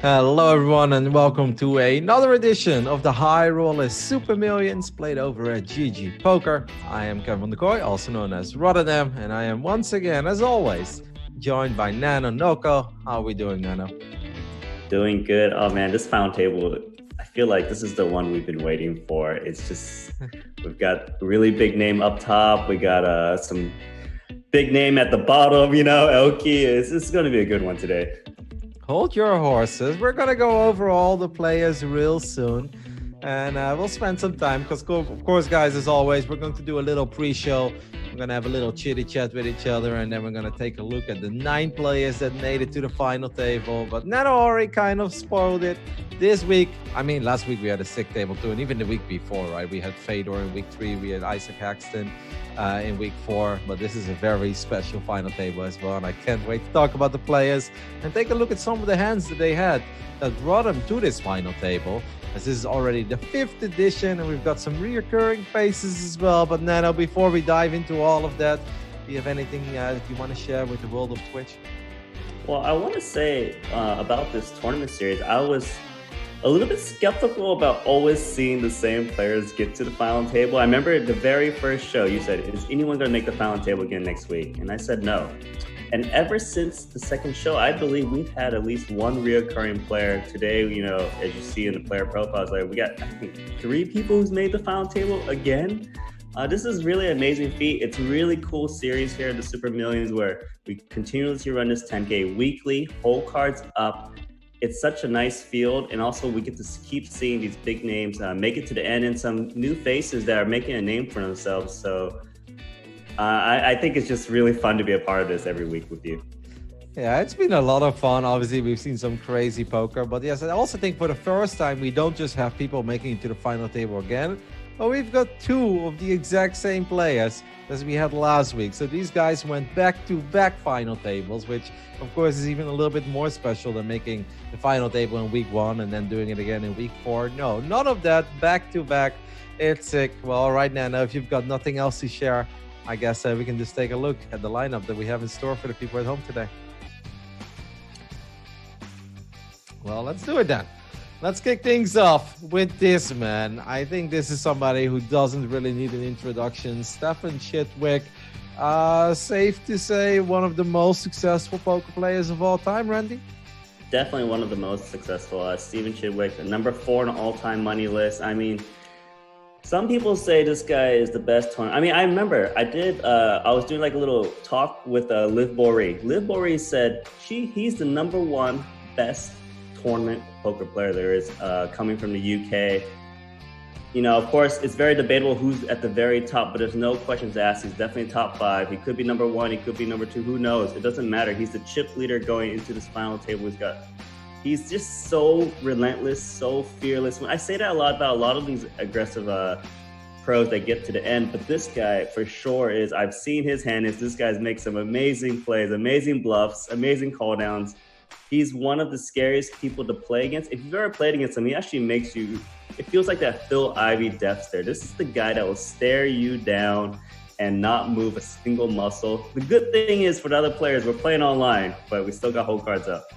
Hello everyone and welcome to another edition of the High Roller Super Millions played over at GGPoker. I am Kevin McCoy, also known as Rotterdam, and I am once again, as always, joined by Nano Noko. How are we doing, Nano? Doing good. Oh man, this final table, I feel like this is the one we've been waiting for. It's just, we've got a really big name up top. We got some big name at the bottom, Elky. This is going to be a good one today. Hold your horses. We're going to go over all the players real soon. And we'll spend some time because, of course, guys, as always, we're going to do a little pre-show. We're going to have a little chitty chat with each other, and then we're going to take a look at the 9 players that made it to the final table. But Nano already kind of spoiled it. This week, last week we had a sick table too, and even the week before, right? We had Fedor in week 3, we had Isaac Haxton in week 4, but this is a very special final table as well, and I can't wait to talk about the players and take a look at some of the hands that they had that brought them to this final table, as this is already the 5th edition, and we've got some reoccurring faces as well. But Nano, before we dive into all of that, do you have anything that you want to share with the world of Twitch? Well, I want to say about this tournament series, I was a little bit skeptical about always seeing the same players get to the final table. I remember the very first show you said, is anyone going to make the final table again next week? And I said no. And ever since the second show, I believe we've had at least one reoccurring player. Today, as you see in the player profiles, we got, I think, 3 people who's made the final table again. This is really an amazing feat. It's a really cool series here at the Super Millions where we continuously run this 10K weekly, whole cards up. It's such a nice field, and also we get to keep seeing these big names make it to the end, and some new faces that are making a name for themselves. So I think it's just really fun to be a part of this every week with you. Yeah, it's been a lot of fun. Obviously, we've seen some crazy poker, but yes, I also think for the first time, we don't just have people making it to the final table again, but we've got 2 of the exact same players as we had last week. So these guys went back-to-back final tables, which of course is even a little bit more special than making the final table in week 1 and then doing it again in week 4. No, none of that, back-to-back. It's sick. Well, all right, Nano, if you've got nothing else to share, I guess we can just take a look at the lineup that we have in store for the people at home today. Well, let's do it then. Let's kick things off with this man. I think this is somebody who doesn't really need an introduction. Stefan Chidwick, safe to say one of the most successful poker players of all time, Randy? Definitely one of the most successful. Stephen Chidwick, number 4 on all-time money list. Some people say this guy is the best tournament. I remember I was doing like a little talk with Liv Boree. Liv Boree said he's the number 1 best tournament poker player there is, coming from the UK. Of course, it's very debatable who's at the very top, but there's no questions asked. He's definitely top 5. He could be number 1. He could be number 2. Who knows? It doesn't matter. He's the chip leader going into this final table. He's just so relentless, so fearless. I say that a lot about a lot of these aggressive pros that get to the end, but this guy for sure is, I've seen his hand, this guy's make some amazing plays, amazing bluffs, amazing call downs. He's one of the scariest people to play against. If you've ever played against him, he actually it feels like that Phil Ivey death stare. This is the guy that will stare you down and not move a single muscle. The good thing is for the other players, we're playing online, but we still got whole cards up.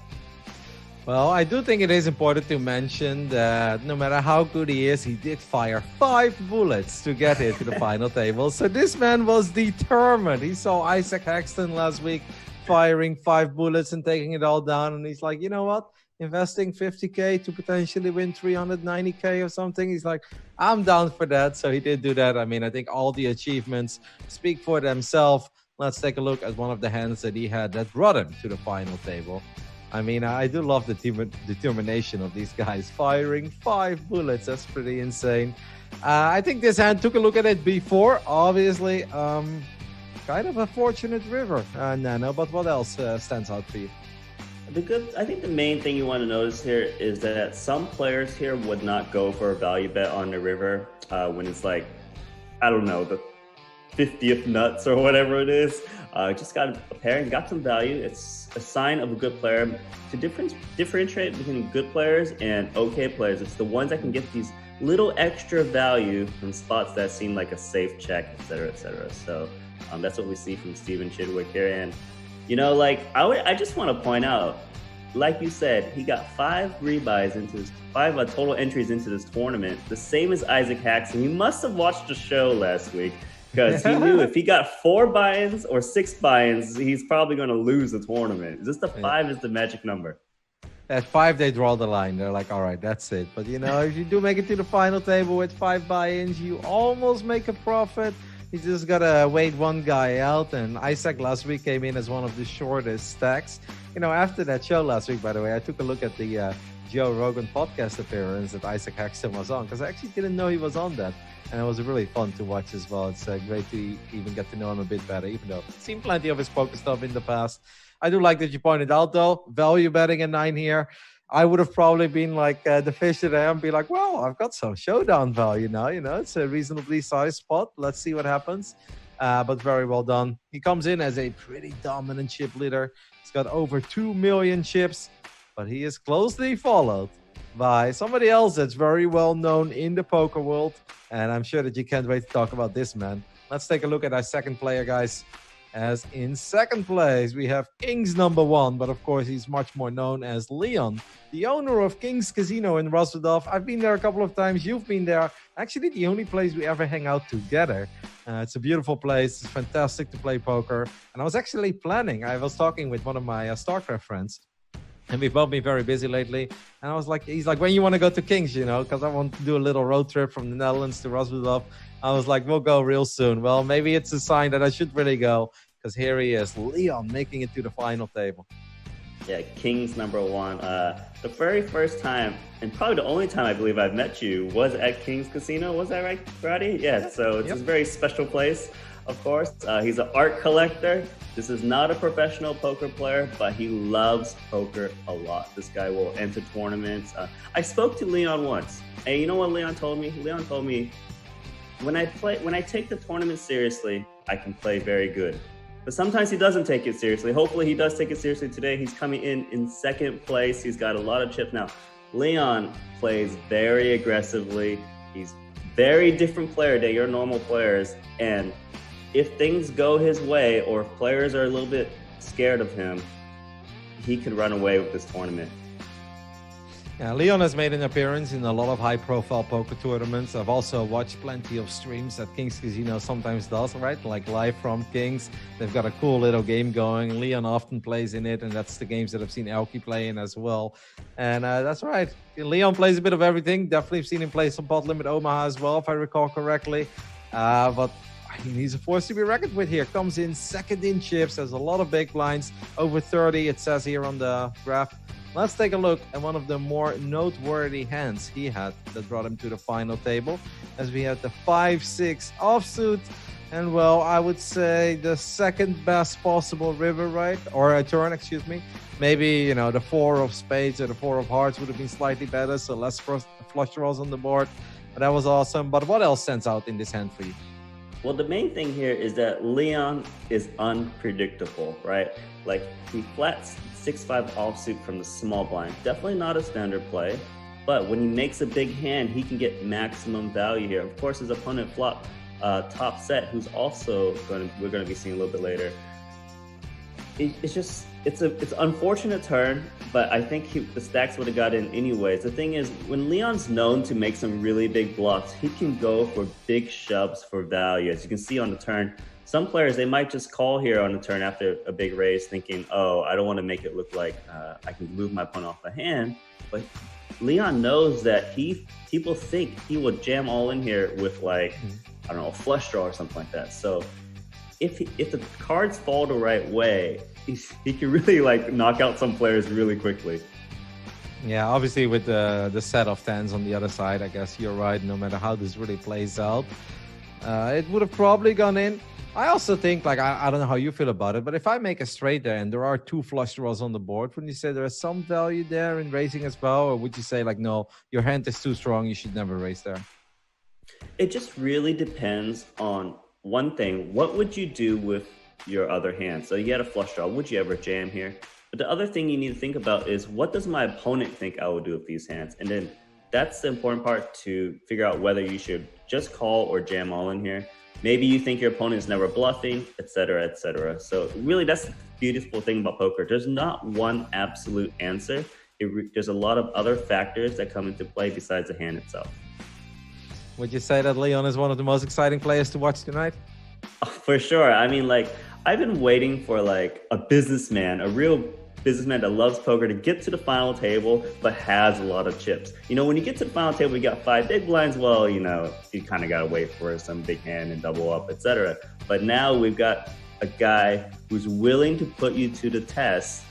Well, I do think it is important to mention that no matter how good he is, he did fire 5 bullets to get it to the final table. So this man was determined. He saw Isaac Haxton last week firing 5 bullets and taking it all down. And he's like, you know what? Investing 50K to potentially win 390K or something. He's like, I'm down for that. So he did do that. I think all the achievements speak for themselves. Let's take a look at one of the hands that he had that brought him to the final table. I do love the determination of these guys firing 5 bullets. That's pretty insane. I think this hand took a look at it before. Obviously, kind of a fortunate river, Nano. But what else stands out for you? I think the main thing you want to notice here is that some players here would not go for a value bet on the river when it's like, I don't know, the 50th nuts or whatever it is. Just got a pair and got some value. It's a sign of a good player. To differentiate between good players and okay players, it's the ones that can get these little extra value from spots that seem like a safe check, etc., etc. So That's what we see from Steven Chidwick here. And, you know, like, I just want to point out, like you said, he got 5 rebuys into his 5 total entries into this tournament, the same as Isaac Haxton. He must have watched the show last week because he knew if he got 4 buy-ins or 6 buy-ins, he's probably going to lose the tournament. Just the 5 is the magic number. At 5, they draw the line. They're like, all right, that's it. But, you know, if you do make it to the final table with 5 buy-ins, you almost make a profit. You just got to wait one guy out. And Isaac last week came in as one of the shortest stacks. You know, after that show last week, by the way, I took a look at the Joe Rogan podcast appearance that Isaac Haxton was on, because I actually didn't know he was on that. And it was really fun to watch as well. It's great to even get to know him a bit better, even though I've seen plenty of his poker stuff in the past. I do like that you pointed out, though, value betting at 9 here. I would have probably been like the fish that I am, be like, well, I've got some showdown value now. You know, it's a reasonably sized spot. Let's see what happens. But very well done. He comes in as a pretty dominant chip leader. He's got over 2 million chips, but he is closely followed by somebody else that's very well known in the poker world. And I'm sure that you can't wait to talk about this man. Let's take a look at our second player, guys. As in second place, we have Kings number 1, but of course he's much more known as Leon, the owner of Kings Casino in Rostov. I've been there a couple of times. You've been there. Actually, the only place we ever hang out together. It's a beautiful place. It's fantastic to play poker. And I was actually planning. I was talking with one of my StarCraft friends. And we've both been very busy lately. And I was like, he's like, when you want to go to Kings, you know, because I want to do a little road trip from the Netherlands to Rostov. I was like, we'll go real soon. Well, maybe it's a sign that I should really go, because here he is, Leon, making it to the final table. Yeah, Kings number 1. The very first time, and probably the only time I believe I've met you, was at Kings Casino. Was that right, Brady? Yeah, so it's a very special place, of course. He's an art collector. This is not a professional poker player, but he loves poker a lot. This guy will enter tournaments. I spoke to Leon once, and you know what Leon told me? Leon told me, when I take the tournament seriously, I can play very good. But sometimes he doesn't take it seriously. Hopefully he does take it seriously today. He's coming in second place. He's got a lot of chips. Now, Leon plays very aggressively. He's very different player than your normal players. And if things go his way, or if players are a little bit scared of him, he could run away with this tournament. Yeah, Leon has made an appearance in a lot of high-profile poker tournaments. I've also watched plenty of streams that Kings Casino sometimes does, right? Like live from Kings. They've got a cool little game going. Leon often plays in it, and that's the games that I've seen Elke play in as well. And that's right. Leon plays a bit of everything. Definitely seen him play some pot limit Omaha as well, if I recall correctly. But I mean, he's a force to be reckoned with here. Comes in second in chips. Has a lot of big blinds. Over 30, it says here on the graph. Let's take a look at one of the more noteworthy hands he had that brought him to the final table, as we had the 5-6 offsuit, and well, I would say the second best possible river, right? Or a turn, excuse me. Maybe, you know, the 4 of spades or the 4 of hearts would have been slightly better, so less flush draws on the board. But that was awesome. But what else stands out in this hand for you? Well, the main thing here is that Leon is unpredictable, right? Like, he flats 6-5 offsuit from the small blind. Definitely not a standard play, but when he makes a big hand, he can get maximum value here. Of course, his opponent flop top set, who's also we're going to be seeing a little bit later. It's an unfortunate turn, but I think the stacks would have got in anyways. The thing is, when Leon's known to make some really big bluffs, he can go for big shoves for value. As you can see on the turn, some players, they might just call here on the turn after a big raise thinking, oh, I don't want to make it look like I can move my opponent off the hand. But Leon knows that people think he will jam all in here with, like, I don't know, a flush draw or something like that. So if the cards fall the right way, he can really, like, knock out some players really quickly. Yeah, obviously with the set of tens on the other side, I guess you're right. No matter how this really plays out, it would have probably gone in. I also think, like, I don't know how you feel about it, but if I make a straight there and there are 2 flush draws on the board, wouldn't you say there is some value there in raising as well? Or would you say, like, no, your hand is too strong, you should never raise there? It just really depends on one thing. What would you do with your other hand? So you had a flush draw. Would you ever jam here? But the other thing you need to think about is, what does my opponent think I will do with these hands? And then that's the important part to figure out whether you should just call or jam all in here. Maybe you think your opponent is never bluffing, etc., etc. So really, that's the beautiful thing about poker. There's not one absolute answer. There's a lot of other factors that come into play besides the hand itself. Would you say that Leon is one of the most exciting players to watch tonight? For sure. I mean, like, I've been waiting for like a businessman, a real businessman that loves poker to get to the final table but has a lot of chips. You know, when you get to the final table, you got 5 big blinds. Well, you know, you kind of got to wait for some big hand and double up, etc. But now we've got a guy who's willing to put you to the test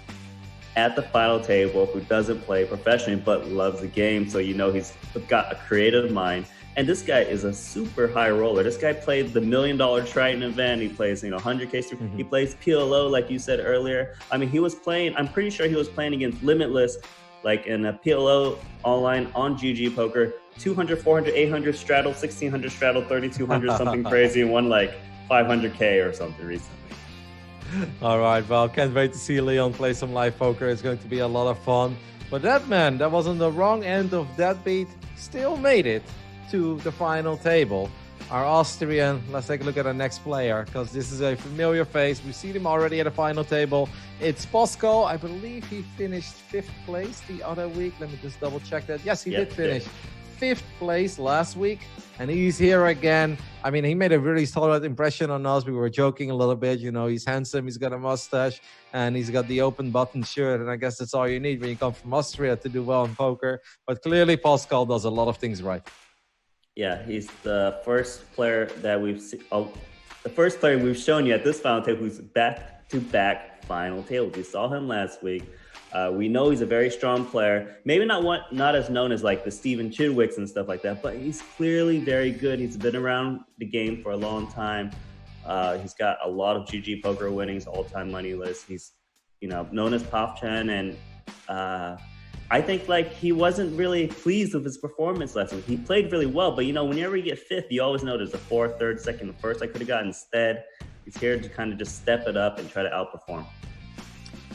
at the final table, who doesn't play professionally but loves the game. So you know he's got a creative mind. And this guy is a super high roller. This guy played the $1 million Triton event. He plays, 100K. He plays PLO, like you said earlier. I mean, he was playing, I'm pretty sure he was playing against Limitless, like in a PLO online on GGPoker, 200, 400, 800 straddle, 1600 straddle, 3200, something crazy, and won like 500K or something recently. All right, well, can't wait to see Leon play some live poker. It's going to be a lot of fun. But that man that was on the wrong end of that beat still made it to the final table. Our Austrian, let's take a look at our next player, because this is a familiar face. We've seen him already at the final table. It's Pascal. I believe he finished 5th place the other week. Let me just double check that. Yes, he did finish 5th place last week, and he's here again. I mean, he made a really solid impression on us. We were joking a little bit, he's handsome, he's got a mustache, and he's got the open button shirt, and I guess that's all you need when you come from Austria to do well in poker. But clearly Pascal does a lot of things right. Yeah, he's the first player that we've seen, the first player we've shown you at this final table who's back-to-back final tables. We saw him last week. We know he's a very strong player. Maybe not as known as like the Stephen Chidwicks and stuff like that, but he's clearly very good. He's been around the game for a long time. He's got a lot of GGPoker winnings, all-time money list. He's, known as Pop-Chen, and I think like he wasn't really pleased with his performance last week. He played really well, but whenever you get 5th, you always know there's a 4th, 3rd, 2nd, 1st I could have gotten instead. He's here to kind of just step it up and try to outperform.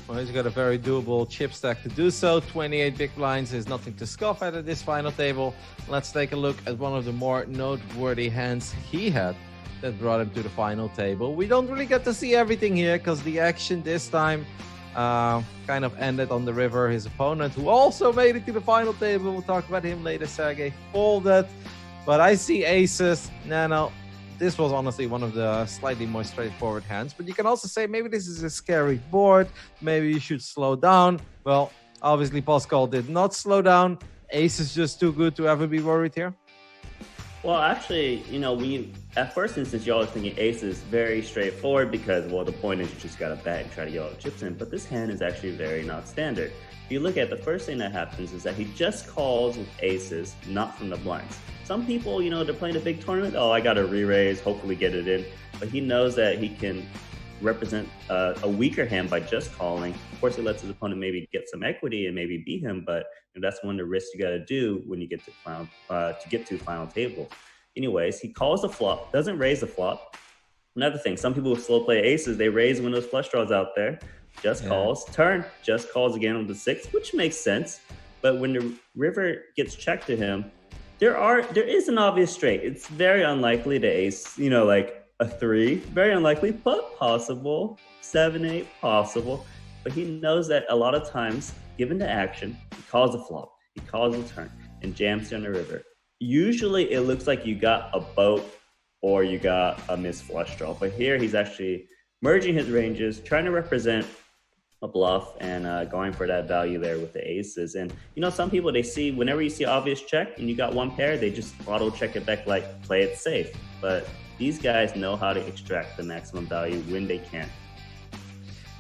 Well, he's got a very doable chip stack to do so. 28 big blinds is nothing to scoff at this final table. Let's take a look at one of the more noteworthy hands he had that brought him to the final table. We don't really get to see everything here because the action this time kind of ended on the river. His opponent, who also made it to the final table, we'll talk about him later, Sergey, folded. But I see aces. No, this was honestly one of the slightly more straightforward hands. But you can also say maybe this is a scary board. Maybe you should slow down. Well, obviously Pascal did not slow down. Ace is just too good to ever be worried here. Well, actually, at first instance, you're always thinking ace is very straightforward because, well, the point is you just got to bet and try to get all the chips in. But this hand is actually very not standard. If you look at the first thing that happens is that he just calls with aces, not from the blinds. Some people, they're playing a big tournament. Oh, I got to re-raise, hopefully get it in. But he knows that he can represent a weaker hand by just calling. Of course, he lets his opponent maybe get some equity and maybe beat him, but that's one of the risks you got to do when you get to final table. Anyways, he calls the flop, doesn't raise the flop. Another thing, some people who slow play aces, they raise when those flush draws out there, just calls, turn, just calls again on the 6, which makes sense. But when the river gets checked to him, there is an obvious straight. It's very unlikely the ace, like a 3, very unlikely, but possible. 7, 8, possible. But he knows that a lot of times, given the action, he calls a flop, he calls a turn, and jams you on the river. Usually, it looks like you got a boat or you got a missed flush draw. But here, he's actually merging his ranges, trying to represent a bluff and going for that value there with the aces. And, some people, they see, whenever you see obvious check and you got one pair, they just auto check it back like play it safe. But these guys know how to extract the maximum value when they can.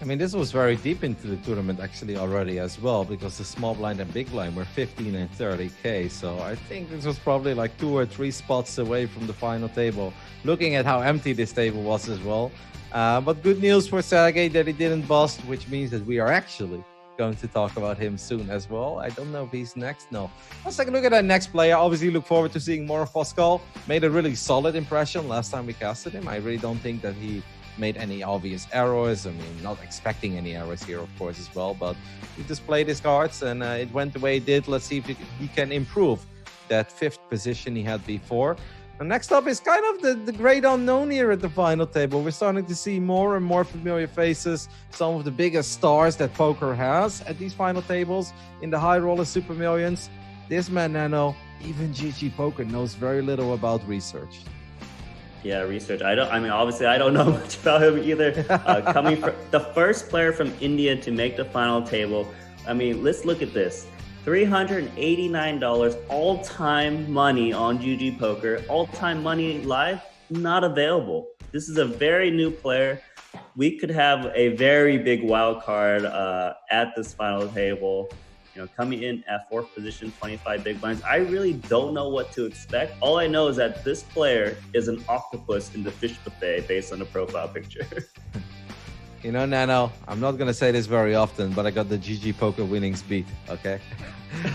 I mean, this was very deep into the tournament actually already as well, because the small blind and big blind were 15 and 30K. So I think this was probably like 2 or 3 spots away from the final table, looking at how empty this table was as well. But good news for Sergey that he didn't bust, which means that we are actually going to talk about him soon as well. I don't know if he's next. No. Let's take a look at our next player. Obviously, look forward to seeing more of Pascal. Made a really solid impression last time we casted him. I really don't think that he made any obvious errors. I mean, not expecting any errors here, of course, as well. But he just played his cards and it went the way it did. Let's see if he can improve that 5th position he had before. And next up is kind of the great unknown here at the final table. We're starting to see more and more familiar faces, some of the biggest stars that poker has at these final tables in the high roller super millions. This man, Nano, even GGPoker knows very little about Resurge. Yeah, Resurge. Obviously, I don't know much about him either. Coming from the first player from India to make the final table. I mean, let's look at this. $389 all-time money on GGPoker. All-time money live, not available. This is a very new player. We could have a very big wild card at this final table. You know, coming in at 4th position, 25 big blinds. I really don't know what to expect. All I know is that this player is an octopus in the fish buffet based on the profile picture. You know, Nano, I'm not going to say this very often, but I got the GGPoker winnings beat, okay?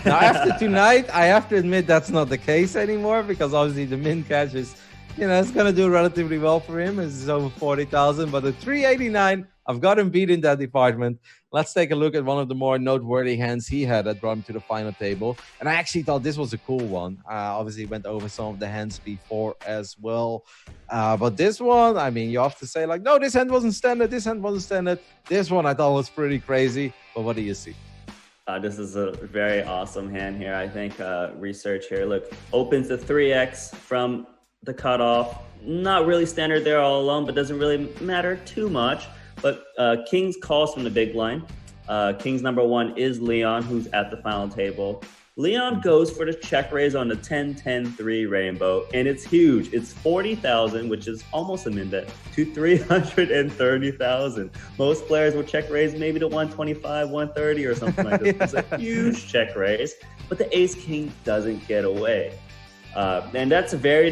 Now, after tonight, I have to admit that's not the case anymore because obviously the min cash is, you know, it's going to do relatively well for him. It's over 40,000, but the 389, I've got him beat in that department. Let's take a look at one of the more noteworthy hands he had that brought him to the final table. And I actually thought this was a cool one. Obviously, went over some of the hands before as well. But this one, I mean, you have to say like, no, this hand wasn't standard. This hand wasn't standard. This one I thought was pretty crazy. But what do you see? This is a very awesome hand here. I think Resurge here. Look, opens the 3x from the cutoff. Not really standard there all alone, but doesn't really matter too much. But Kings calls from the big blind. Kings number 1 is Leon, who's at the final table. Leon goes for the check raise on the 10-10-3 rainbow, and it's huge. It's 40,000, which is almost a min bet, to 330,000. Most players will check raise maybe to 125, 130 or something like this. It's a huge check raise, but the ace king doesn't get away. And that's a very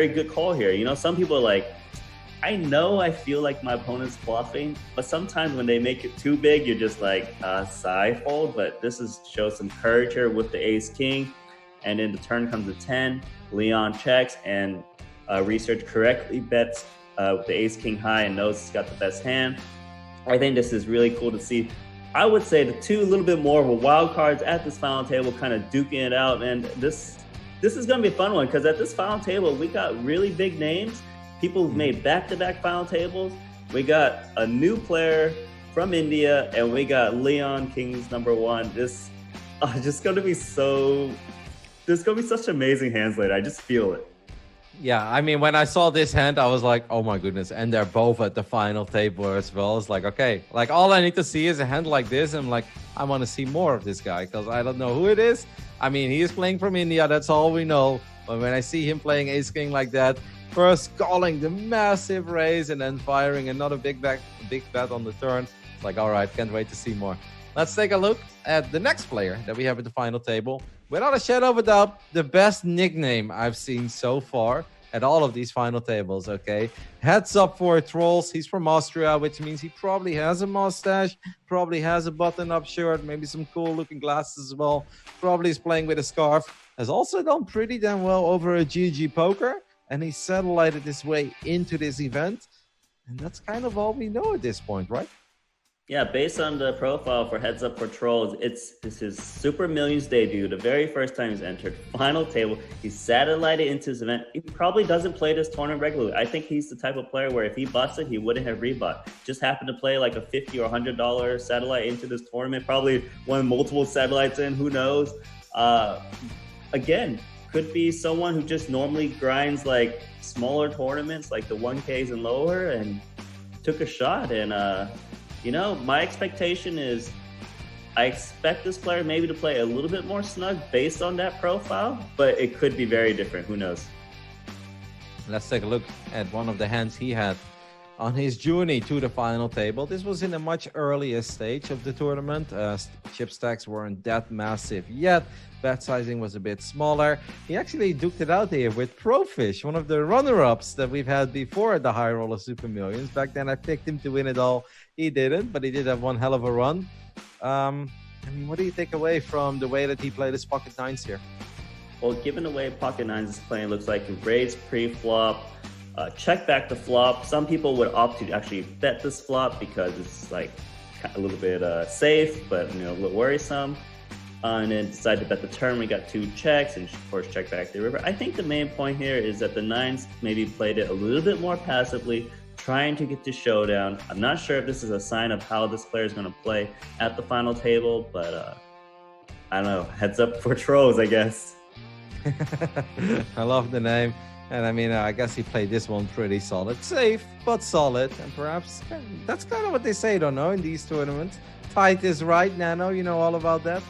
good call here. You know, some people are like, I feel like my opponent's bluffing, but sometimes when they make it too big, you're just like, side fold. But this shows some courage here with the ace king. And then the turn comes to 10, Leon checks, and Resurge correctly bets with the ace king high and knows he's got the best hand. I think this is really cool to see. I would say the two little bit more of a wild cards at this final table, kind of duking it out. And this is going to be a fun one because at this final table, we got really big names. People who've made back-to-back final tables. We got a new player from India, and we got Leon, Kings number 1. This just going to be there's going to be such amazing hands later. I just feel it. Yeah, I mean, when I saw this hand, I was like, oh my goodness. And they're both at the final table as well. It's like, okay, like all I need to see is a hand like this. I'm like, I want to see more of this guy because I don't know who it is. I mean, he is playing from India. That's all we know. But when I see him playing ace king like that, first calling the massive raise and then firing another big bet on the turn. It's like, all right, can't wait to see more. Let's take a look at the next player that we have at the final table. Without a shadow of a doubt, the best nickname I've seen so far at all of these final tables, okay? Heads up for Trolls. He's from Austria, which means he probably has a mustache, probably has a button-up shirt, maybe some cool-looking glasses as well. Probably is playing with a scarf. Has also done pretty damn well over a GGPoker. And he satellited his way into this event. And that's kind of all we know at this point, right? Yeah, based on the profile for Heads Up for Trolls, it's his Super Millions debut, the very first time he's entered final table. He's satellited into this event. He probably doesn't play this tournament regularly. I think he's the type of player where if he busts it, he wouldn't have rebought. Just happened to play like a $50 or $100 satellite into this tournament, probably won multiple satellites in, who knows. Again, could be someone who just normally grinds like smaller tournaments, like the 1Ks and lower, and took a shot. And, you know, my expectation is I expect this player maybe to play a little bit more snug based on that profile, but it could be very different. Who knows? Let's take a look at one of the hands he had on his journey to the final table. This was in a much earlier stage of the tournament. Chip stacks weren't that massive yet. Bet sizing was a bit smaller. He actually duked it out here with Profish, one of the runner-ups that we've had before at the High Roller Super Millions. Back then I picked him to win it all. He didn't, but he did have one hell of a run. I mean, what do you take away from the way that he played his pocket nines here? Well, given the way pocket nines is playing, looks like he raised pre-flop, check back the flop. Some people would opt to actually bet this flop because it's like a little bit safe, but you know, a little worrisome. and then decided to bet the turn. We got 2 checks and of course check back the river. I think the main point here is that the nines maybe played it a little bit more passively, trying to get to showdown. I'm not sure if this is a sign of how this player is going to play at the final table, but I don't know. Heads up for trolls, I guess. I love the name. And I mean, I guess he played this one pretty solid. Safe, but solid. And perhaps that's kind of what they say, don't know, in these tournaments. Tight is right, Nano. You know all about that.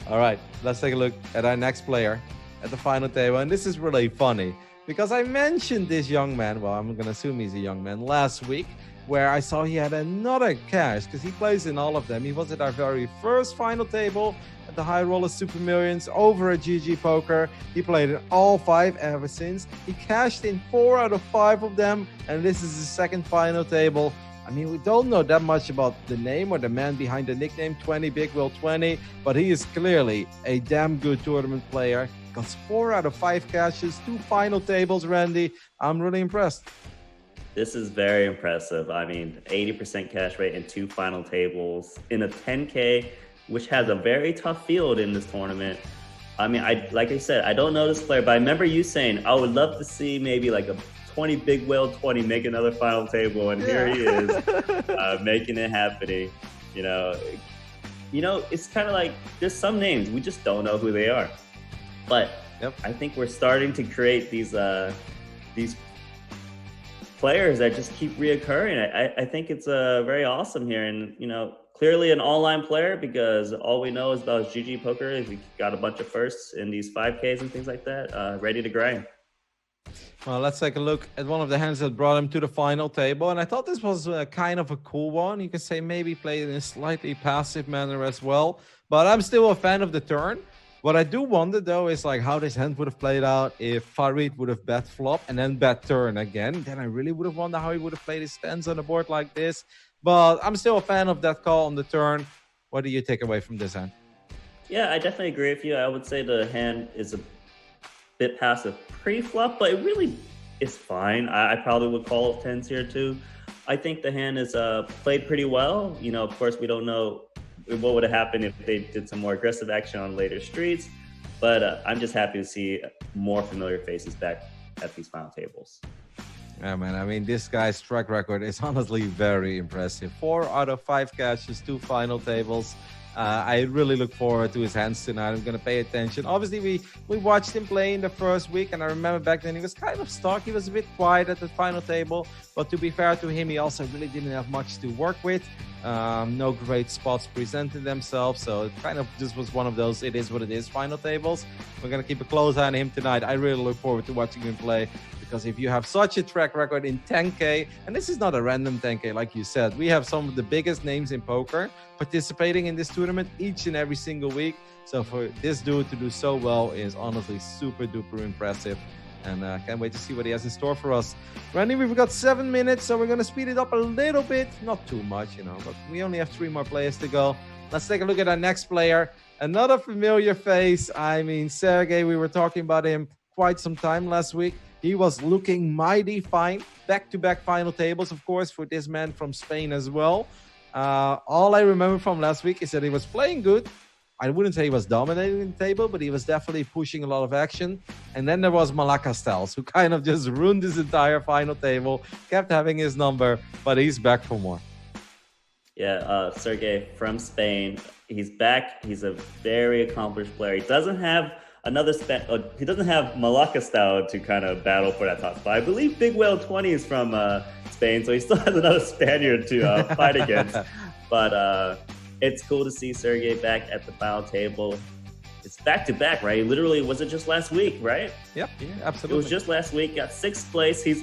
All right, let's take a look at our next player at the final table. And this is really funny because I mentioned this young man. Well, I'm going to assume he's a young man last week, where I saw he had another cash because he plays in all of them. He was at our very first final table at the High Roller Super Millions over at GGPoker. He played in all 5 ever since. He cashed in 4 out of 5 of them, and this is his second final table. I mean, we don't know that much about the name or the man behind the nickname 20 Big Will 20, but he is clearly a damn good tournament player. Got 4 out of 5 cashes, 2 final tables, Randy. I'm really impressed. This is very impressive. I mean, 80% cash rate in 2 final tables in a 10K, which has a very tough field in this tournament. I mean, like I said, I don't know this player, but I remember you saying, I would love to see maybe like a 20 Big Whale 20 make another final table, and here he is making it happening. You know, it's kind of like there's some names we just don't know who they are, but I think we're starting to create these players that just keep reoccurring. I think it's very awesome here, and clearly an online player because all we know is about GGPoker is we got a bunch of firsts in these 5Ks and things like that, ready to grind. Well, let's take a look at one of the hands that brought him to the final table. And I thought this was kind of a cool one. You could say maybe played in a slightly passive manner as well. But I'm still a fan of the turn. What I do wonder, though, is like how this hand would have played out if Farid would have bet flop and then bet turn again. Then I really would have wondered how he would have played his stands on a board like this. But I'm still a fan of that call on the turn. What do you take away from this hand? Yeah, I definitely agree with you. I would say the hand is a bit passive pre-flop, but it really is fine. I probably would call 10s here too. I think the hand is played pretty well. Of course, we don't know what would have happened if they did some more aggressive action on later streets, but I'm just happy to see more familiar faces back at these final tables. Yeah, man. I mean, this guy's track record is honestly very impressive. 4 out of 5 cashes, 2 final tables. I really look forward to his hands tonight. I'm going to pay attention. Obviously, we watched him play in the first week, and I remember back then he was kind of stuck. He was a bit quiet at the final table, but to be fair to him, he also really didn't have much to work with. No great spots presented themselves, so it kind of just was one of those it is what it is final tables. We're going to keep a close eye on him tonight. I really look forward to watching him play, because if you have such a track record in 10K, and this is not a random 10K, like you said, we have some of the biggest names in poker participating in this tournament each and every single week. So for this dude to do so well is honestly super duper impressive. And I can't wait to see what he has in store for us. Randy, we've got 7 minutes, so we're going to speed it up a little bit. Not too much, but we only have 3 more players to go. Let's take a look at our next player. Another familiar face. I mean, Sergey, we were talking about him quite some time last week. He was looking mighty fine. Back-to-back final tables, of course, for this man from Spain as well. All I remember from last week is that he was playing good. I wouldn't say he was dominating the table, but he was definitely pushing a lot of action. And then there was Aleksejs, who kind of just ruined his entire final table, kept having his number, but he's back for more. Yeah, Sergey from Spain. He's back. He's a very accomplished player. He doesn't have he doesn't have Aleksejs to kind of battle for that top spot. I believe Big Whale 20 is from Spain, so he still has another Spaniard to fight against. But it's cool to see Sergey back at the final table. It's back-to-back, right? Literally, was it just last week, right? Yep, yeah, absolutely. It was just last week. Got 6th place. He's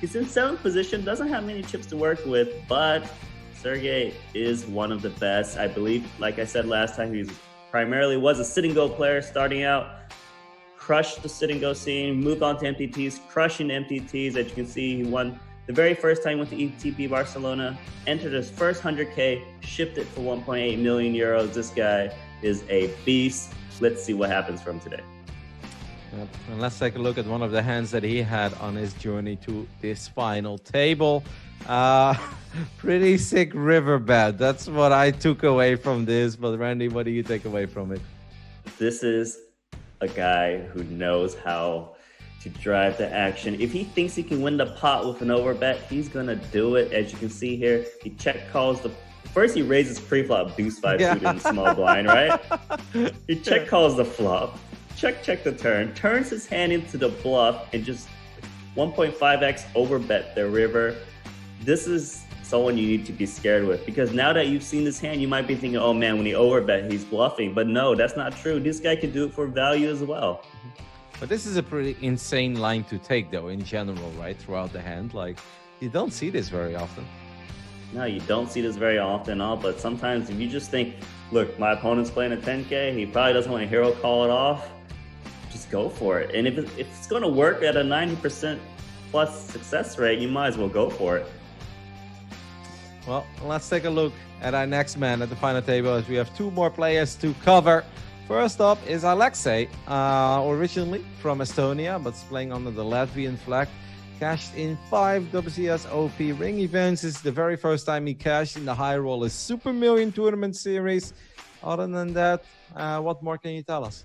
in 7th position. Doesn't have many chips to work with, but Sergey is one of the best. I believe, like I said last time, he primarily was a sit-and-go player starting out. Crushed the sit-and-go scene, moved on to MTTs, crushing MTTs. As you can see, he won the very first time he went to ETP Barcelona, entered his first 100K, shipped it for 1.8 million euros. This guy is a beast. Let's see what happens from today. Yep. And let's take a look at one of the hands that he had on his journey to this final table. Pretty sick riverbed. That's what I took away from this. But Randy, what do you take away from it? This is a guy who knows how to drive the action. If he thinks he can win the pot with an overbet, he's gonna do it. As you can see here, he check calls the first. He raises pre-flop deuce 5 suited in small blind, right? He check calls the flop, check the turn, turns his hand into the bluff, and just 1.5x overbet the river. This is someone you need to be scared with, because now that you've seen this hand, you might be thinking, oh man, when he overbet, he's bluffing. But no, that's not true. This guy can do it for value as well. But this is a pretty insane line to take, though, in general, right? Throughout the hand. Like, you don't see this very often. No, you don't see this very often, but sometimes if you just think, look, my opponent's playing a 10K, he probably doesn't want to hero call it off, just go for it. And if it's going to work at a 90% plus success rate, you might as well go for it. Well, let's take a look at our next man at the final table, as we have two more players to cover. First up is Aleksej, originally from Estonia, but playing under the Latvian flag. Cashed in 5 WCS OP ring events. This is the very first time he cashed in the high roller Super Million Tournament Series. Other than that, what more can you tell us?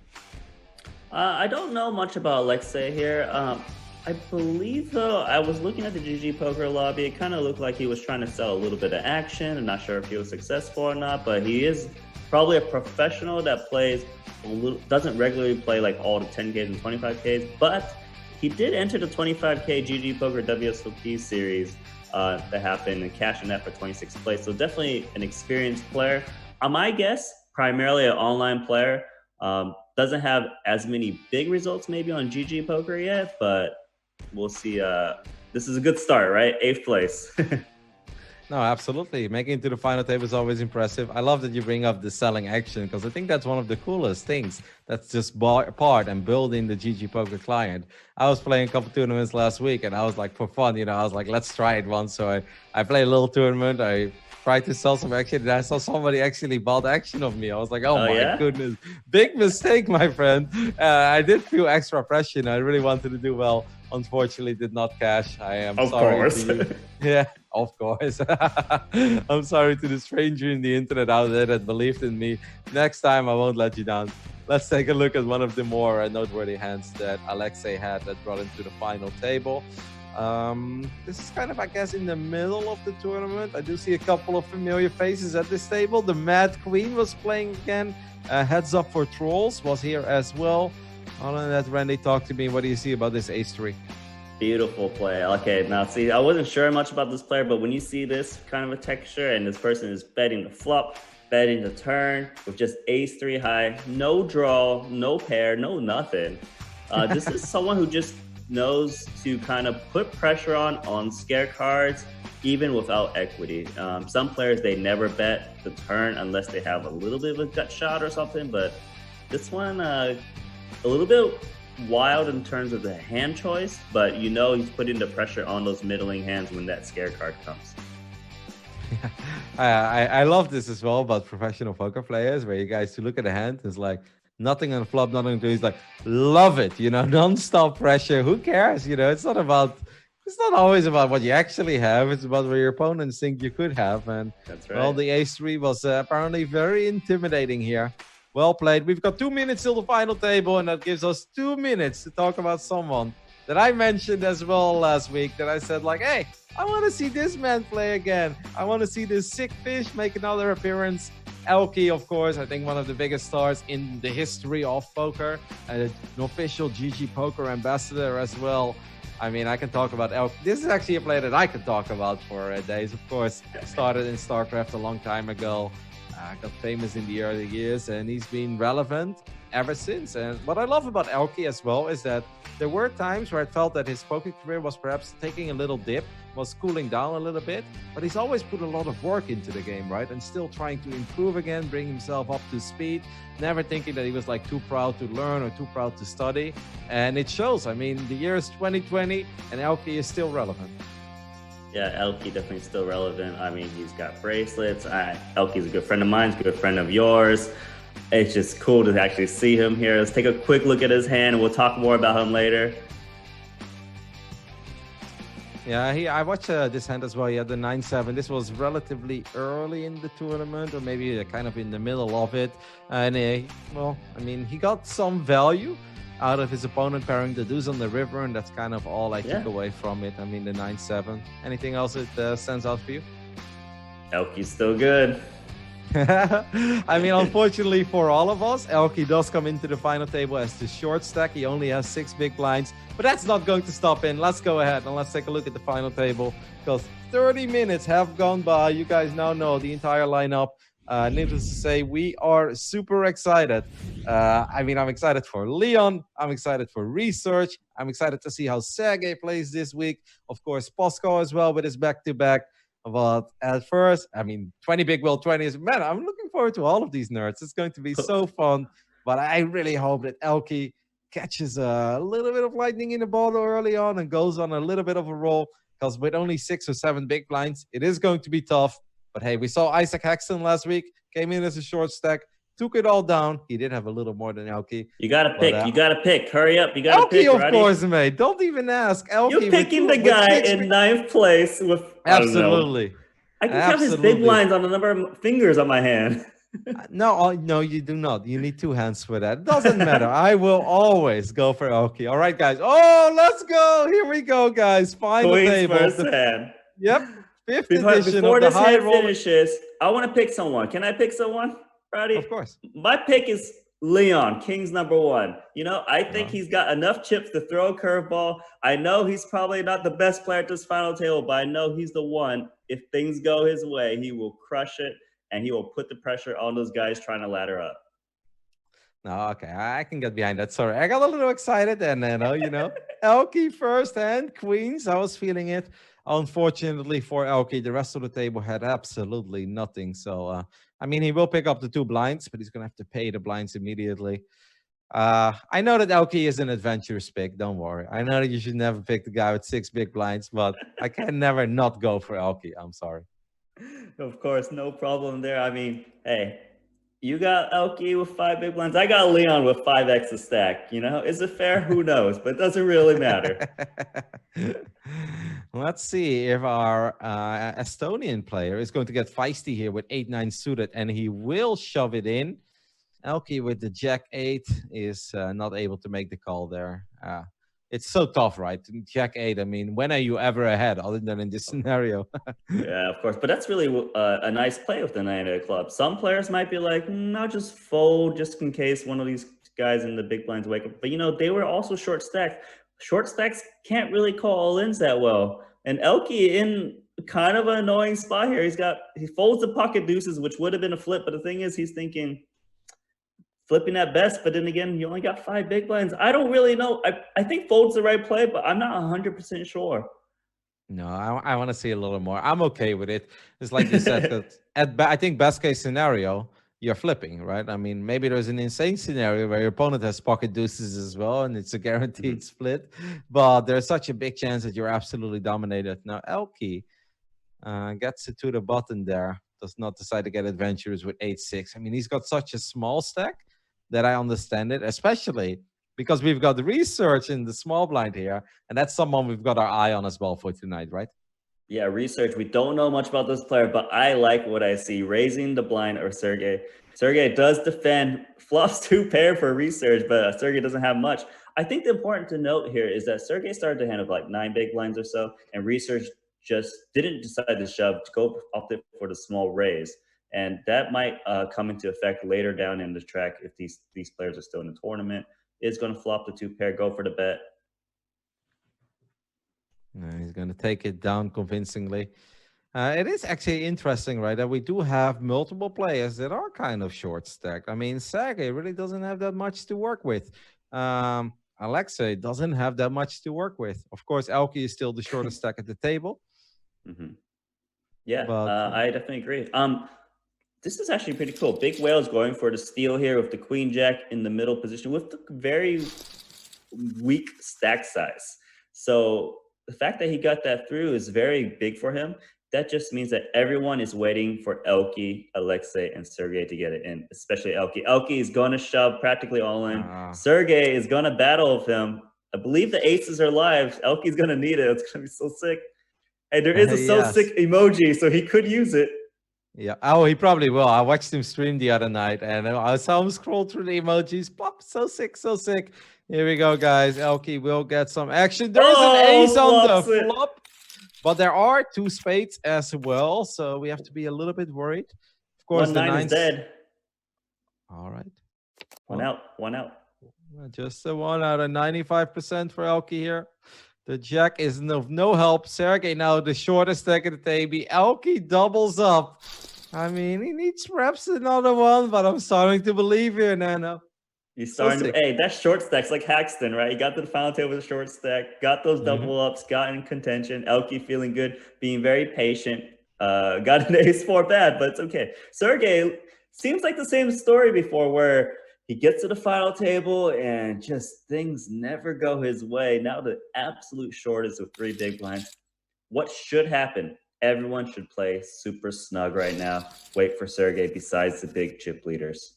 I don't know much about Aleksej here. I believe, though, I was looking at the GGPoker lobby. It kind of looked like he was trying to sell a little bit of action. I'm not sure if he was successful or not, but he is probably a professional that plays doesn't regularly play like all the 10Ks and 25Ks, but he did enter the 25K GGPoker WSOP series that happened and cashed in that for 26th place. So definitely an experienced player. My guess, primarily an online player. Doesn't have as many big results maybe on GGPoker yet, but we'll see. This is a good start, right? 8th place. No, absolutely. Making it to the final table is always impressive. I love that you bring up the selling action, because I think that's one of the coolest things. That's just part and building the GGPoker client. I was playing a couple tournaments last week, and I was like, for fun, I was like, let's try it once. So I played a little tournament. I tried to sell some action, and I saw somebody actually bought action of me. I was like, oh my goodness, big mistake, my friend. I did feel extra pressure. I really wanted to do well. Unfortunately, did not cash. I am sorry to you. Yeah, of course. I'm sorry to the stranger in the internet out there that believed in me. Next time, I won't let you down. Let's take a look at one of the more noteworthy hands that Aleksej had that brought him to the final table. This is kind of, I guess, in the middle of the tournament. I do see a couple of familiar faces at this table. The Mad Queen was playing again. Heads Up for Trolls was here as well. Other than that, Randy, talk to me. What do you see about this ace-3? Beautiful play. Okay, now see, I wasn't sure much about this player, but when you see this kind of a texture and this person is betting the flop, betting the turn with just ace-3 high, no draw, no pair, no nothing. This is someone who just knows to kind of put pressure on scare cards, even without equity. Some players, they never bet the turn unless they have a little bit of a gut shot or something, but this one, a little bit wild in terms of the hand choice, but he's putting the pressure on those middling hands when that scare card comes. I love this as well about professional poker players, where you guys to look at the hand is like nothing on the flop, nothing on the he's like, love it, non-stop pressure. Who cares? It's not always about what you actually have. It's about what your opponents think you could have. And that's right. Well, the ace-3 was apparently very intimidating here. Well played. We've got 2 minutes till the final table, and that gives us 2 minutes to talk about someone that I mentioned as well last week, that I said like, hey, I want to see this man play again. I want to see this sick fish make another appearance. Elke, of course, I think one of the biggest stars in the history of poker, and an official GGPoker ambassador as well. I mean, I can talk about Elke. This is actually a player that I could talk about for days. Of course, started in StarCraft a long time ago. Got famous in the early years, and he's been relevant ever since. And what I love about Elke as well is that there were times where I felt that his poker career was perhaps taking a little dip, was cooling down a little bit, but he's always put a lot of work into the game, right? And still trying to improve again, bring himself up to speed, never thinking that he was like too proud to learn or too proud to study. And it shows. I mean, the year is 2020 and Elke is still relevant. Yeah, Elke definitely still relevant. I mean, he's got bracelets. Elke's a good friend of mine, he's a good friend of yours. It's just cool to actually see him here. Let's take a quick look at his hand, and we'll talk more about him later. Yeah, I watched this hand as well. He had the 9-7. This was relatively early in the tournament, or maybe kind of in the middle of it. And well, I mean, he got some value out of his opponent pairing the deuce on the river, and that's kind of all I took away from it. I mean, the 9-7. Anything else that stands out for you? Elke's still good. I mean, unfortunately for all of us, Elke does come into the final table as the short stack. He only has 6 big blinds, but that's not going to stop him. Let's go ahead and let's take a look at the final table, because 30 minutes have gone by. You guys now know the entire lineup. Needless to say, we are super excited. I mean, I'm excited for Leon. I'm excited for Resurge. I'm excited to see how Sergey plays this week. Of course, Pascal as well with his back-to-back. But at first, I mean, 20 big will 20s. Man, I'm looking forward to all of these nerds. It's going to be so fun. But I really hope that Elke catches a little bit of lightning in the bottle early on and goes on a little bit of a roll. Because with only 6 or 7 big blinds, it is going to be tough. But hey, we saw Isaac Hexton last week. Came in as a short stack. Took it all down. He did have a little more than Elke. You got to pick. You got to pick. Hurry up. You got to pick, Elke, of course, mate. Don't even ask. Elke. You're picking the guy in 9th place with... Absolutely. I can count his big blinds on the number of fingers on my hand. No, you do not. You need 2 hands for that. It doesn't matter. I will always go for Elke. All right, guys. Oh, let's go. Here we go, guys. Final table. First hand. Yep. 5th Before edition this of the high hand roll. finishes, I want to pick someone. Can I pick someone, Roddy? Of course. My pick is Leon, King's number 1. You know, I think he's got enough chips to throw a curveball. I know he's probably not the best player at this final table, but I know he's the one. If things go his way, he will crush it, and he will put the pressure on those guys trying to ladder up. No, okay, I can get behind that. Sorry, I got a little excited, and then Elke first hand, queens. I was feeling it. Unfortunately for Elke, the rest of the table had absolutely nothing. So, I mean, he will pick up the 2 blinds, but he's going to have to pay the blinds immediately. I know that Elke is an adventurous pick. Don't worry. I know that you should never pick the guy with 6 big blinds, but I can never not go for Elke. I'm sorry. Of course, no problem there. I mean, hey, you got Elke with 5 big blinds. I got Leon with 5x a stack. You know, is it fair? Who knows? But it doesn't really matter. Let's see if our Estonian player is going to get feisty here with 8-9 suited, and he will shove it in. Elke with the Jack-8 is not able to make the call there. It's so tough, right? Jack-8, I mean, when are you ever ahead other than in this scenario? Yeah, of course. But that's really a nice play with the 9-8 club. Some players might be like, I'll just fold just in case one of these guys in the big blinds wake up. But, you know, they were also short stacked. Short stacks can't really call all-ins that well. And Elke in kind of an annoying spot here. He folds the pocket deuces, which would have been a flip. But the thing is, he's thinking flipping at best. But then again, you only got 5 big blinds. I don't really know. I think fold's the right play, but I'm not 100% sure. No, I want to see a little more. I'm okay with it. It's like you said, that I think best case scenario, you're flipping, right? I mean, maybe there's an insane scenario where your opponent has pocket deuces as well, and it's a guaranteed split. But there's such a big chance that you're absolutely dominated. Now, Elke gets it to the button there. Does not decide to get adventurous with 8-6. I mean, he's got such a small stack that I understand it, especially because we've got the Resurge in the small blind here, and that's someone we've got our eye on as well for tonight, right? Yeah, Resurge. We don't know much about this player, but I like what I see. Raising the blind or Sergey. Sergey does defend. Flops 2 pair for Resurge, but Sergey doesn't have much. I think the important to note here is that Sergey started to handle like 9 big blinds or so, and Resurge just didn't decide to shove, to go opted for the small raise. And that might come into effect later down in the track if these players are still in the tournament. Is going to flop the 2 pair, go for the bet. He's going to take it down convincingly. It is actually interesting, right, that we do have multiple players that are kind of short stacked. I mean, Sergey really doesn't have that much to work with. Aleksej doesn't have that much to work with. Of course, Elke is still the shortest stack at the table. Mm-hmm. Yeah, but, I definitely agree. This is actually pretty cool. Big Whale's going for the steal here with the Queen Jack in the middle position with the very weak stack size. So the fact that he got that through is very big for him. that just means that everyone is waiting for Elke, Aleksej, and Sergey to get it in, especially Elke. Elke is going to shove practically all in. Sergey is going to battle with him. I believe the aces are live. Elke's going to need it. It's going to be so sick. And there is a so sick emoji, so he could use it. Yeah. Oh, he probably will. I watched him stream the other night, and I saw him scroll through the emojis. Pop, so sick, so sick. Here we go, guys. Elke will get some action. There's an ace on the flop, but there are 2 spades as well, so we have to be a little bit worried. Of course, the 9 is dead. All right. One out. Just a 1 out of 95% for Elke here. The jack is no help. Sergey now the shortest stack of the table. Elke doubles up. I mean, he needs perhaps another one, but I'm starting to believe here, Nano. He's starting to, hey, that short stack's like Haxton, right? He got to the final table with a short stack, got those double ups, got in contention. Elke feeling good, being very patient. Got an ace-4 bad, but it's okay. Sergey seems like the same story before, where he gets to the final table and just things never go his way. Now the absolute shortest with 3 big blinds. What should happen? Everyone should play super snug right now. Wait for Sergey besides the big chip leaders.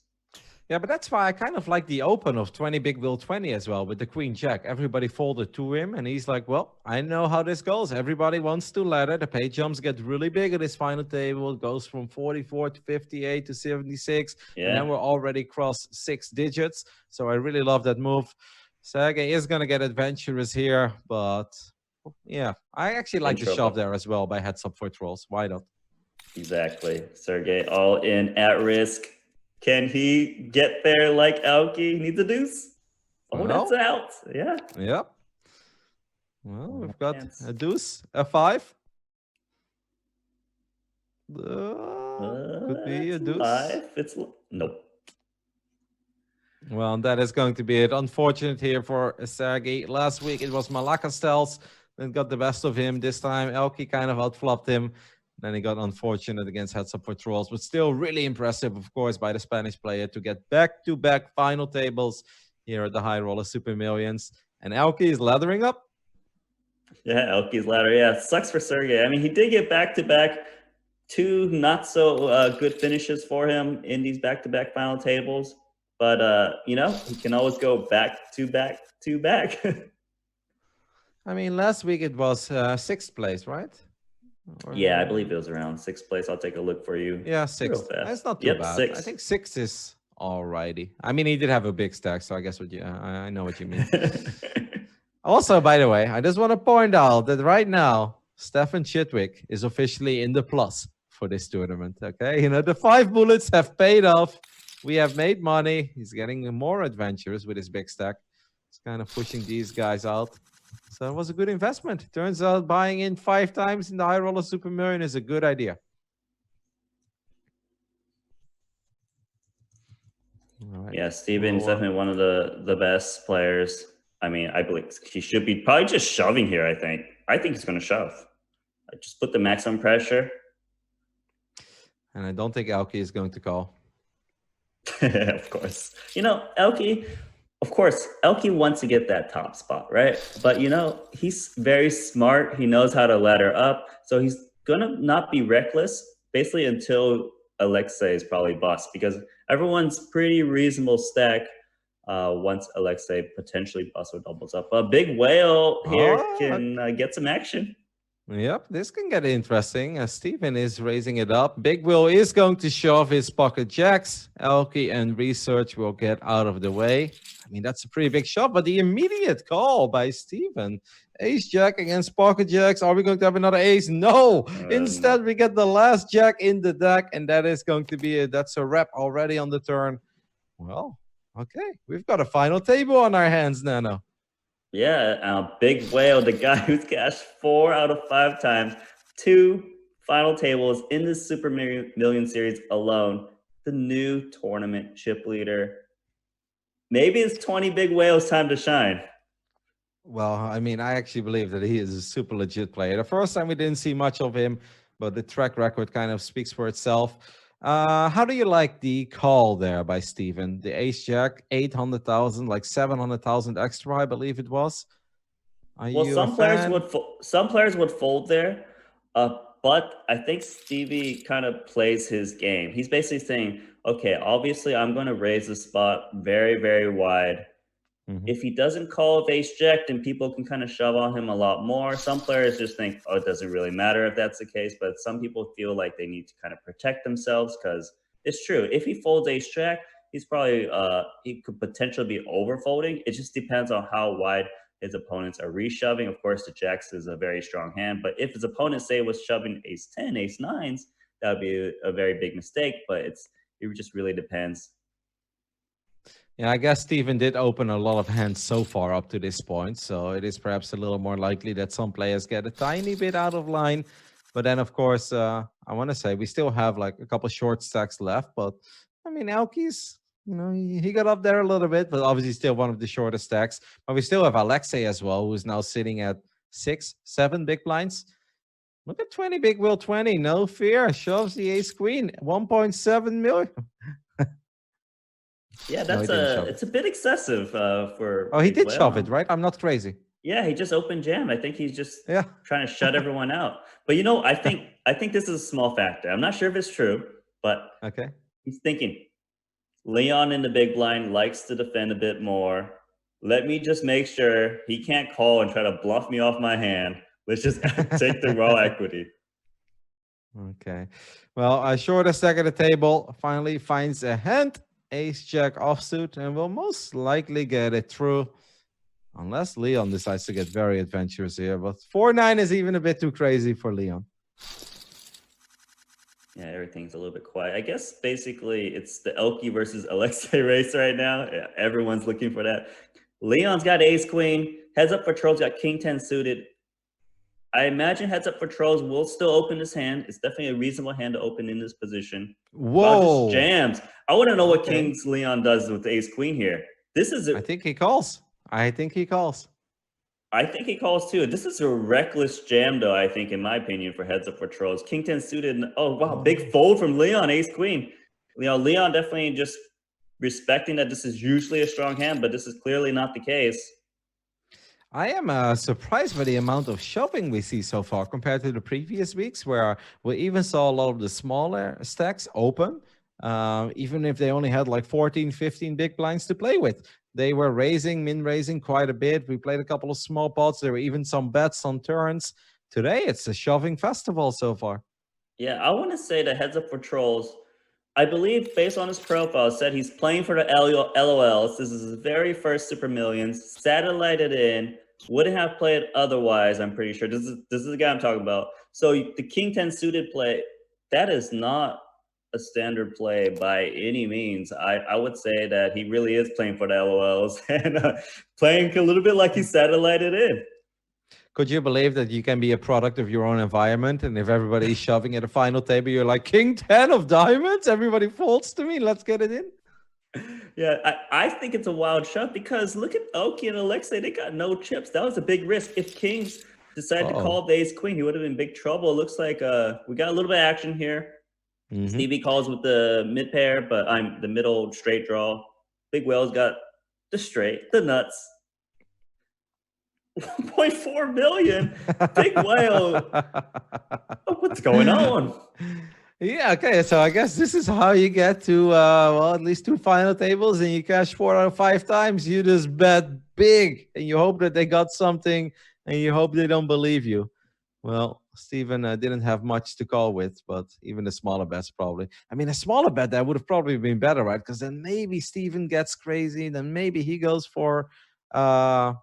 Yeah, but that's why I kind of like the open of 20 big will 20 as well with the queen jack. Everybody folded to him and he's like, well, I know how this goes. Everybody wants to ladder. The pay jumps get really big at this final table. It goes from 44 to 58 to 76. Yeah. And then we're already crossed 6 digits. So I really love that move. Sergey is going to get adventurous here, but yeah, I actually like the shove there as well by heads up for trolls. Why not? Exactly. Sergey all in at risk. Can he get there like Elke? Needs a deuce. Oh, that's out. Yeah. Yep. Well, we've got a deuce, a 5. Could be a deuce. 5. It's nope. Well, that is going to be it. Unfortunate here for Sergey. Last week it was Malaka that got the best of him. This time Elke kind of outflopped him. Then he got unfortunate against heads up for trolls, but still really impressive, of course, by the Spanish player to get back-to-back final tables here at the High Roller Super Millions. And Elke is laddering up. Yeah, Elke's ladder. Yeah, it sucks for Sergey. I mean, he did get back-to-back, 2 not so good finishes for him in these back-to-back final tables. But, you know, he can always go back-to-back. I mean, last week it was 6th place, right? Yeah, I believe it was around 6th place. I'll take a look for you. Yeah, 6th. That's not too bad. 6. I think 6 is alrighty. I mean, he did have a big stack, so I guess I know what you mean. Also, by the way, I just want to point out that right now, Stefan Chidwick is officially in the plus for this tournament. Okay, you know, the 5 bullets have paid off. We have made money. He's getting more adventurous with his big stack. He's kind of pushing these guys out. So it was a good investment. Turns out buying in 5 times in the High Roller Super Million is a good idea. Right. Yeah, Steven's definitely one of the best players. I mean, I believe he should be probably just shoving here, I think. I think he's going to shove. I just put the maximum pressure. And I don't think Elke is going to call. Of course. You know, Elke... Of course, Elke wants to get that top spot, right? But, you know, he's very smart. He knows how to ladder up. So he's going to not be reckless, basically until Aleksej is probably bust, because everyone's pretty reasonable stack once Aleksej potentially busts or doubles up. A big whale here can get some action. Yep, this can get interesting. Steven is raising it up. Big Will is going to shove his pocket jacks. Elke and Resurge will get out of the way. I mean, that's a pretty big shove, but the immediate call by Steven. Ace jack against pocket jacks. Are we going to have another ace? No. Instead, we get the last jack in the deck, and that is going to be it. That's a wrap already on the turn. Well, okay. We've got a final table on our hands, Nano. Yeah, Big Whale, the guy who's cashed 4 out of 5 times, 2 final tables in the Super Million Series alone. The new tournament chip leader. Maybe it's 20 Big Whales time to shine. Well, I mean, I actually believe that he is a super legit player. The first time we didn't see much of him, but the track record kind of speaks for itself. How do you like the call there by Steven? The ace jack, 800,000, like 700,000 extra, I believe it was. Well, some players would fold there. But I think Stevie kind of plays his game. He's basically saying, okay, obviously I'm going to raise the spot very, very wide. If he doesn't call with ace jack, then people can kind of shove on him a lot more. Some players just think, oh, it doesn't really matter if that's the case. But some people feel like they need to kind of protect themselves because it's true. If he folds ace jack, he's probably, he could potentially be overfolding. It just depends on how wide his opponents are reshoving. Of course, the jacks is a very strong hand. But if his opponent, say, was shoving ace 10, ace 9s, that would be a very big mistake. But it just really depends. Yeah, I guess Steven did open a lot of hands so far up to this point, so it is perhaps a little more likely that some players get a tiny bit out of line. But then, of course, I want to say we still have like a couple short stacks left. But I mean, Elkies, you know, he got up there a little bit, but obviously still one of the shortest stacks. But we still have Aleksej as well, who's now sitting at 6, 7 big blinds. Look at 20 big will 20, no fear, shoves the ace queen, 1.7 million. Yeah, that's it's a bit excessive for. Oh, he did shove it, right? I'm not crazy. Yeah, he just opened jam. I think he's just trying to shut everyone out. But you know, I think this is a small factor. I'm not sure if it's true, but he's thinking Leon in the big blind likes to defend a bit more. Let me just make sure he can't call and try to bluff me off my hand. Let's just take the raw equity. Okay. Well, a shorter stack at the table finally finds a hand. Ace jack offsuit, and will most likely get it through unless Leon decides to get very adventurous here. But 4-9 is even a bit too crazy for Leon. Yeah, everything's a little bit quiet. I guess basically it's the Elky versus Aleksej race right now. Yeah, everyone's looking for that. Leon's got ace queen. Heads up for trolls, got king 10 suited. I imagine heads up for trolls will still open this hand. It's definitely a reasonable hand to open in this position. Whoa! Just jams. I want to know what King's Leon does with the ace queen here. This is. I think he calls. I think he calls. I think he calls too. This is a reckless jam, though. I think, in my opinion, for heads up for trolls. King 10 suited. Oh wow, big fold from Leon. Ace queen. You know, Leon definitely just respecting that this is usually a strong hand, but this is clearly not the case. I am surprised by the amount of shoving we see so far compared to the previous weeks, where we even saw a lot of the smaller stacks open, even if they only had like 14, 15 big blinds to play with. They were min raising quite a bit. We played a couple of small pots. There were even some bets on turns. Today, it's a shoving festival so far. Yeah, I want to say that heads up for trolls, I believe, based on his profile, said he's playing for the LOLs. This is his very first Super Millions. Satellited in. Wouldn't have played otherwise, I'm pretty sure. This is the guy I'm talking about. So the King 10 suited play, that is not a standard play by any means. I would say that he really is playing for the LOLs and playing a little bit like he's satellited in. Could you believe that you can be a product of your own environment? And if everybody's shoving at the final table, you're like, King 10 of diamonds? Everybody folds to me. Let's get it in. Yeah, I think it's a wild shot because look at Oki and Aleksej. They got no chips. That was a big risk. If Kings decided to call the ace queen, he would have been in big trouble. It looks like we got a little bit of action here. Stevie calls with the mid pair, but I'm the middle straight draw. Big Whale's got the straight, the nuts. 1.4 million. Big Whale. What's going on? Yeah, okay. So I guess this is how you get to, well, at least 2 final tables and you cash 4 out of 5 times. You just bet big and you hope that they got something and you hope they don't believe you. Well, Steven didn't have much to call with, but even the smaller bets probably. I mean, a smaller bet that would have probably been better, right? Because then maybe Steven gets crazy. Then maybe he goes for a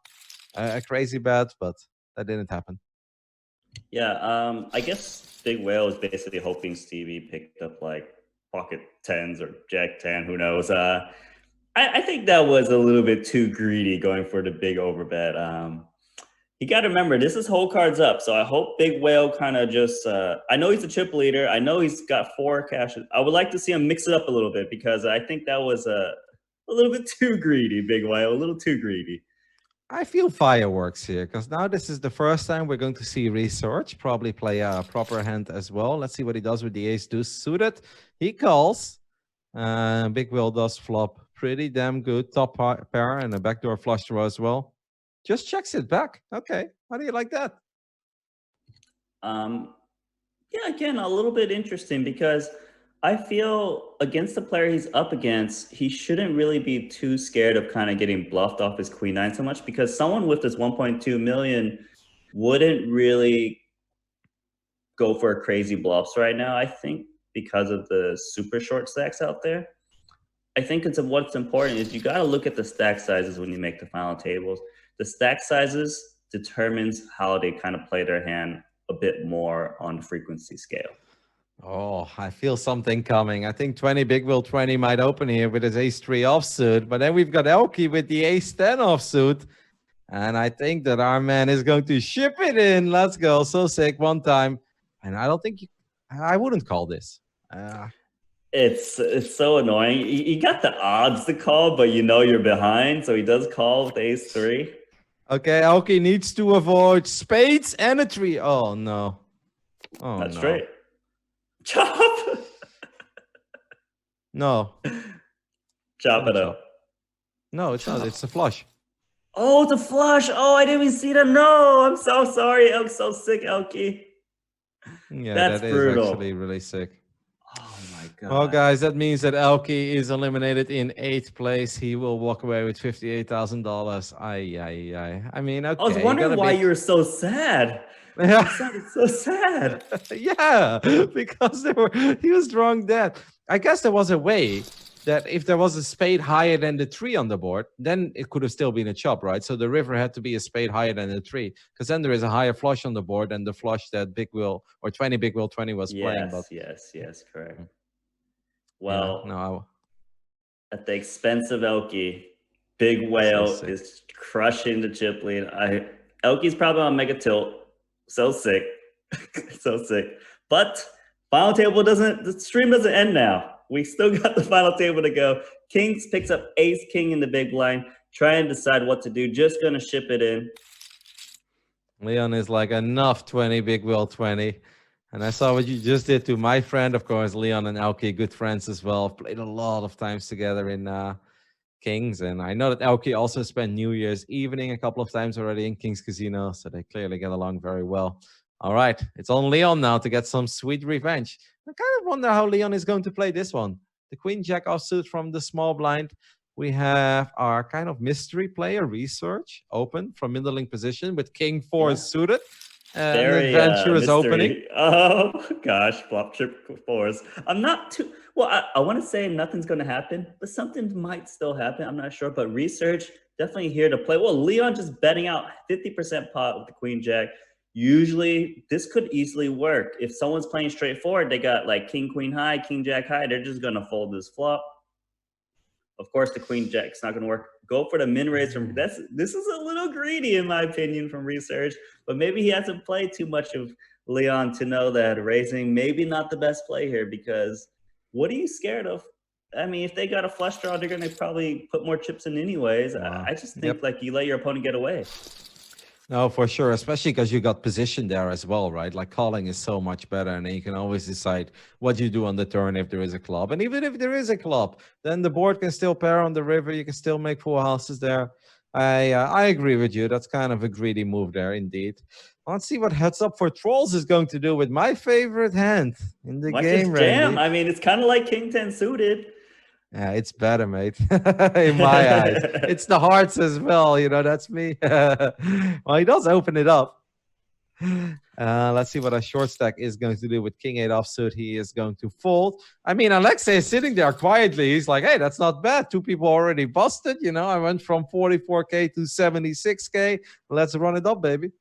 crazy bet, but that didn't happen. Yeah, I guess Big Whale is basically hoping Stevie picked up like pocket 10s or jack 10, who knows. I think that was a little bit too greedy going for the big overbet. You got to remember, this is whole cards up. So I hope Big Whale kind of just, I know he's a chip leader. I know he's got 4 cashes. I would like to see him mix it up a little bit because I think that was a little bit too greedy, Big Whale, a little too greedy. I feel fireworks here because now this is the first time we're going to see Resurge probably play a proper hand as well. Let's see what he does with the ace deuce suited. He calls. Big Will does flop pretty damn good. Top pair and a backdoor flush draw as well. Just checks it back. Okay. How do you like that? Yeah, again, a little bit interesting because I feel against the player he's up against, he shouldn't really be too scared of kind of getting bluffed off his queen nine so much because someone with this 1.2 million wouldn't really go for crazy bluffs right now, I think, because of the super short stacks out there. I think what's important is you got to look at the stack sizes when you make the final tables. The stack sizes determines how they kind of play their hand a bit more on the frequency scale. Oh, I feel something coming. I think 20 big will 20 might open here with his ace-3 offsuit, but then we've got Elke with the ace-10 offsuit. And I think that our man is going to ship it in. Let's go. So sick one time. And I don't think I wouldn't call this. It's so annoying. You got the odds to call, but you know you're behind, so he does call with ace-3. Okay, Elke needs to avoid spades and a 3. Oh, no. Oh, That's no. straight. Chop! No. Chop it up. No, it's not. It's a flush. Oh, it's a flush. Oh, I didn't even see that. No, I'm so sorry. I'm so sick, Elke. Yeah, That's that brutal. is actually really sick. Oh my god. Well, guys, that means that Elke is eliminated in 8th place. He will walk away with $58,000. I mean, okay. I was wondering why you were so sad. Yeah. You sounded so sad. Yeah, because he was drawing that. I guess there was a way that if there was a spade higher than the 3 on the board, then it could have still been a chop, right? So the river had to be a spade higher than the 3, because then there is a higher flush on the board than the flush that big will or 20 big will 20 was playing. But Yes, correct. Well, yeah, no, at the expense of Elke, Big Whale is crushing the chip lead. Elke's probably on mega tilt. So sick. So sick. But final table the stream doesn't end now. We still got the final table to go. Kings picks up ace king in the big blind, trying to decide what to do. Just gonna ship it in. Leon is like, enough 20 big will 20. And I saw what you just did to my friend, of course, Leon and Elke, good friends as well. Played a lot of times together in Kings. And I know that Elke also spent New Year's evening a couple of times already in Kings Casino. So they clearly get along very well. All right, it's on Leon now to get some sweet revenge. I kind of wonder how Leon is going to play this one. The Queen Jack offsuit from the small blind. We have our kind of mystery player, Resurge, open from middling position with King 4 suited. Very an adventurous opening. Oh gosh, flop chip 4s. I'm not too well. I want to say nothing's going to happen, but something might still happen. I'm not sure, but Resurge definitely here to play. Well, Leon just betting out 50% pot with the Queen Jack. Usually, this could easily work. If someone's playing straightforward, they got like King Queen high, King Jack high. They're just going to fold this flop. Of course, the Queen Jack's not going to work. Go for the min raise from this is a little greedy in my opinion from Resurge, but maybe he hasn't played too much of Leon to know that raising maybe not the best play here, because what are you scared of? I mean, if they got a flush draw, they're going to probably put more chips in anyways. Wow. I just think like you let your opponent get away. No, for sure, especially because you got position there as well, right? Like calling is so much better, and then you can always decide what you do on the turn if there is a club. And even if there is a club, then the board can still pair on the river. You can still make 4 houses there. I agree with you. That's kind of a greedy move there, indeed. Let's see what heads up for Trolls is going to do with my favorite hand in the game, jam. I mean, it's kind of like King 10 suited. Yeah, it's better, mate. In my eyes, it's the hearts as well. You know, that's me. Well, he does open it up. Let's see what a short stack is going to do with King 8 offsuit. He is going to fold. I mean, Aleksej is sitting there quietly. He's like, hey, that's not bad. 2 people already busted. You know, I went from 44K to 76K. Let's run it up, baby.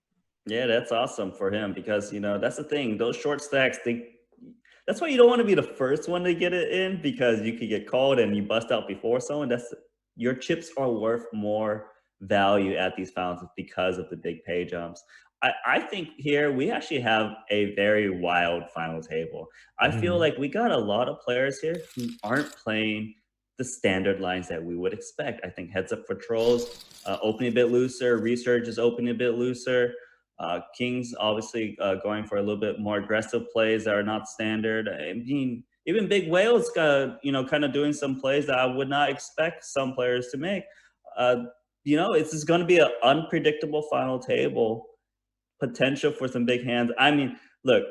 Yeah, that's awesome for him because, you know, that's the thing. Those short stacks, that's why you don't want to be the first one to get it in, because you could get called and you bust out before someone. Your chips are worth more value at these fountains because of the big pay jumps. I think here we actually have a very wild final table. I feel like we got a lot of players here who aren't playing the standard lines that we would expect. I think heads up for Trolls, opening a bit looser. Resurge is opening a bit looser. Kings obviously going for a little bit more aggressive plays that are not standard. I mean, even Big Whale's you know, kind of doing some plays that I would not expect some players to make. You know, it's just going to be an unpredictable final table. Potential for some big hands. I mean, look,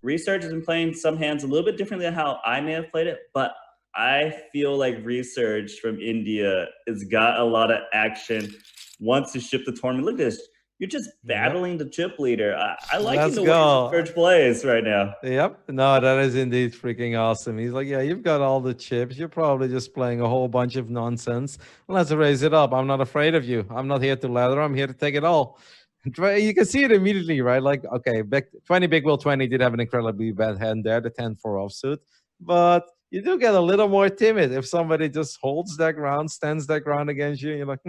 Resurge has been playing some hands a little bit differently than how I may have played it, but I feel like Resurge from India has got a lot of action, wants to ship the tournament. Look at this. You're just battling the chip leader. I liking Let's the way go. Resurge plays right now. Yep. No, that is indeed freaking awesome. He's like, yeah, you've got all the chips. You're probably just playing a whole bunch of nonsense. Let's raise it up. I'm not afraid of you. I'm not here to lather. I'm here to take it all. You can see it immediately, right? Like, okay, 20 big will 20 did have an incredibly bad hand there, the 10-4 offsuit. But you do get a little more timid if somebody just holds their ground, stands their ground against you. And you're like,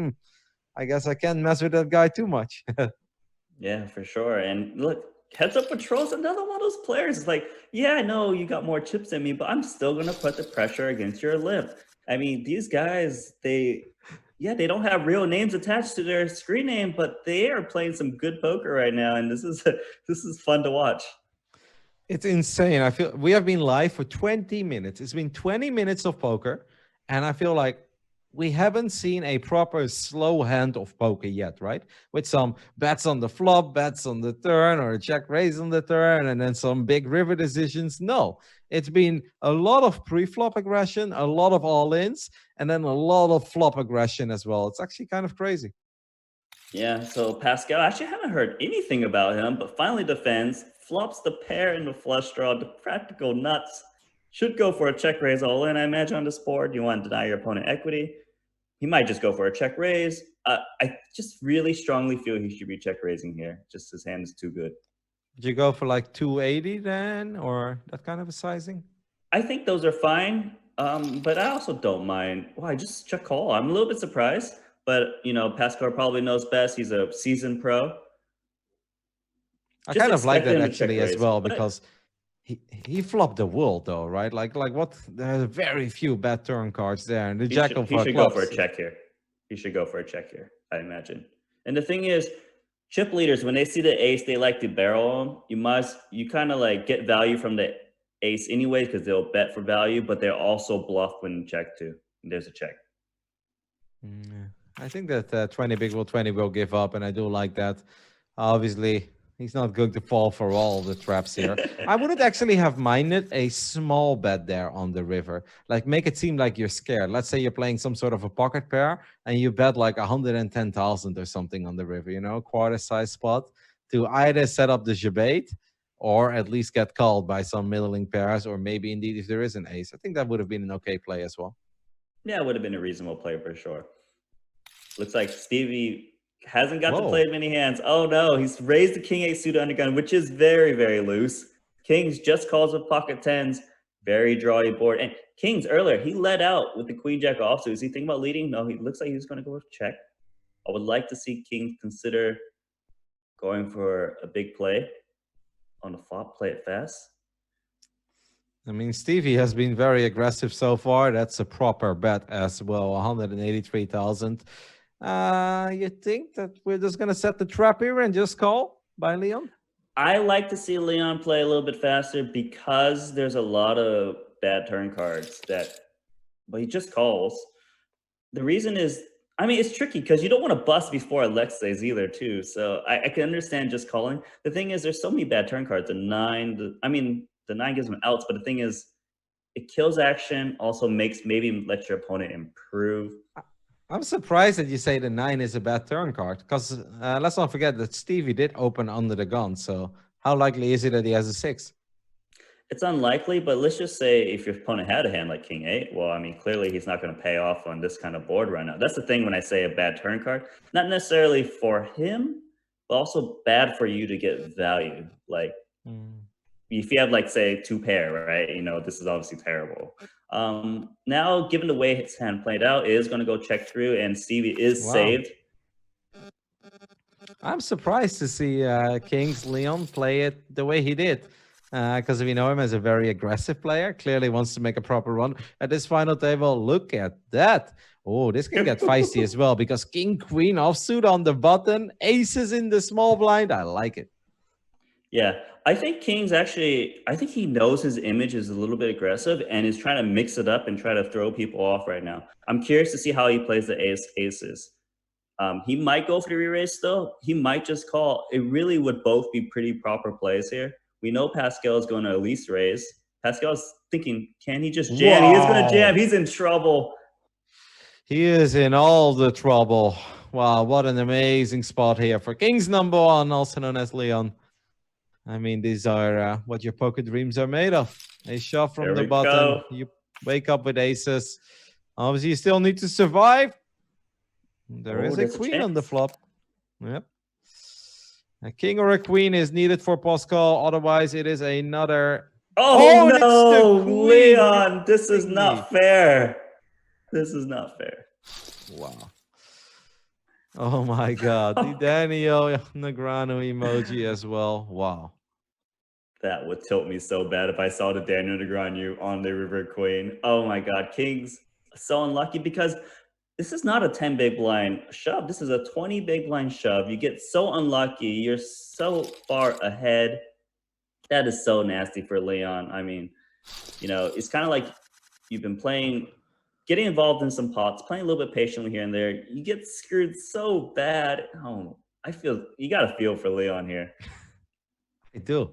I guess I can't mess with that guy too much. Yeah, for sure. And look, Heads Up Patrol's another one of those players. It's like, yeah, I know you got more chips than me, but I'm still going to put the pressure against your lip. I mean, these guys, they don't have real names attached to their screen name, but they are playing some good poker right now, and this is fun to watch. It's insane. I feel we have been live for 20 minutes. It's been 20 minutes of poker, and I feel like we haven't seen a proper slow hand of poker yet, right? With some bets on the flop, bets on the turn, or a check raise on the turn, and then some big river decisions. No, it's been a lot of pre-flop aggression, a lot of all-ins, and then a lot of flop aggression as well. It's actually kind of crazy. Yeah, so Pascal, I actually haven't heard anything about him, but finally defends, flops the pair in the flush draw, the practical nuts. Should go for a check raise all in, I imagine, on this board. You want to deny your opponent equity. He might just go for a check raise. I just really strongly feel he should be check raising here. Just his hand is too good. Did you go for like 280 then, or that kind of a sizing? I think those are fine, but I also don't mind. Well, I just check call. I'm a little bit surprised, but Pascal probably knows best. He's a seasoned pro. I kind of like that actually as well, because he flopped the world though, right? Like what? There's very few bad turn cards there, and the jack of he should go for a check here. He should go for a check here, I imagine. And the thing is, chip leaders, when they see the ace, they like to barrel them. You kind of like get value from the ace anyway, because they'll bet for value, but they're also bluffed when check too. And there's a check. I think that 20 big will 20 will give up, and I do like that. Obviously, he's not going to fall for all the traps here. I wouldn't actually have minded a small bet there on the river. Like, make it seem like you're scared. Let's say you're playing some sort of a pocket pair, and you bet like 110,000 or something on the river, quarter size spot, to either set up the debate or at least get called by some middling pairs, or maybe indeed if there is an ace. I think that would have been an okay play as well. Yeah, it would have been a reasonable play for sure. Looks like Stevie hasn't got to play many hands. Oh no, he's raised the king 8 suited undergun, which is very, very loose. Kings just calls with pocket tens, very drawy board. And Kings earlier, he led out with the queen jack offsuit. Is he thinking about leading? No, he looks like he's going to go with check. I would like to see Kings consider going for a big play on the flop, play it fast. I mean, Stevie has been very aggressive so far. That's a proper bet as well, 183,000. You think that we're just going to set the trap here and just call by Leon? I like to see Leon play a little bit faster because there's a lot of bad turn cards but he just calls. The reason is, I mean, it's tricky because you don't want to bust before Aleksejs either too. So I can understand just calling. The thing is, there's so many bad turn cards. The 9 gives him outs, but the thing is, it kills action, also maybe lets your opponent improve. I'm surprised that you say the 9 is a bad turn card, because let's not forget that Stevie did open under the gun. So how likely is it that he has a 6? It's unlikely, but let's just say if your opponent had a hand like king 8, well, I mean, clearly he's not going to pay off on this kind of board right now. That's the thing when I say a bad turn card. Not necessarily for him, but also bad for you to get value. Like, if you have, like, say, 2 pair, right? This is obviously terrible. Now, given the way his hand played out, it is going to go check through, and Stevie is saved. I'm surprised to see Kings Leon play it the way he did, because we know him as a very aggressive player. Clearly wants to make a proper run at this final table. Look at that. Oh, this can get feisty as well, because King Queen offsuit on the button, aces in the small blind. I like it. Yeah, I think Kings actually, I think he knows his image is a little bit aggressive and is trying to mix it up and try to throw people off right now. I'm curious to see how he plays the aces. He might go for the re-raise still. He might just call. It really would both be pretty proper plays here. We know Pascal is going to at least raise. Pascal's thinking, can he just jam? He is going to jam. He's in trouble. He is in all the trouble. Wow, what an amazing spot here for King's number one, also known as Leon. I mean, these are what your poker dreams are made of. A shove from the bottom. You wake up with aces. Obviously, you still need to survive. There is a queen on the flop. Yep. A king or a queen is needed for Pascal. Otherwise, it is another. Oh no, Leon! This is not fair. This is not fair. Wow. Oh my God. The Daniel Negreanu emoji as well. Wow. That would tilt me so bad if I saw the Daniel Negreanu on the river queen. Oh my God. Kings so unlucky because this is not a 10 big blind shove. This is a 20 big blind shove. You get so unlucky. You're so far ahead. That is so nasty for Leon. I mean, you know, it's kind of like you've been playing, getting involved in some pots, playing a little bit patiently here and there. You get screwed so bad. Oh, I feel, you got to feel for Leon here. I do.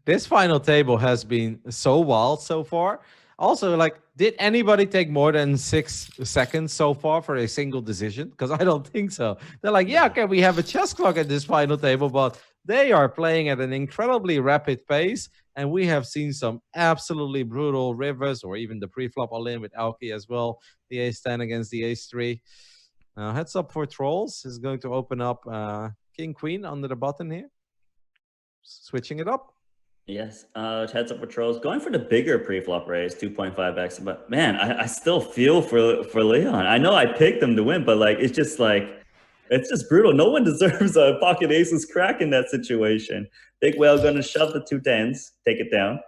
This final table has been so wild so far. Also, like, did anybody take more than 6 seconds so far for a single decision? Because I don't think so. They're like, yeah, okay, we have a chess clock at this final table, but they are playing at an incredibly rapid pace. And we have seen some absolutely brutal rivers, or even the pre-flop all-in with Alki as well. The ace-10 against the ace-3. Heads up for Trolls is going to open up King-Queen under the button here. Switching it up. Yes, heads up for Trolls. Going for the bigger pre-flop raise, 2.5x. But man, I still feel for Leon. I know I picked him to win, but like it's just brutal. No one deserves a pocket aces crack in that situation. Big Whale gonna shove the 2 10s, take it down.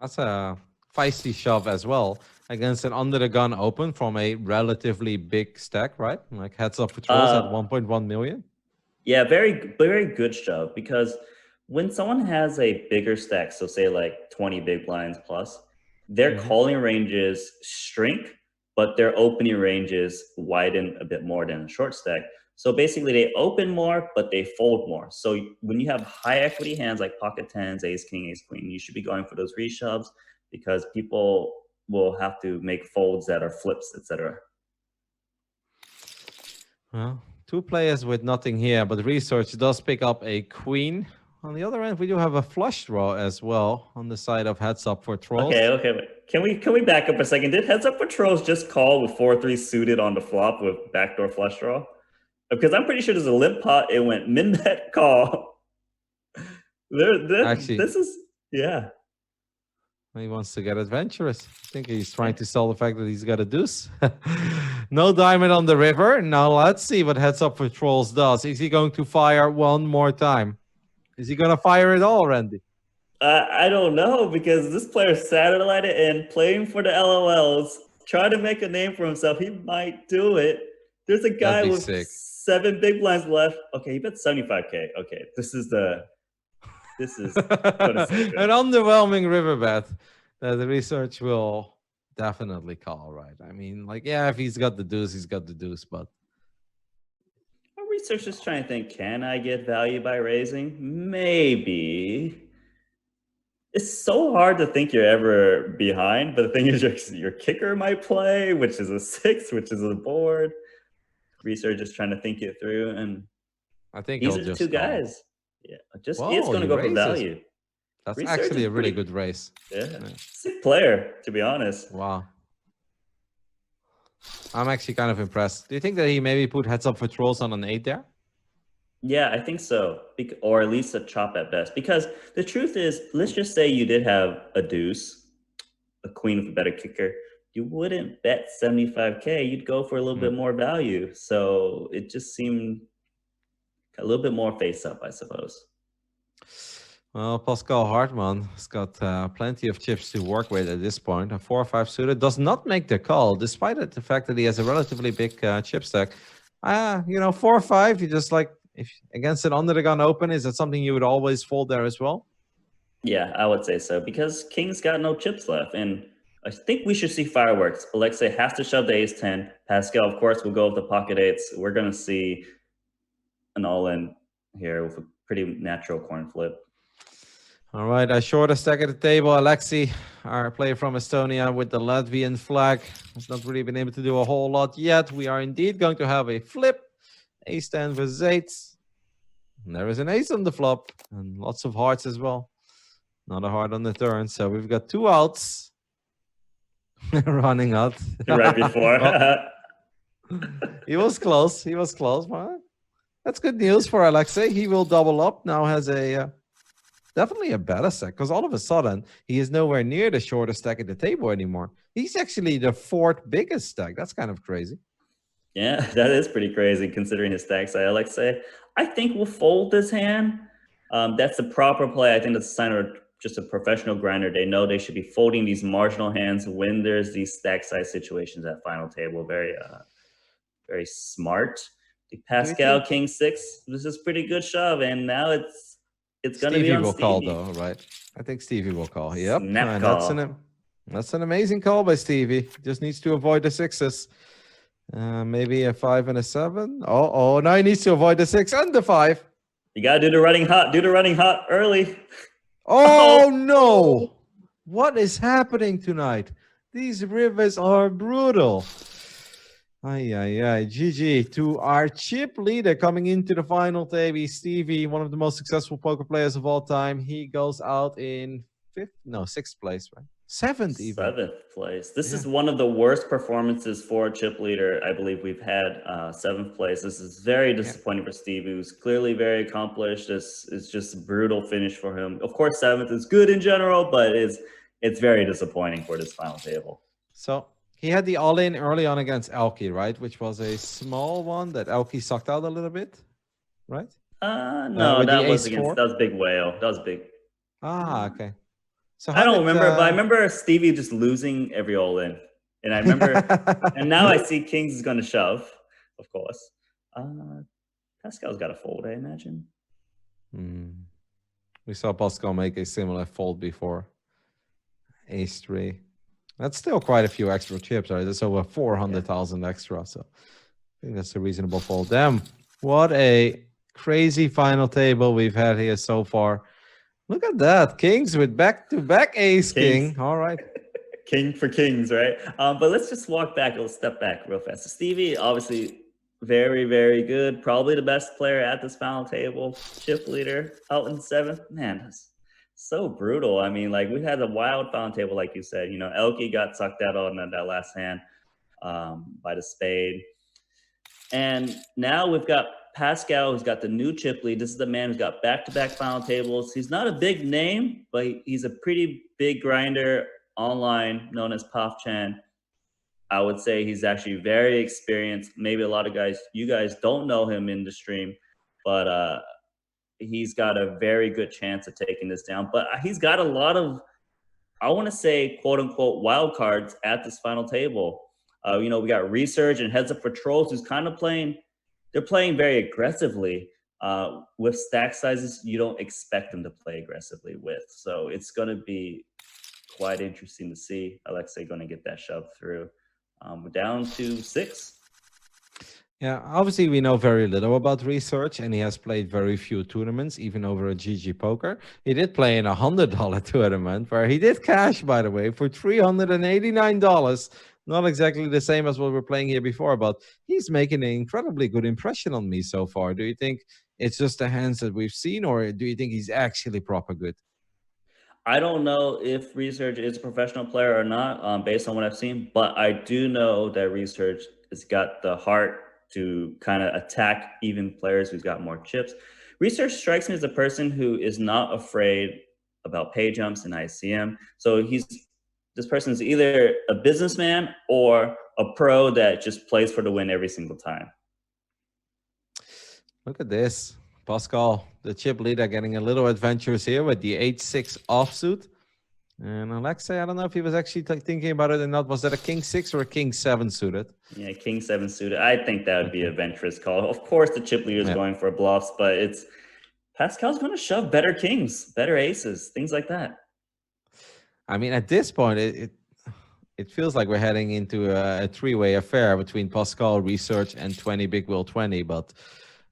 That's a feisty shove as well against an under the gun open from a relatively big stack, right? Like heads up for Trolls at 1.1 million. Yeah, very, very good shove because when someone has a bigger stack, so say like 20 big blinds plus, their calling ranges shrink, but their opening ranges widen a bit more than a short stack. So basically they open more, but they fold more. So when you have high equity hands like pocket tens, ace king, ace queen, you should be going for those reshoves because people will have to make folds that are flips, etc. Well, 2 players with nothing here, but Resurge does pick up a queen. On the other end, we do have a flush draw as well on the side of heads up for Trolls. Okay. Can we back up a second? Did heads up for Trolls just call with 4-3 suited on the flop with backdoor flush draw? Because I'm pretty sure there's a limp pot. It went min bet call. Actually, this is he wants to get adventurous. I think he's trying to sell the fact that he's got a deuce. No diamond on the river. Now let's see what heads up for Trolls does. Is he going to fire one more time? Is he going to fire it all, Randy? I don't know because this player satellite and playing for the LOLs, trying to make a name for himself. He might do it. There's a guy with 7 big blinds left. Okay, he bet 75K. Okay, this is an underwhelming river bet that the Resurge will definitely call, right? I mean, like, yeah, if he's got the deuce, he's got the deuce, but Resurge just trying to think, can I get value by raising? Maybe. It's so hard to think you're ever behind, but the thing is your kicker might play, which is a 6, which is a board. Resurge just trying to think it through, and I think these are the 2 guys. Yeah, it's going to go for value. That's Resurge actually a really good race. Yeah, sick player, to be honest. Wow. I'm actually kind of impressed. Do you think that he maybe put heads up for Trolls on an 8 there? Yeah, I think so. Or at least a chop at best. Because the truth is, let's just say you did have a deuce, a queen with a better kicker. You wouldn't bet 75K. You'd go for a little bit more value. So it just seemed a little bit more face up, I suppose. Well, Pascal Hartmann has got plenty of chips to work with at this point. A 4-5 suited does not make the call, despite the fact that he has a relatively big chip stack. 4-5, you just like, if against an under the gun open, is that something you would always fold there as well? Yeah, I would say so, because King's got no chips left. And I think we should see fireworks. Aleksej has to shove the ace-10. Pascal, of course, will go with the pocket 8s. We're going to see an all-in here with a pretty natural coin flip. All right, I short a stack at the table. Aleksej, our player from Estonia with the Latvian flag, has not really been able to do a whole lot yet. We are indeed going to have a flip. Ace 10 versus 8. And there is an ace on the flop and lots of hearts as well. Not a heart on the turn. So we've got 2 outs. Running out. Right before. He was close. He was close. Well, that's good news for Aleksej. He will double up. Now has a definitely a better stack, because all of a sudden he is nowhere near the shortest stack at the table anymore. He's actually the 4th biggest stack. That's kind of crazy. Yeah, that is pretty crazy considering his stack size. Aleksej, I think we'll fold this hand. That's the proper play. I think that's a sign of just a professional grinder. They know they should be folding these marginal hands when there's these stack size situations at final table. Very, very smart. The Pascal King 6. This is pretty good shove, and now it's going to be on Stevie will Stevie. call though, right? I think Stevie will call. Yep, Snap call. That's an amazing call by Stevie. Just needs to avoid the 6s. Maybe a 5 and a 7. Oh, now he needs to avoid the 6 and the 5. You gotta do the running hot. Do the running hot early. Oh no! What is happening tonight? These rivers are brutal. GG to our chip leader coming into the final table. Stevie, one of the most successful poker players of all time. He goes out in 6th place, right? 7th even. 7th place. This is one of the worst performances for a chip leader I believe we've had. 7th place. This is very disappointing for Steve, who's clearly very accomplished. This is just a brutal finish for him. Of course, 7th is good in general, but it's very disappointing for this final table. So he had the all-in early on against Elke, right? Which was a small one that Elke sucked out a little bit, right? No, that was Big Whale. That was big. Okay. So I don't remember, but I remember Stevie just losing every all-in. And I remember, and now I see Kings is going to shove, of course. Pascal's got a fold, I imagine. We saw Pascal make a similar fold before. Ace 3. That's still quite a few extra chips, right? That's over 400,000 extra. So I think that's a reasonable fold. Damn, what a crazy final table we've had here so far. Look at that. Kings with back-to-back ace king. All right. King for kings, right? But let's just walk back. Let's step back real fast. So Stevie, obviously, very, very good. Probably the best player at this final table. Chip leader out in 7th. Man, that's so brutal. I mean, like, we had a wild final table, like you said. You know, Elke got sucked out on that last hand by the spade. And now we've got Pascal, who's got the new chip lead. This is the man who's got back-to-back final tables. He's not a big name, but he's a pretty big grinder online, known as PafChan. I would say he's actually very experienced. Maybe a lot of you guys don't know him in the stream, but he's got a very good chance of taking this down. But he's got a lot of, I want to say, quote-unquote, wild cards at this final table. You know, we got Resurge and Heads Up for Trolls, who's kind of playing. They're playing very aggressively with stack sizes you don't expect them to play aggressively with. So it's going to be quite interesting to see Aleksej going to get that shoved through. We're down to 6. Yeah, obviously we know very little about Resurge, and he has played very few tournaments, even over a GGPoker. He did play in a $100 tournament where he did cash, by the way, for $389. Not exactly the same as what we're playing here before, but he's making an incredibly good impression on me so far. Do you think it's just the hands that we've seen, or do you think he's actually proper good? I don't know if Resurge is a professional player or not, based on what I've seen, but I do know that Resurge has got the heart to kind of attack even players who's got more chips. Resurge strikes me as a person who is not afraid about pay jumps and ICM. So this person is either a businessman or a pro that just plays for the win every single time. Look at this. Pascal, the chip leader, getting a little adventurous here with the 8-6 offsuit. And Aleksej, I don't know if he was actually thinking about it or not. Was that a King 6 or a King 7 suited? Yeah, King 7 suited. I think that would be a adventurous call. Of course, the chip leader is going for bluffs, but Pascal's going to shove better kings, better aces, things like that. I mean, at this point, it feels like we're heading into a three-way affair between Pascal, Resurge, and 20 Big Will 20. But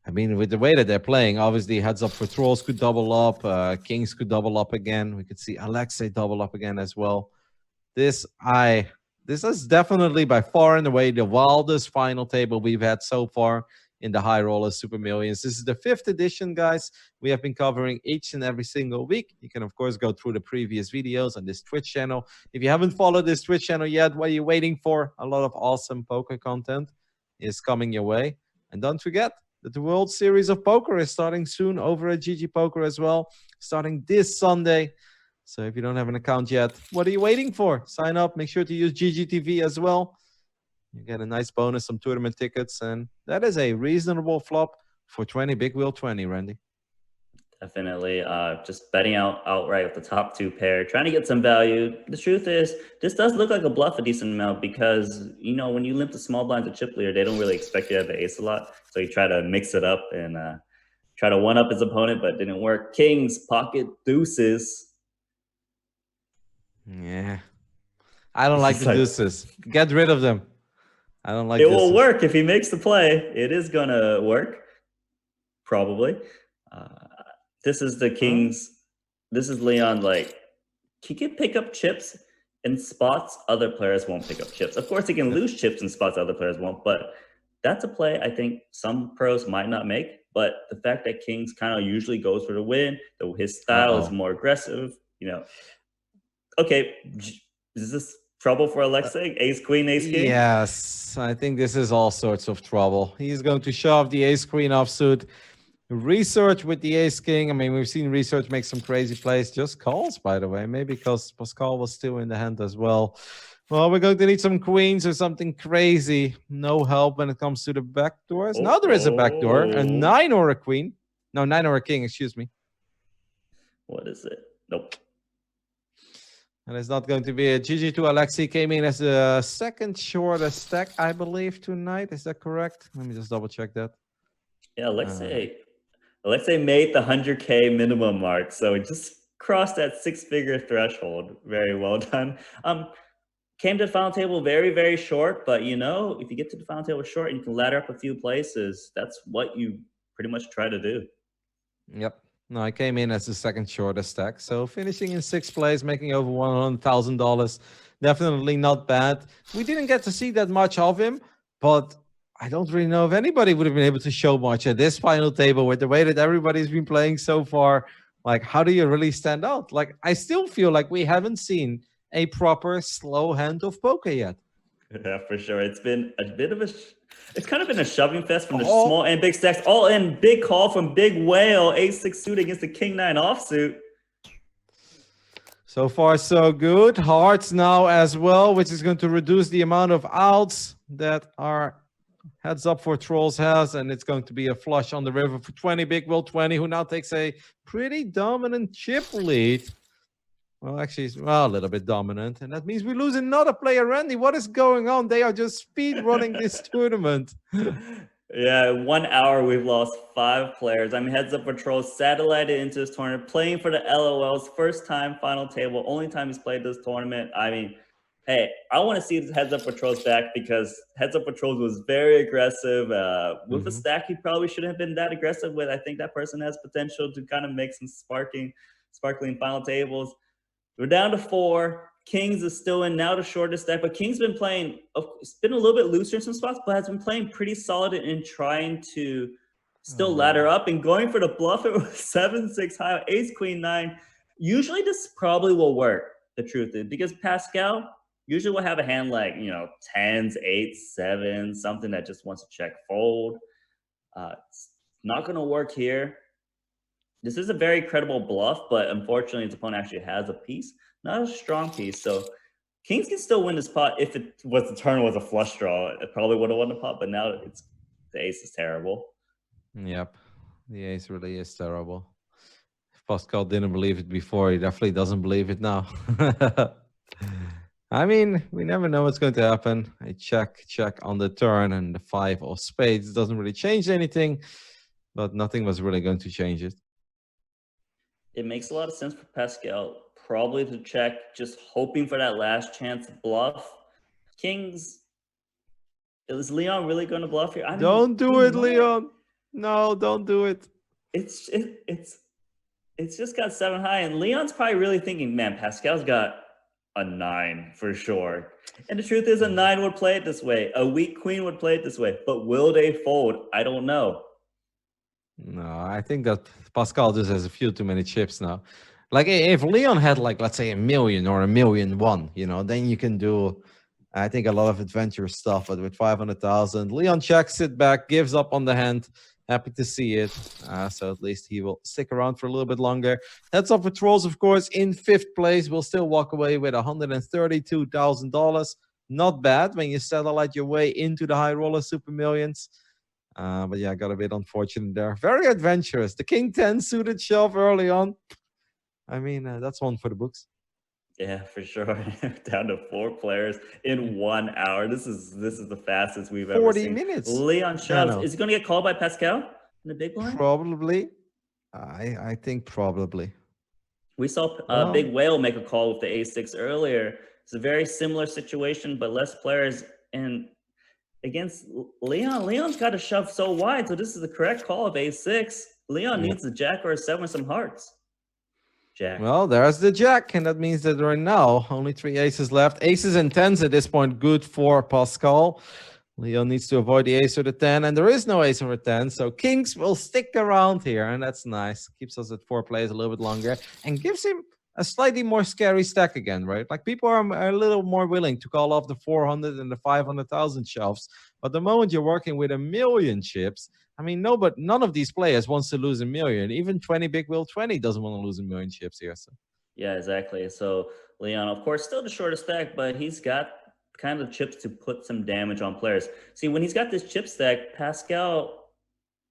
I mean, with the way that they're playing, obviously heads up for trolls could double up, kings could double up again. We could see Aleksej double up again as well. This is definitely by far and away the wildest final table we've had so far in the High Roller Super Millions. This is the 5th edition, guys. We have been covering each and every single week. You can, of course, go through the previous videos on this Twitch channel. If you haven't followed this Twitch channel yet, what are you waiting for? A lot of awesome poker content is coming your way. And don't forget that the World Series of Poker is starting soon over at GGPoker as well, starting this Sunday. So if you don't have an account yet, what are you waiting for? Sign up. Make sure to use GGTV as well. You get a nice bonus, some tournament tickets, and that is a reasonable flop for 20 Big Wheel 20, Randy. Definitely. Just betting outright with the top 2 pair, trying to get some value. The truth is, this does look like a bluff a decent amount because, you know, when you limp the small blinds at chip leader, they don't really expect you to have the ace a lot. So you try to mix it up and try to one-up his opponent, but it didn't work. Kings, pocket deuces. Yeah. I don't like the deuces. Get rid of them. I don't like it. It will work if he makes the play. It is going to work. Probably. This is the Kings. This is Leon. Like, he can pick up chips in spots other players won't pick up chips. Of course, he can lose chips in spots other players won't, but that's a play I think some pros might not make. But the fact that Kings kind of usually goes for the win, though his style is more aggressive, you know. Okay, is this trouble for Aleksej? Ace, queen, ace, king? Yes, I think this is all sorts of trouble. He's going to shove the ace, queen offsuit. Resurge with the ace, king. I mean, we've seen Resurge make some crazy plays. Just calls, by the way. Maybe because Pascal was still in the hand as well. Well, we're going to need some queens or something crazy. No help when it comes to the backdoors. Now there is a backdoor. A 9 or a queen. No, 9 or a king, excuse me. What is it? Nope. And it's not going to be a GG to Aleksej. Came in as the second shortest stack, I believe, tonight. Is that correct? Let me just double check that. Yeah, Aleksej made the 100K minimum mark, so it just crossed that 6-figure threshold. Very well done. Came to the final table very, very short, but you know, if you get to the final table short and you can ladder up a few places, that's what you pretty much try to do. Yep. No, I came in as the second shortest stack, so finishing in 6th place, making over $100,000. Definitely not bad. We didn't get to see that much of him, but I don't really know if anybody would have been able to show much at this final table with the way that everybody's been playing so far. Like, how do you really stand out? Like, I still feel like we haven't seen a proper slow hand of poker yet. Yeah, for sure. It's been a bit of it's kind of been a shoving fest from the small and big stacks. All in, big call from Big Whale, ace-6 suit against the king-9 offsuit. So far, so good. Hearts now as well, which is going to reduce the amount of outs that our heads up for trolls has, and it's going to be a flush on the river for 20 Big Will 20, who now takes a pretty dominant chip lead. Well, actually, well, a little bit dominant, and that means we lose another player. Randy, what is going on? They are just speed running this tournament. Yeah, 1 hour we've lost 5 players. I mean, heads up for trolls satellited into this tournament, playing for the LOLs, first time final table, only time he's played this tournament. I mean, hey, I want to see this heads up for trolls back because heads up for trolls was very aggressive. With a stack he probably shouldn't have been that aggressive with. I think that person has potential to kind of make some sparkling final tables. We're down to 4. Kings is still in now the shortest stack, but King's been playing, it's been a little bit looser in some spots, but has been playing pretty solid in trying to still ladder up and going for the bluff. It was 7-6 high, ace, queen, 9. Usually this probably will work, the truth is, because Pascal usually will have a hand like, you know, 10s, 8s, 7s, something that just wants to check fold. It's not going to work here. This is a very credible bluff, but unfortunately, his opponent actually has a piece, not a strong piece. So Kings can still win this pot. If it was the turn was a flush draw, it probably would have won the pot. But now the ace is terrible. Yep, the ace really is terrible. If Pascal didn't believe it before, he definitely doesn't believe it now. I mean, we never know what's going to happen. A check on the turn, and the 5 of spades doesn't really change anything, but nothing was really going to change it. It makes a lot of sense for Pascal, probably to check, just hoping for that last chance bluff. Kings, is Leon really going to bluff here? I mean, don't do it, Leon. No, don't do it. It's just got 7 high, and Leon's probably really thinking, man, Pascal's got a 9 for sure. And the truth is, a 9 would play it this way. A weak queen would play it this way. But will they fold? I don't know. No, I think that Pascal just has a few too many chips now. Like if Leon had like, let's say 1,000,000 or 1,000,001, you know, then you can do, I think, a lot of adventurous stuff. But with 500,000, Leon checks it back, gives up on the hand. Happy to see it. So at least he will stick around for a little bit longer. Heads up with trolls, of course, in 5th place. We'll still walk away with $132,000. Not bad when you satellite your way into the high roller super millions. But yeah, got a bit unfortunate there. Very adventurous. The King 10 suited shove early on. I mean, that's one for the books. Yeah, for sure. Down to 4 players in 1 hour. This is the fastest we've ever 40 seen. minutes. Leon shoves. No. Is he going to get called by Pascal in the big blind? Probably. I think probably. We saw Big Whale make a call with the A6 earlier. It's a very similar situation, but less players. And against Leon, Leon's got to shove so wide. So this is the correct call of A6. Leon needs a jack or a 7 with some hearts. Jack. Well, there's the jack, and that means that right now only 3 aces left. Aces and 10s at this point, good for Pascal. Leon needs to avoid the ace or the 10, and there is no ace or a 10, so kings will stick around here, and that's nice. Keeps us at 4 plays a little bit longer, and gives him a slightly more scary stack again, right? Like people are a little more willing to call off the 400 and the 500,000 shoves, but the moment you're working with 1,000,000 chips, I mean, none of these players wants to lose 1,000,000. Even 20 Big Wheel 20 doesn't want to lose 1,000,000 chips here. So. Yeah, exactly. So Leon, of course, still the shortest stack, but he's got kind of chips to put some damage on players. See, when he's got this chip stack, Pascal,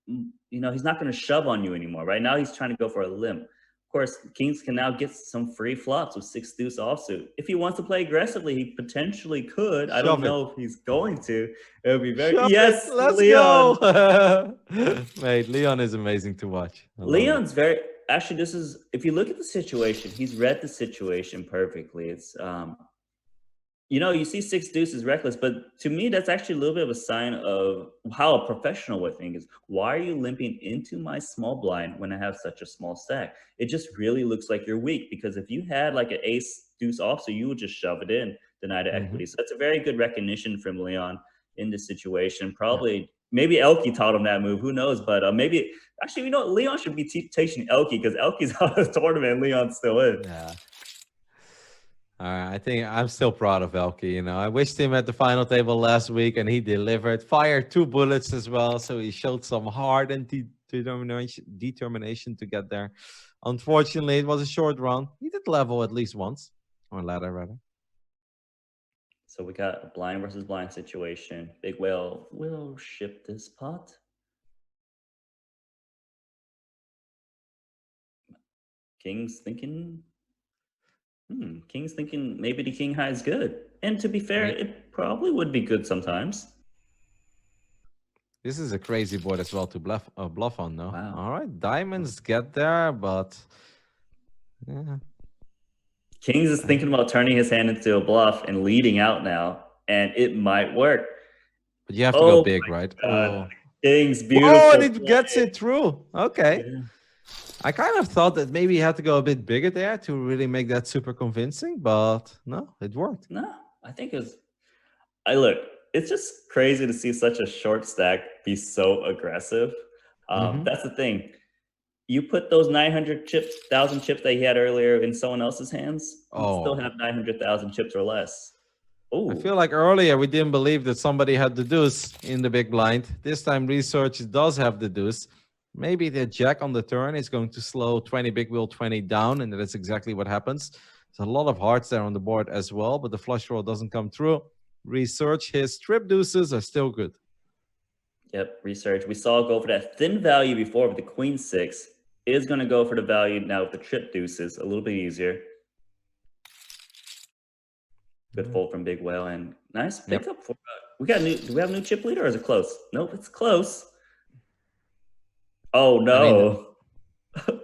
you know, he's not going to shove on you anymore. Right now, he's trying to go for a limp. Of course, kings can now get some free flops with 6 deuce offsuit. If he wants to play aggressively, he potentially could. I don't know if he's going to. It would be very yes. Let's Leon. Go. Mate, Leon is amazing to watch. Leon's very actually. This is if you look at the situation, he's read the situation perfectly. It's you know, you see 6 deuces reckless, but to me, that's actually a little bit of a sign of how a professional would think is, why are you limping into my small blind when I have such a small stack? It just really looks like you're weak, because if you had like an ace deuce off, so you would just shove it in, deny the equity. So that's a very good recognition from Leon in this situation. Probably, maybe Elke taught him that move. Who knows? But maybe, actually, you know, Leon should be teaching Elke, because Elke's out of the tournament and Leon's still in. Yeah. All right, I think I'm still proud of Elke. You know, I wished him at the final table last week, and he delivered. Fired 2 bullets as well, so he showed some heart and determination to get there. Unfortunately, it was a short run. He did level at least once, or ladder rather. So we got a blind versus blind situation. Big Whale will ship this pot. King's thinking. King's thinking maybe the king high is good. And to be fair, it probably would be good sometimes. This is a crazy board as well to bluff on, no? Wow. All right, diamonds get there, but yeah. Kings is thinking about turning his hand into a bluff and leading out now, and it might work. But you have to go big, right? Oh. King's beautiful. Oh, and it gets it through. Okay. Yeah. I kind of thought that maybe he had to go a bit bigger there to really make that super convincing, but no, it worked. No, I think it was. Look, it's just crazy to see such a short stack be so aggressive. That's the thing. You put those 900,000 chips that he had earlier in someone else's hands, you still have 900,000 chips or less. Ooh. I feel like earlier we didn't believe that somebody had the deuce in the big blind. This time Resurge does have the deuce. Maybe the jack on the turn is going to slow 20 Big Wheel 20 down, and that's exactly what happens. There's a lot of hearts there on the board as well, but the flush draw doesn't come through. Resurge, his trip deuces are still good. Yep, Resurge. We saw go for that thin value before with the queen 6. Is going to go for the value now with the trip deuces, a little bit easier. Good fold from Big Whale, and nice pickup for we got new. Do we have a new chip leader, or is it close? Nope, it's close. Oh no. I mean,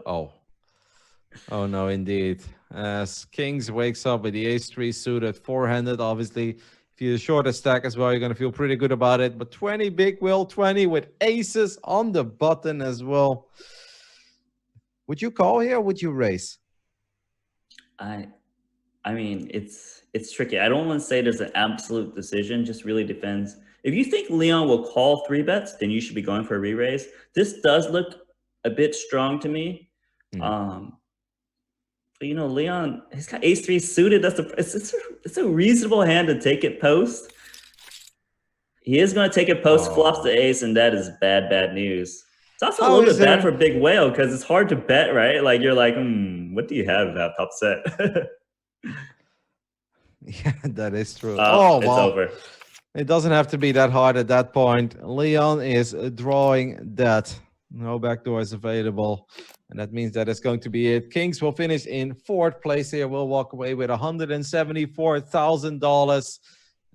oh no, indeed. As Kings wakes up with the ace-3 suited, 4-handed. Obviously, if If you short a stack as well, you're going to feel pretty good about it. But 20 big will, 20 with aces on the button as well. Would you call here or would you raise? I mean, it's tricky. I don't want to say there's an absolute decision, just really depends. If you think Leon will call 3-bets, then you should be going for a re-raise. This does look a bit strong to me. But you know, Leon, he's got ace-3 suited. It's a reasonable hand to take it post. He is going to take it post, flops the ace, and that is bad news. It's also a little bit bad for Big Whale because it's hard to bet, right? Like you're like, what do you have that top set? Yeah, that is true. It's over. It doesn't have to be that hard at that point. Leon is drawing that. No backdoors available. And that means that it's going to be it. Kings will finish in 4th place here. We'll walk away with $174,000.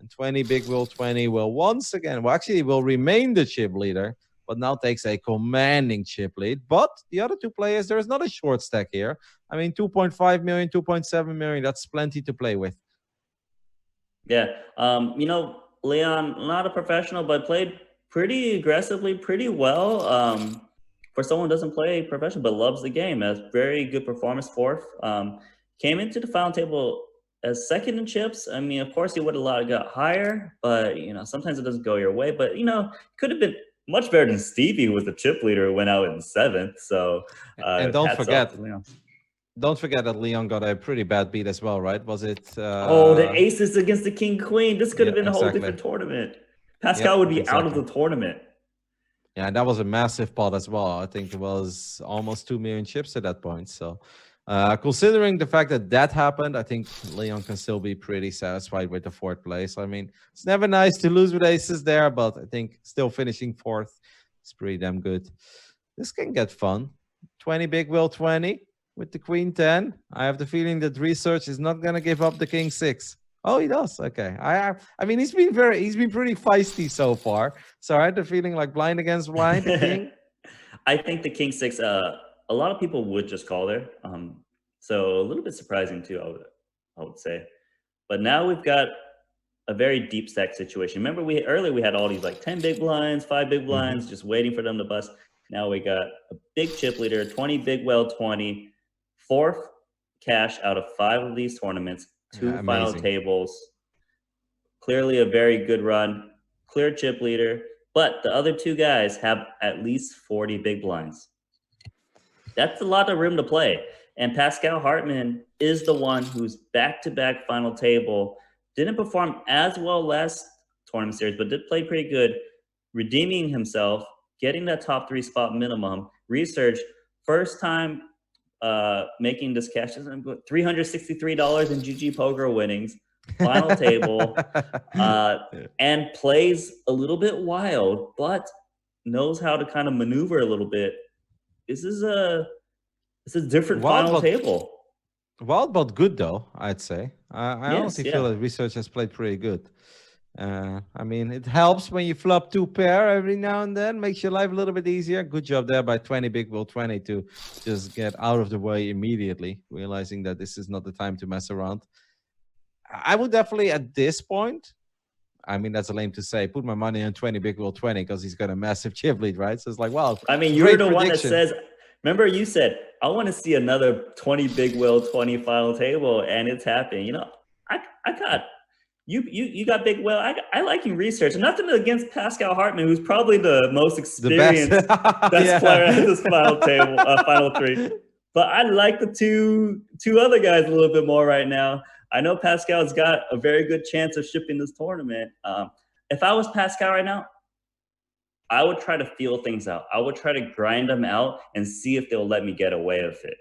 And 20 big will 20 will once again, well, actually will remain the chip leader, but now takes a commanding chip lead. But the other two players, there is not a short stack here. I mean, 2.5 million, 2.7 million, that's plenty to play with. Yeah. You know, Leon, not a professional, but played pretty aggressively, pretty well. For someone who doesn't play professional but loves the game, has very good performance. 4th. Came into the final table as 2nd in chips. I mean, of course, he would have got higher, but you know, sometimes it doesn't go your way. But you know, could have been much better than Stevie, who was the chip leader, who went out in 7th. So, and don't forget that Leon got a pretty bad beat as well, right? Was it? The aces against the king queen. This could have been a whole different tournament. Pascal would be out of the tournament. Yeah, and that was a massive pot as well. I think it was almost 2 million chips at that point. So, considering the fact that that happened, I think Leon can still be pretty satisfied with the 4th place. I mean, it's never nice to lose with aces there, but I think still finishing 4th is pretty damn good. This can get fun. 20 big will 20 with the queen 10. I have the feeling that Resurge is not going to give up the king 6. Oh, he does. Okay. I mean, he's been pretty feisty so far. So I had the feeling like blind against blind. King. I think the king 6. A lot of people would just call there. So a little bit surprising too. I would say. But now we've got a very deep stack situation. Remember, earlier we had all these like 10 big blinds, 5 big blinds, just waiting for them to bust. Now we got a big chip leader, 20 big well 20, 4th cash out of 5 of these tournaments. 2 final tables. Clearly a very good run. Clear chip leader. But the other 2 guys have at least 40 big blinds. That's a lot of room to play. And Pascal Hartmann is the one who's back-to-back final table. Didn't perform as well last tournament series, but did play pretty good. Redeeming himself, getting that top 3 spot minimum. Resurge, first time making this cash, $363 in GGPoker winnings, final table, and plays a little bit wild, but knows how to kind of maneuver a little bit. This is a different final table. Wild but good though, I'd say. I honestly feel that Resurge has played pretty good. I mean, it helps when you flop 2 pair every now and then, makes your life a little bit easier. Good job there by 20 big will 20 to just get out of the way immediately, realizing that this is not the time to mess around. I would definitely at this point, I mean, that's lame to say, put my money on 20 big will 20 because he's got a massive chip lead, right? So it's like, wow. I mean, you're the one that says, remember you said, I want to see another 20 big will 20 final table, and it's happening. You know, I got You got big well. I like you Resurge. Nothing against Pascal Hartmann, who's probably the most experienced best player at this final table, final 3. But I like the two other guys a little bit more right now. I know Pascal's got a very good chance of shipping this tournament. If I was Pascal right now, I would try to feel things out. I would try to grind them out and see if they'll let me get away with it.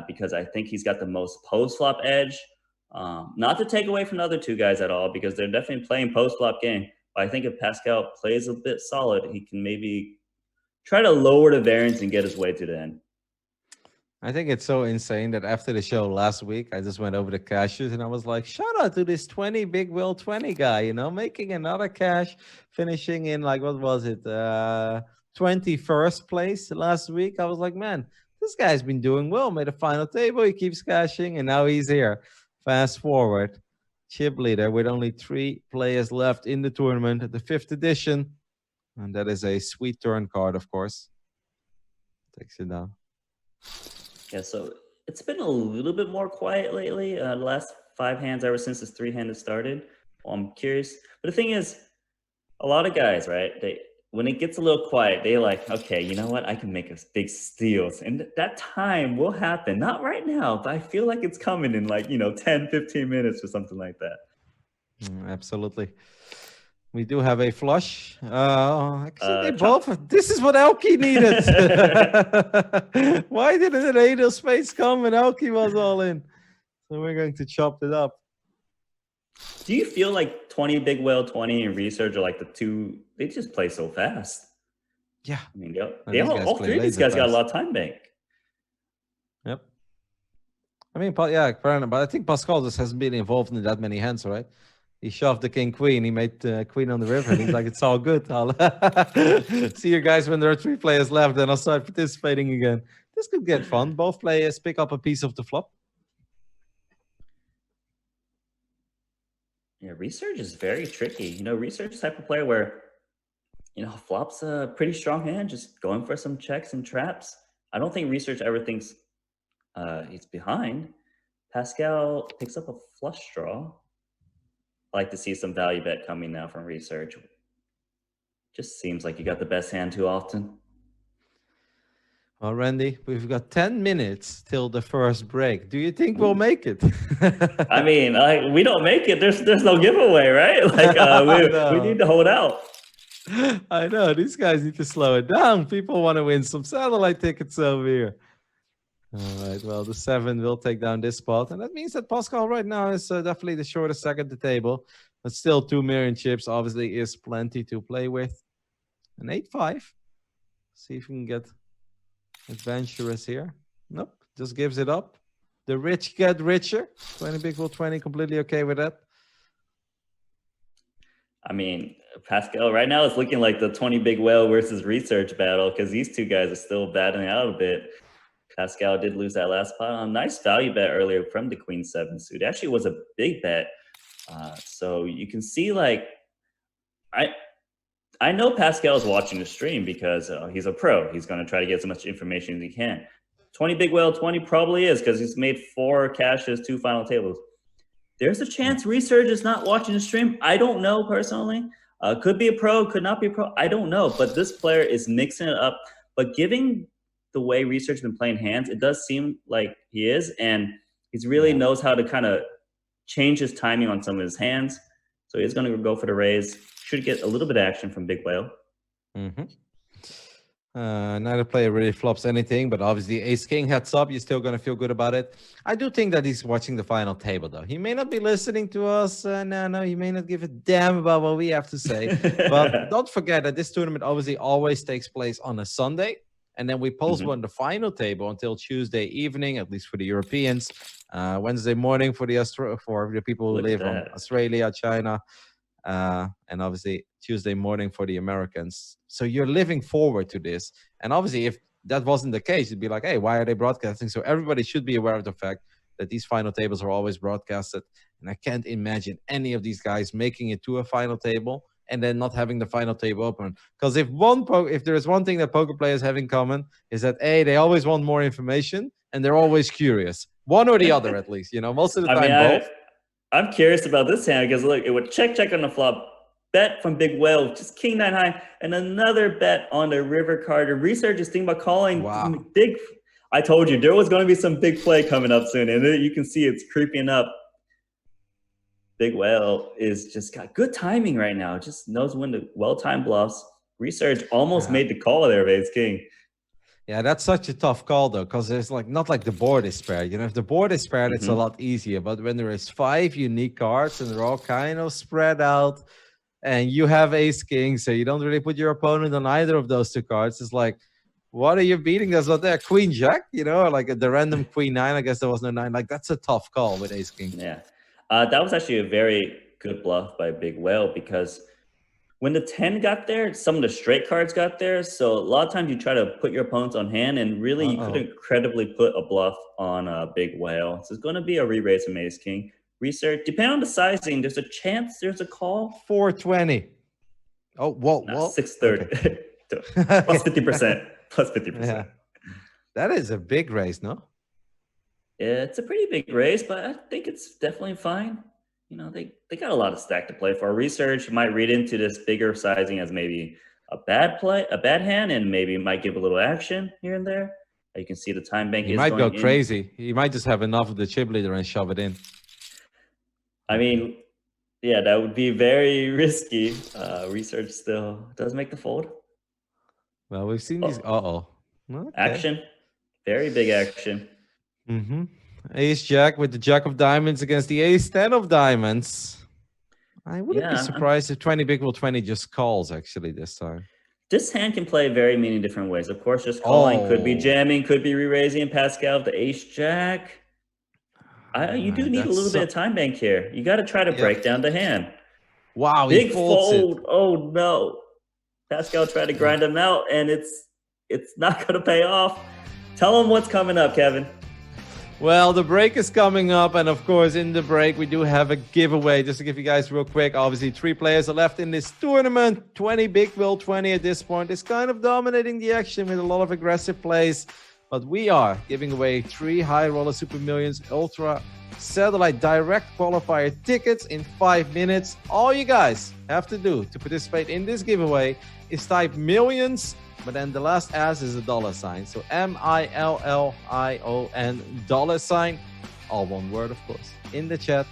Because I think he's got the most post-flop edge. Not to take away from the other 2 guys at all, because they're definitely playing post-flop game. But I think if Pascal plays a bit solid, he can maybe try to lower the variance and get his way to the end. I think it's so insane that after the show last week, I just went over the cashes and I was like, shout out to this 20 big will 20 guy, you know, making another cash, finishing in like, what was it? 21st place last week. I was like, man, this guy's been doing well, made a final table. He keeps cashing and now he's here. Fast forward. chip leader with only 3 players left in the tournament, the 5th edition. And that is a sweet turn card, of course. Takes it down. Yeah, so it's been a little bit more quiet lately. The last 5 hands ever since this 3-handed started. Well, I'm curious. But the thing is, a lot of guys, right? When it gets a little quiet, they like, okay, you know what? I can make a big steals. And that time will happen. Not right now, but I feel like it's coming in like, 10, 15 minutes or something like that. Absolutely. We do have a flush. Actually, they both. This is what Elke needed. Why didn't an Adel space come when Elke was all in? So we're going to chop it up. Do you feel like 20 Big Whale, 20 and Resurge are like the two? They just play so fast. Yeah. I mean, all 3 of these guys got a lot of time bank. Yep. I mean, yeah, but I think Pascal just hasn't been involved in that many hands, right? He shoved the king queen. He made queen on the river. And he's like, it's all good. I'll see you guys when there are 3 players left. Then I'll start participating again. This could get fun. Both players pick up a piece of the flop. Yeah, Resurge is very tricky. Resurge is the type of player where, flop's a pretty strong hand, just going for some checks and traps. I don't think Resurge ever thinks he's behind. Pascal picks up a flush draw. I like to see some value bet coming now from Resurge. Just seems like you got the best hand too often. Well, Randy, we've got 10 minutes till the first break. Do you think we'll make it? I mean, we don't make it. There's no giveaway, right? We need to hold out. I know. These guys need to slow it down. People want to win some satellite tickets over here. All right. Well, the 7 will take down this spot. And that means that Pascal right now is definitely the shortest stack at the table. But still 2 million chips obviously is plenty to play with. An 8-5. See if we can get adventurous here. Nope, just gives it up. The rich get richer. 20 big will 20, completely okay with that. I mean, Pascal right now is looking like the 20 big whale versus Resurge battle because these 2 guys are still battling out a bit. Pascal did lose that last spot. Nice value bet earlier from the Queen 7 suit. Actually was a big bet. So you can see like, I know Pascal's watching the stream because he's a pro. He's going to try to get as much information as he can. 20 big whale, 20 probably is because he's made 4 cashes, 2 final tables. There's a chance Resurge is not watching the stream. I don't know personally. Could be a pro, could not be a pro. I don't know. But this player is mixing it up. But giving the way Resurge has been playing hands, it does seem like he is. And he really knows how to kind of change his timing on some of his hands. So he's going to go for the raise. Should get a little bit of action from Big Whale. Neither player really flops anything, but obviously Ace-King heads up. You're still going to feel good about it. I do think that he's watching the final table, though. He may not be listening to us. No, he may not give a damn about what we have to say. But don't forget that this tournament obviously always takes place on a Sunday. And then we postpone the final table until Tuesday evening, at least for the Europeans. Wednesday morning for the people who live on Australia, China. And obviously Tuesday morning for the Americans. So you're living forward to this. And obviously if that wasn't the case, you'd be like, hey, why are they broadcasting? So everybody should be aware of the fact that these final tables are always broadcasted. And I can't imagine any of these guys making it to a final table and then not having the final table open. Because if there is one thing that poker players have in common is that A, they always want more information and they're always curious. One or the other, at least. Most of the time, both. I'm curious about this hand because look, it would check on the flop, bet from Big Whale, just king 9 high, and another bet on the river card. The Resurge is thinking about calling big. I told you there was going to be some big play coming up soon, and you can see it's creeping up. Big Whale is just got good timing right now. Just knows when to well-timed bluffs. Resurge almost made the call there, Ace King. Yeah, that's such a tough call, though, because there's not like the board is paired. If the board is paired, it's a lot easier. But when there is 5 unique cards and they're all kind of spread out and you have Ace King, so you don't really put your opponent on either of those 2 cards, it's like, what are you beating? There's not there. Queen Jack, like the random Queen 9. I guess there was no 9. Like, that's a tough call with Ace King. Yeah. That was actually a very good bluff by Big Whale because when the 10 got there, some of the straight cards got there. So a lot of times you try to put your opponents on hand and really you couldn't credibly put a bluff on a Big Whale. So it's going to be a re-raise from Ace King. Research, depending on the sizing, there's a chance there's a call. 420. Oh, whoa, No, whoa. 630. Okay. Plus 50%. Plus 50%. Yeah. That is a big race, no? It's a pretty big race, but I think it's definitely fine. You know, they got a lot of stack to play for. Research might read into this bigger sizing as maybe a bad hand, and maybe might give a little action here and there. You can see the time bank He is might going go crazy. He might just have enough of the chip leader and shove it in. I mean, yeah, that would be very risky. Research still does make the fold. Well, we've seen these. Okay. Action. Very big action. Mm-hmm. Ace Jack with the Jack of Diamonds against the Ace 10 of Diamonds. I wouldn't be surprised if 20 big will 20 just calls actually this time. This hand can play very many different ways. Of course, just calling, could be jamming, could be re-raising. Pascal, the Ace Jack. You do need a little bit of time bank here. You got to try to break down the hand. Wow, big fold. Oh no. Pascal tried to grind him out, and it's not going to pay off. Tell him what's coming up, Kevin. Well, the break is coming up, and of course, in the break, we do have a giveaway. Just to give you guys real quick, obviously, 3 players are left in this tournament. 20 big will 20 at this point. It's kind of dominating the action with a lot of aggressive plays. But we are giving away 3 High Roller Super Millions Ultra Satellite Direct Qualifier tickets in 5 minutes. All you guys have to do to participate in this giveaway is type millions, but then the last S is a $sign. So MILLION $, all one word, of course, in the chat.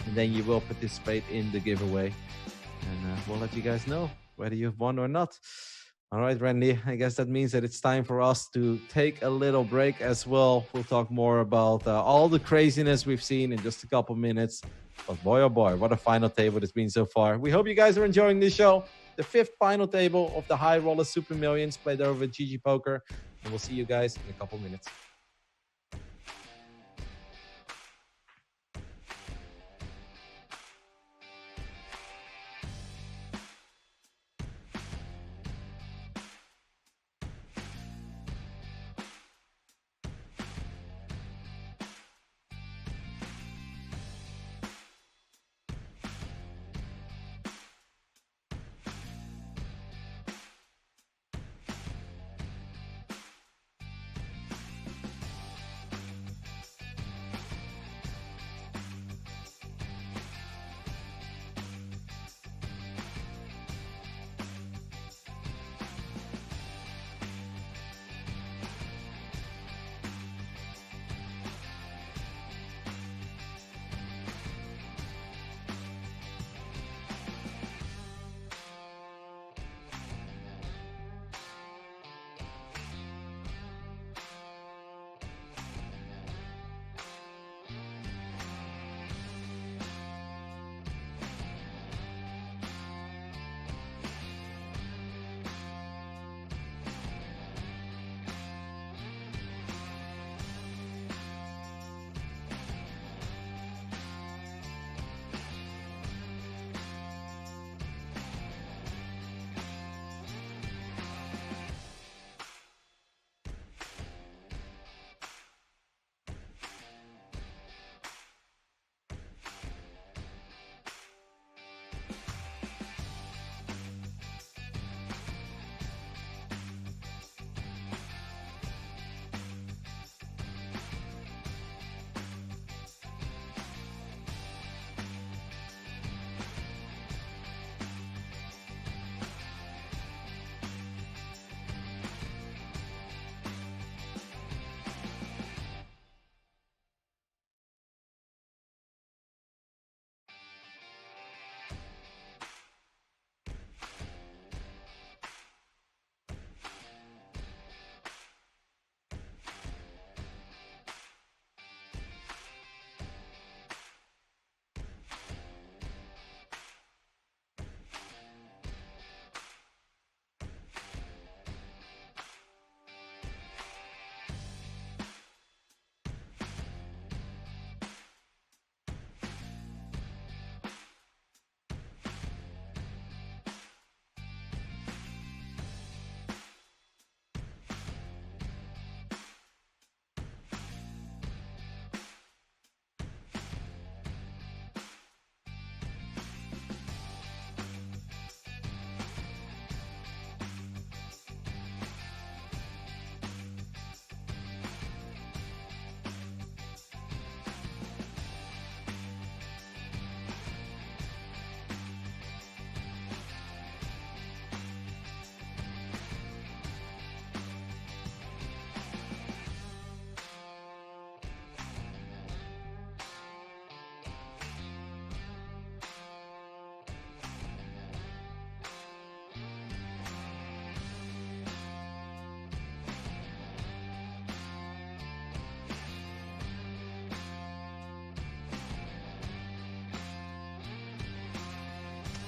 And then you will participate in the giveaway. And we'll let you guys know whether you've won or not. All right, Randy, I guess that means that it's time for us to take a little break as well. We'll talk more about all the craziness we've seen in just a couple minutes. But boy, oh boy, what a final table it's been so far. We hope you guys are enjoying this show. The 5th final table of the High Roller Super Millions played over at GGPoker. And we'll see you guys in a couple minutes.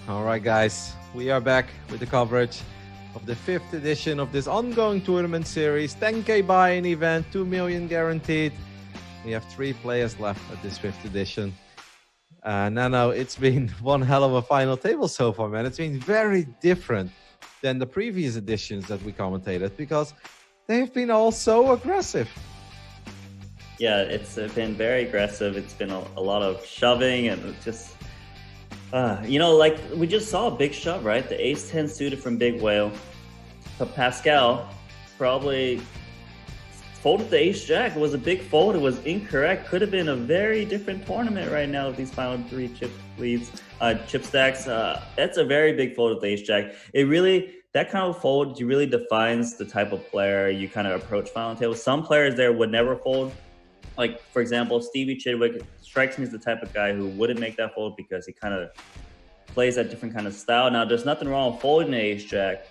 All right, guys, we are back with the coverage of the 5th edition of this ongoing tournament series. 10K buy-in event, 2 million guaranteed. We have 3 players left at this 5th edition. Nano, it's been one hell of a final table so far, man. It's been very different than the previous editions that we commentated because they've been all so aggressive. Yeah, it's been very aggressive. It's been a lot of shoving and just, like we just saw a big shove, right? The ace-10 suited from Big Whale. But Pascal probably folded the ace-jack. It was a big fold. It was incorrect. Could have been a very different tournament right now with these final 3 chip leads, chip stacks. That's a very big fold with the ace-jack. That kind of fold really defines the type of player you kind of approach final table. Some players there would never fold. Like, for example, Stevie Chidwick strikes me as the type of guy who wouldn't make that fold because he kind of plays that different kind of style. Now, there's nothing wrong with folding the ace-jack.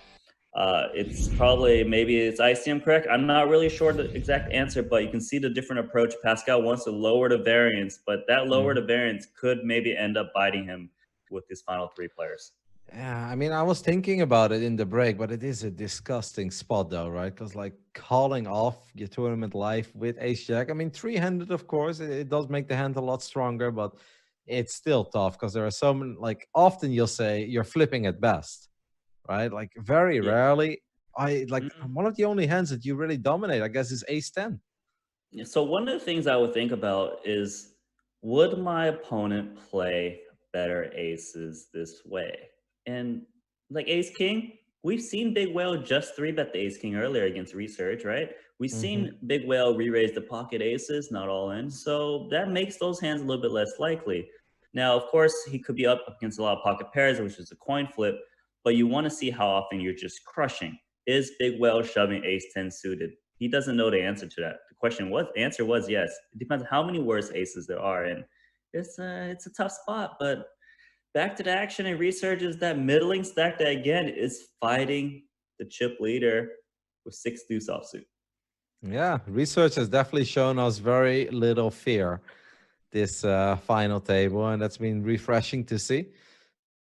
It's probably, maybe it's ICM correct. I'm not really sure the exact answer, but you can see the different approach. Pascal wants to lower the variance, but that lower the variance could maybe end up biting him with his final 3 players. Yeah, I mean, I was thinking about it in the break, but it is a disgusting spot though, right? Because like calling off your tournament live with ace-jack, I mean, 3-handed, of course, it does make the hand a lot stronger, but it's still tough because there are so many, like often you'll say you're flipping at best, right? Like very rarely, one of the only hands that you really dominate, I guess, is ace-10. So one of the things I would think about is, would my opponent play better aces this way? And like ace-king, we've seen Big Whale just 3-bet the ace-king earlier against Resurge, right? We've seen Big Whale re-raise the pocket aces, not all in. So that makes those hands a little bit less likely. Now, of course, he could be up against a lot of pocket pairs, which is a coin flip, but you want to see how often you're just crushing. Is Big Whale shoving ace-10 suited? He doesn't know the answer to that. The answer was yes. It depends on how many worse aces there are. And it's a tough spot, but back to the action, and Resurge is that middling stack that, again, is fighting the chip leader with 6 deuce offsuit. Yeah, Resurge has definitely shown us very little fear this final table, and that's been refreshing to see.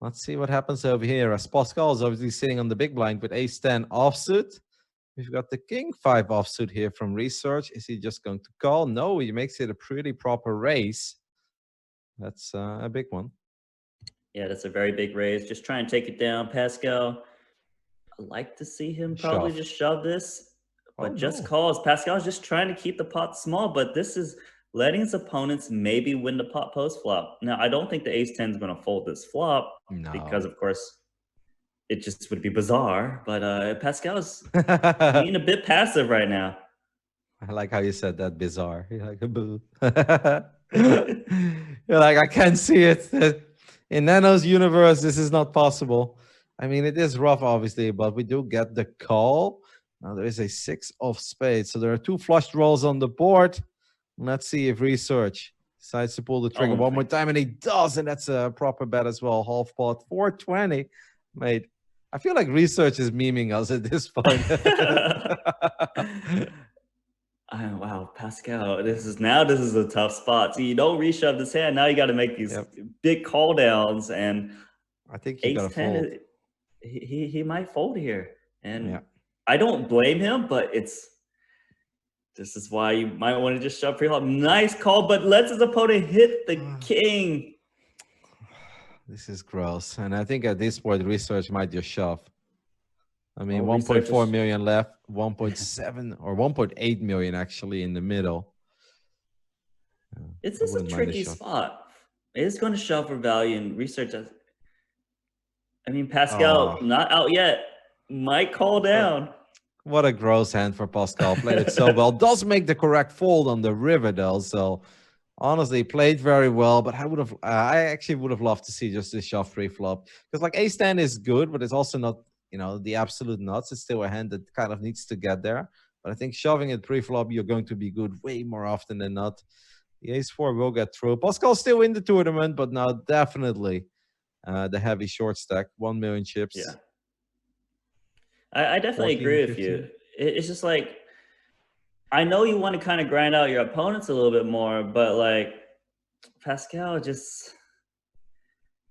Let's see what happens over here. As Pascal is obviously sitting on the big blind with ace-10 offsuit. We've got the king-5 offsuit here from Resurge. Is he just going to call? No, he makes it a pretty proper raise. That's a big one. Yeah, that's a very big raise. Just try and take it down, Pascal. I'd like to see him probably just shove this, but calls. Pascal's just trying to keep the pot small, but this is letting his opponents maybe win the pot post flop. Now, I don't think the ace-10 is going to fold this flop because, of course, it just would be bizarre. But Pascal's being a bit passive right now. I like how you said that, bizarre. You're like a boo. You're like, I can't see it. In Nano's universe, this is not possible. I mean, it is rough, obviously, but we do get the call. Now there is a 6 of spades. So there are 2 flushed rolls on the board. Let's see if Resurge decides to pull the trigger one more time. And he does, and that's a proper bet as well. Half pot, 420. Mate, I feel like Resurge is memeing us at this point. Wow, Pascal, this is a tough spot. So you don't reshove this hand. Now you got to make these big call downs, and I think he got to fold. He might fold here, and I don't blame him. But this is why you might want to just shove pre-flop. Nice call, but lets his opponent hit the king. This is gross, and I think at this point, Resurge might just shove. I mean, 1.4 million left, 1.7 or 1.8 million actually in the middle. It's just a tricky spot. It's going to shove for value, and Resurge. I mean, Pascal not out yet. Might call down. What a gross hand for Pascal. Played it so well. Does make the correct fold on the river though. So honestly, played very well. But I actually would have loved to see just this shove pre-flop, because like ace-10 is good, but it's also not, the absolute nuts. It's still a hand that kind of needs to get there. But I think shoving it pre-flop, you're going to be good way more often than not. The ace-4 will get through. Pascal's still in the tournament, but now definitely the heavy short stack, 1 million chips. Yeah, I definitely 14, agree 15. with you. It's just like, I know you want to kind of grind out your opponents a little bit more, but like Pascal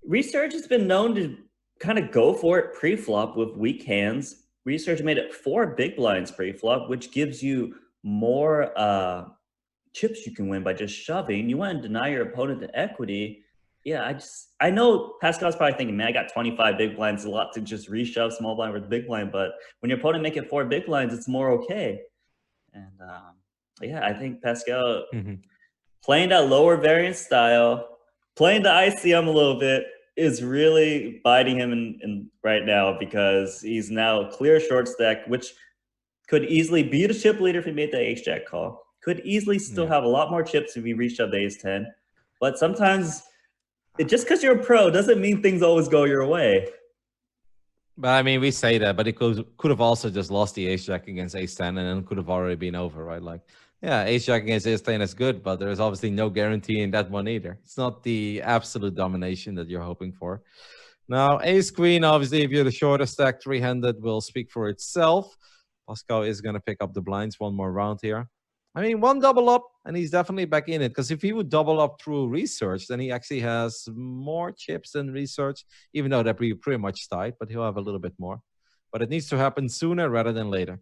Resurge has been known to kind of go for it pre-flop with weak hands. Resurge made it 4 big blinds pre-flop, which gives you more chips you can win by just shoving. You want to deny your opponent the equity. Yeah, I know Pascal's probably thinking, man, I got 25 big blinds, a lot to just reshove small blind with big blind. But when your opponent make it 4 big blinds, it's more okay. And yeah, I think Pascal playing that lower variance style, playing the ICM a little bit, is really biting him in right now, because he's now clear short stack, which could easily beat a chip leader if he made the ace jack call. Could easily still have a lot more chips if he reached up the ace 10. But sometimes, just because you're a pro doesn't mean things always go your way. But I mean, we say that, but it could have also just lost the ace jack against ace 10 and then could have already been over, right? Like, yeah, ace jack against ace 10 is good, but there's obviously no guarantee in that one either. It's not the absolute domination that you're hoping for. Now, ace queen, obviously, if you're the shorter stack, 3-handed will speak for itself. Pascal is going to pick up the blinds one more round here. I mean, one double up, and he's definitely back in it. Because if he would double up through Resurge, then he actually has more chips than Resurge, even though they're pretty much tied, but he'll have a little bit more. But it needs to happen sooner rather than later.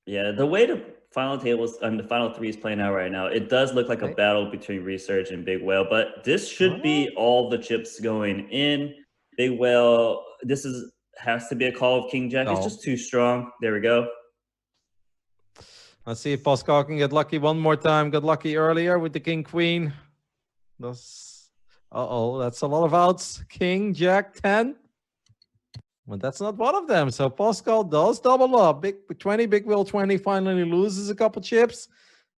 Yeah, the way the final tables and the final 3 is playing out right now, it does look like a battle between Resurge and Big Whale, but this should be all the chips going in. Big Whale, this has to be a call of King Jack. It's just too strong. There we go. Let's see if Pascal can get lucky one more time. Got lucky earlier with the King Queen. That's that's a lot of outs. King Jack 10. Well, that's not one of them. So Pascal does double up. Big 20, Big Wheel 20 finally loses a couple chips.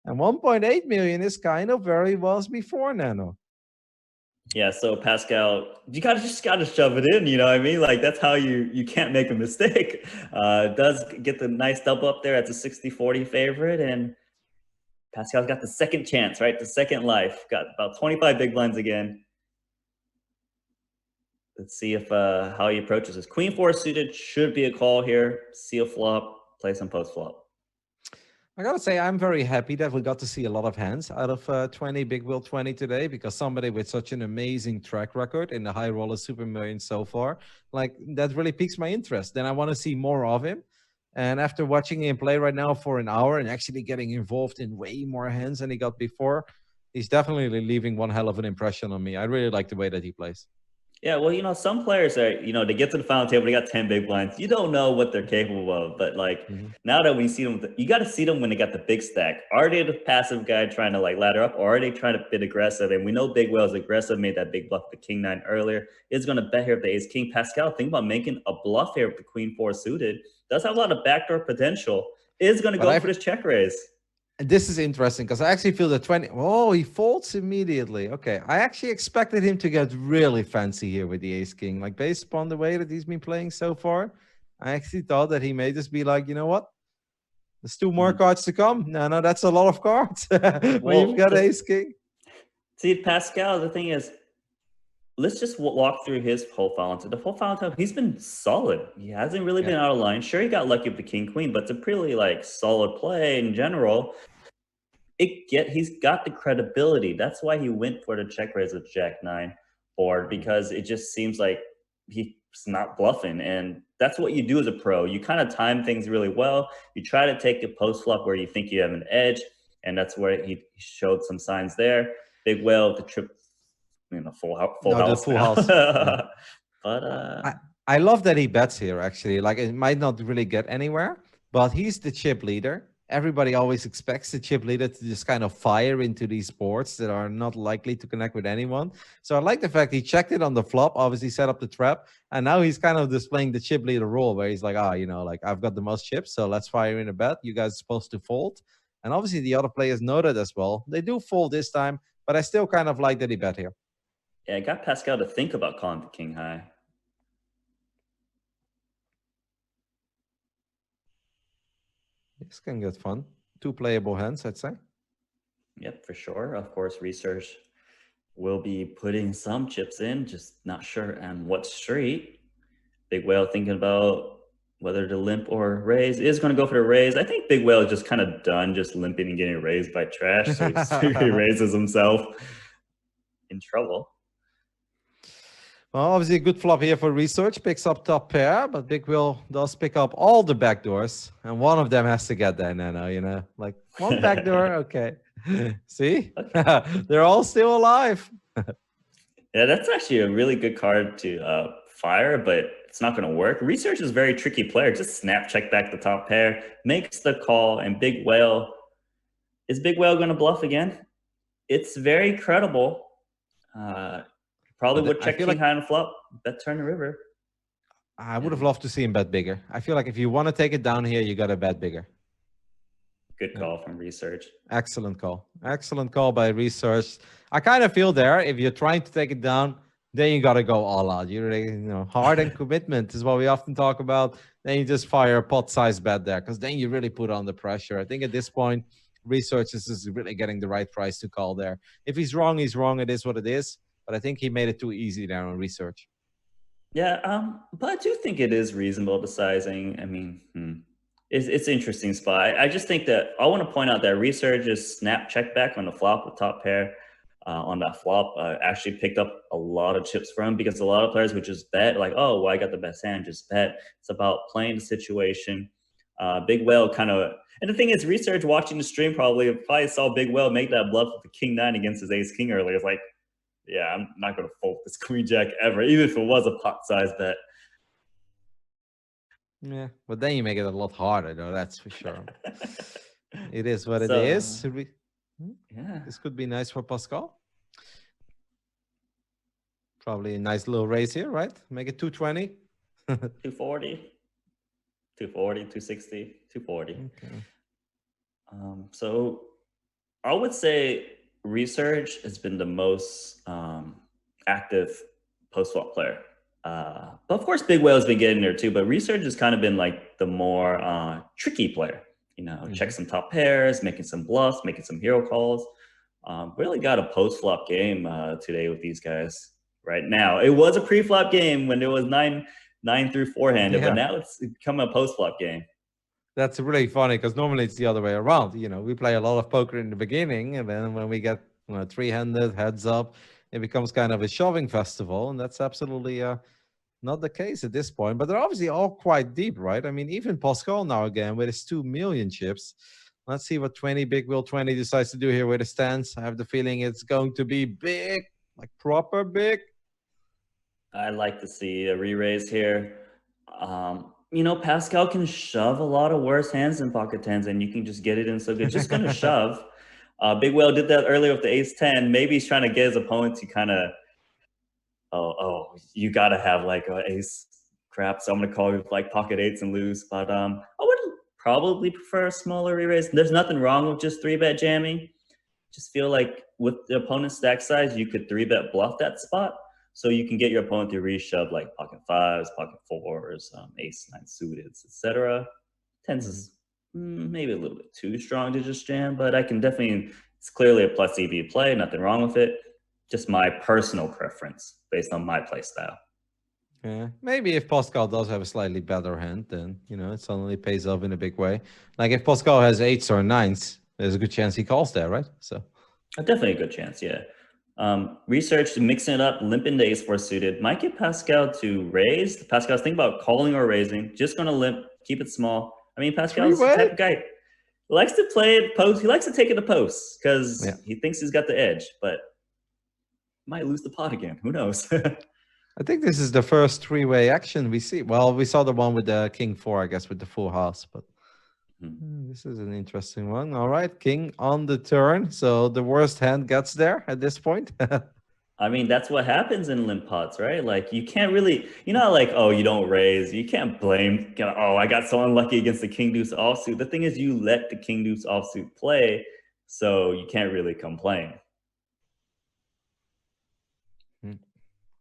And 1.8 million is kind of where he was before Nano. Yeah, so Pascal, you just gotta shove it in, you know what I mean? Like, that's how you can't make a mistake. Does get the nice double up there at the 60-40 favorite, and Pascal's got the second chance, right? The second life. Got about 25 big blinds again. Let's see if how he approaches this. Queen 4 suited should be a call here. See a flop, play some post flop. I gotta say, I'm very happy that we got to see a lot of hands out of 20 Big Wheel 20 today, because somebody with such an amazing track record in the high roller Super Million so far, like, that really piques my interest. Then I want to see more of him. And after watching him play right now for an hour and actually getting involved in way more hands than he got before, he's definitely leaving one hell of an impression on me. I really like the way that he plays. Yeah, well, you know, some players are, you know, they get to the final table, they got 10 big blinds. You don't know what they're capable of. But, like, now that we see them, you got to see them when they got the big stack. Are they the passive guy trying to, like, ladder up, or are they trying to bid aggressive? And we know Big Whale is aggressive, made that big bluff with the King 9 earlier. Is going to bet here with the Ace King. Pascal, think about making a bluff here with the Queen 4 suited. Does have a lot of backdoor potential. Is going to go for this check raise. And this is interesting, because I actually feel that 20... Oh, he folds immediately. Okay, I actually expected him to get really fancy here with the Ace-King. Like, based upon the way that he's been playing so far, I actually thought that he may just be like, you know what? There's 2 more cards to come. No, that's a lot of cards. When you've got Ace-King. See, Pascal, the thing is, let's just walk through his profile. The profile time, he's been solid. He hasn't really been out of line. Sure, he got lucky with the King Queen, but it's a pretty, like, solid play in general. He's got the credibility. That's why he went for the check raise with Jack 9 board, because it just seems like he's not bluffing. And that's what you do as a pro. You kind of time things really well. You try to take a post flop where you think you have an edge, and that's where he showed some signs there. Big Whale, the trip, you know, full house. But I love that he bets here, actually. Like, it might not really get anywhere, but he's the chip leader. Everybody always expects the chip leader to just kind of fire into these boards that are not likely to connect with anyone. So I like the fact he checked it on the flop, obviously set up the trap, and now he's kind of displaying the chip leader role, where he's like, you know, like, I've got the most chips, so let's fire in a bet. You guys are supposed to fold. And obviously the other players know that as well. They do fold this time, but I still kind of like that he bet here. Yeah, I got Pascal to think about calling the King high. This can get fun. 2 playable hands, I'd say. Yep, for sure. Of course, Resurge will be putting some chips in, just not sure on what street. Big Whale thinking about whether to limp or raise. Is going to go for the raise. I think Big Whale is just kind of done just limping and getting raised by trash, so he raises himself in trouble. Well, obviously a good flop here for Research. Picks up top pair, but Big Will does pick up all the backdoors. And one of them has to get there, Nano, you know? Like, one backdoor, okay. See? Okay. They're all still alive. Yeah, that's actually a really good card to fire, but it's not going to work. Research is a very tricky player. Just snap check back the top pair, makes the call, and Big Whale. Is Big Whale going to bluff again? It's very credible. Probably would I check feel king like high on the flop, bet turn the river. I would have And loved to see him bet bigger. I feel like if you want to take it down here, you got to bet bigger. good call from Research. Excellent call. Excellent call by Research. I kind of feel there, if you're trying to take it down, then you got to go all out. You really, heart and commitment is what we often talk about. Then you just fire a pot-sized bet there, because then you really put on the pressure. I think at this point, Research is really getting the right price to call there. If he's wrong, he's wrong. It is what it is. But I think he made it too easy there on Research. Yeah, but I do think it is reasonable the sizing. I mean, it's an interesting spot. I just think that I want to point out that Resurge's snap check back on the flop with top pair on that flop actually picked up a lot of chips for him, because a lot of players would just bet like, oh, well, I got the best hand, just bet. It's about playing the situation. Big Whale kind of, and the thing is, Resurge watching the stream probably saw Big Whale make that bluff with the king nine against his ace king earlier. It's like, yeah, I'm not going to fold this queen jack ever, even if it was a pot size bet. Yeah, but then you make it a lot harder, though. That's for sure. It is what it So, is. Yeah, This could be nice for Pascal. Probably a nice little raise here, right? Make it 220. 240, 240, 260, 240. Okay. So I would say Resurge has been the most active post-flop player. But of course, Big Whale has been getting there too. But Resurge has kind of been like the more tricky player. Check some top pairs, making some bluffs, making some hero calls. Really got a post-flop game today with these guys right now. It was a pre-flop game when there was nine through four-handed, but now it's become a post-flop game. That's really funny, because normally it's the other way around. We play a lot of poker in the beginning, and then when we get three-handed, heads up, it becomes kind of a shoving festival, and that's absolutely not the case at this point. But they're obviously all quite deep, right? I mean, even Pascal now again with his 2 million chips. Let's see what Big Will 20 decides to do here with a stance. I have the feeling it's going to be big, like proper big. I'd like to see a re-raise here. Pascal can shove a lot of worse hands than pocket tens, and you can just get it in so good. Just going to shove. Big Whale did that earlier with the ace 10. Maybe he's trying to get his opponent to kind of, you got to have like an ace crap. So I'm going to call you like pocket eights and lose. But I would probably prefer a smaller re-raise. There's nothing wrong with just 3-bet jamming. Just feel like with the opponent's stack size, you could 3-bet bluff that spot. So you can get your opponent to reshove like pocket fives, pocket fours, ace nine suited, etc. Tens is maybe a little bit too strong to just jam, but I can definitely, it's clearly a plus EV play, nothing wrong with it. Just my personal preference based on my play style. Yeah, maybe if Pascal does have a slightly better hand, then, it suddenly pays off in a big way. Like if Pascal has eights or nines, there's a good chance he calls there, right? So definitely a good chance, yeah. Research, mixing it up, limp into ace four suited. Might get Pascal to raise. Pascal's thinking about calling or raising. Just going to limp, keep it small. I mean, Pascal's the type of guy. He likes to play it post. He likes to take it to post because he thinks he's got the edge, but might lose the pot again. Who knows? I think this is the first three-way action we see. Well, we saw the one with the king four, I guess, with the full house, but this is an interesting one. All right, king on the turn. So the worst hand gets there at this point. I mean, that's what happens in limp pots, right? Like you can't really, like, oh, you don't raise. You can't blame, oh, I got so unlucky against the king deuce offsuit. The thing is, you let the king deuce offsuit play, so you can't really complain.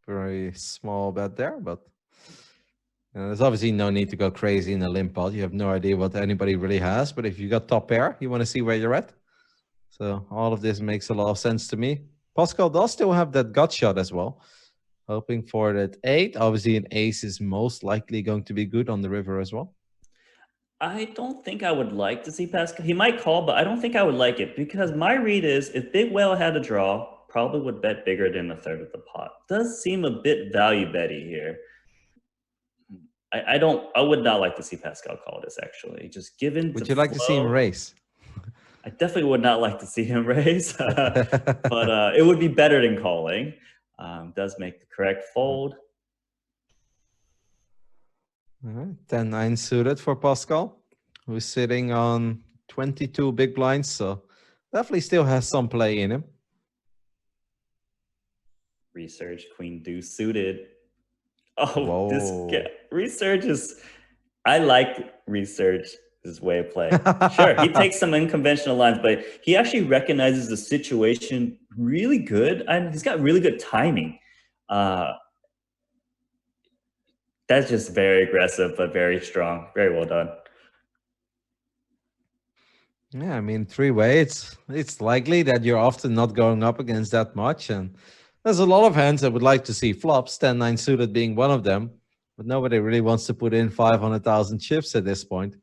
Very small bet there, but there's obviously no need to go crazy in a limp pot. You have no idea what anybody really has, but if you got top pair, you want to see where you're at. So all of this makes a lot of sense to me. Pascal does still have that gut shot as well. Hoping for that 8. Obviously, an ace is most likely going to be good on the river as well. I don't think I would like to see Pascal. He might call, but I don't think I would like it because my read is if Big Whale had a draw, probably would bet bigger than a third of the pot. Does seem a bit value betty here. I would not like to see Pascal call this, actually. Just given Would you like to see him raise? I definitely would not like to see him raise, but it would be better than calling. Does make the correct fold. All right, 10-9 suited for Pascal, who's sitting on 22 big blinds, so definitely still has some play in him. Resurge, queen deuce suited. Oh, Whoa. this guy, Resurge is. I like Resurge's way of play. Sure, he takes some unconventional lines, but he actually recognizes the situation really good, and he's got really good timing. That's just very aggressive, but very strong. Very well done. Yeah, I mean, three-way, it's likely that you're often not going up against that much, and there's a lot of hands that would like to see flops, 10-9 suited being one of them, but nobody really wants to put in 500,000 chips at this point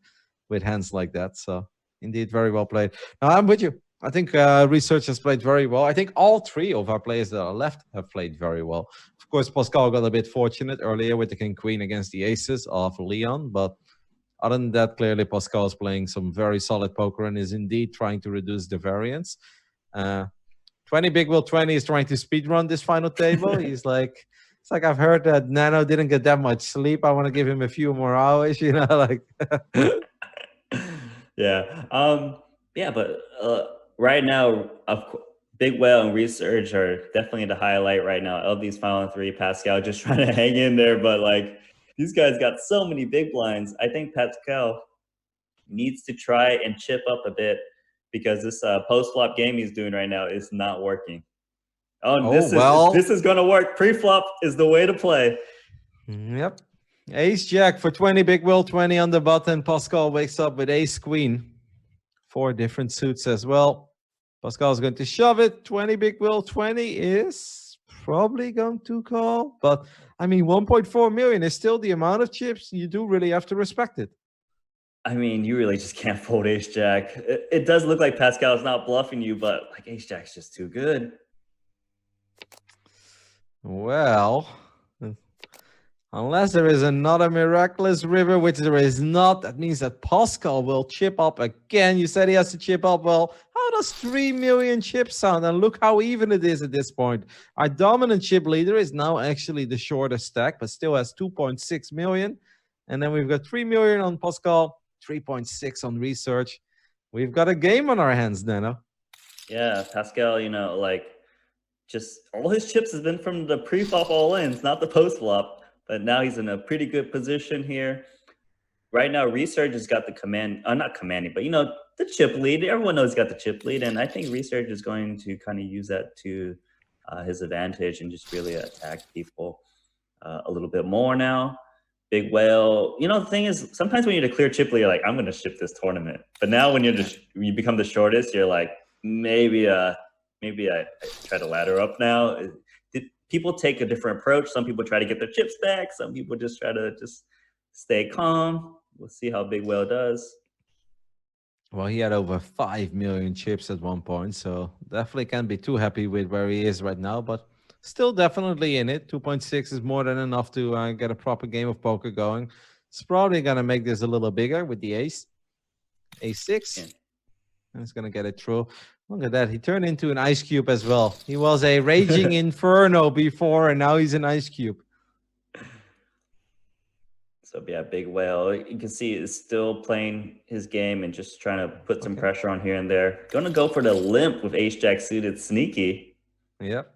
with hands like that. So indeed, very well played. Now, I'm with you. I think Resurge has played very well. I think all three of our players that are left have played very well. Of course, Pascal got a bit fortunate earlier with the king-queen against the aces of Leon, but other than that, clearly Pascal is playing some very solid poker and is indeed trying to reduce the variance. 20 Big Will 20 is trying to speedrun this final table. He's like, it's like, I've heard that Nano didn't get that much sleep. I want to give him a few more hours, you know, like. Yeah. Yeah, but right now, Big Whale and Resurge are definitely the highlight right now of these final three. Pascal just trying to hang in there, but like these guys got so many big blinds. I think Pascal needs to try and chip up a bit because this post-flop game he's doing right now is not working. This is going to work. Pre-flop is the way to play. Yep. Ace Jack for 20 Big Will 20 on the button. Pascal wakes up with Ace Queen. 4 different suits as well. Pascal's going to shove it. 20 Big Will 20 is probably going to call. But I mean, 1.4 million is still the amount of chips. You do really have to respect it. I mean, you really just can't fold Ace Jack. It does look like Pascal's not bluffing you, but like Ace Jack's just too good. Well, unless there is another miraculous river, which there is not, that means that Pascal will chip up again. You said he has to chip up. Well, how does 3 million chips sound? And look how even it is at this point. Our dominant chip leader is now actually the shortest stack, but still has 2.6 million. And then we've got 3 million on Pascal, 3.6 on Resurge. We've got a game on our hands, Nano. Yeah, Pascal, you know, like just all his chips has been from the pre-flop all-ins, not the post-flop. But now he's in a pretty good position here. Right now, Resurge has got the command, not commanding, but, you know, the chip lead. Everyone knows he's got the chip lead. And I think Resurge is going to kind of use that to his advantage and just really attack people a little bit more now. Big Whale. You know, the thing is, sometimes when you're the clear chip lead, you're like, I'm going to ship this tournament. But now when you become the shortest, you're like, maybe I try to ladder up now. People take a different approach. Some people try to get their chips back. Some people just try to just stay calm. We'll see how Big Whale does. Well, he had over 5 million chips at one point, so definitely can't be too happy with where he is right now, but still definitely in it. 2.6 is more than enough to get a proper game of poker going. It's probably going to make this a little bigger with the ace. A6. Yeah. And it's going to get it through. Look at that. He turned into an ice cube as well. He was a raging inferno before, and now he's an ice cube. So, yeah, Big Whale. You can see is still playing his game and just trying to put some pressure on here and there. Going to go for the limp with Ace-Jack suited. Sneaky. Yep.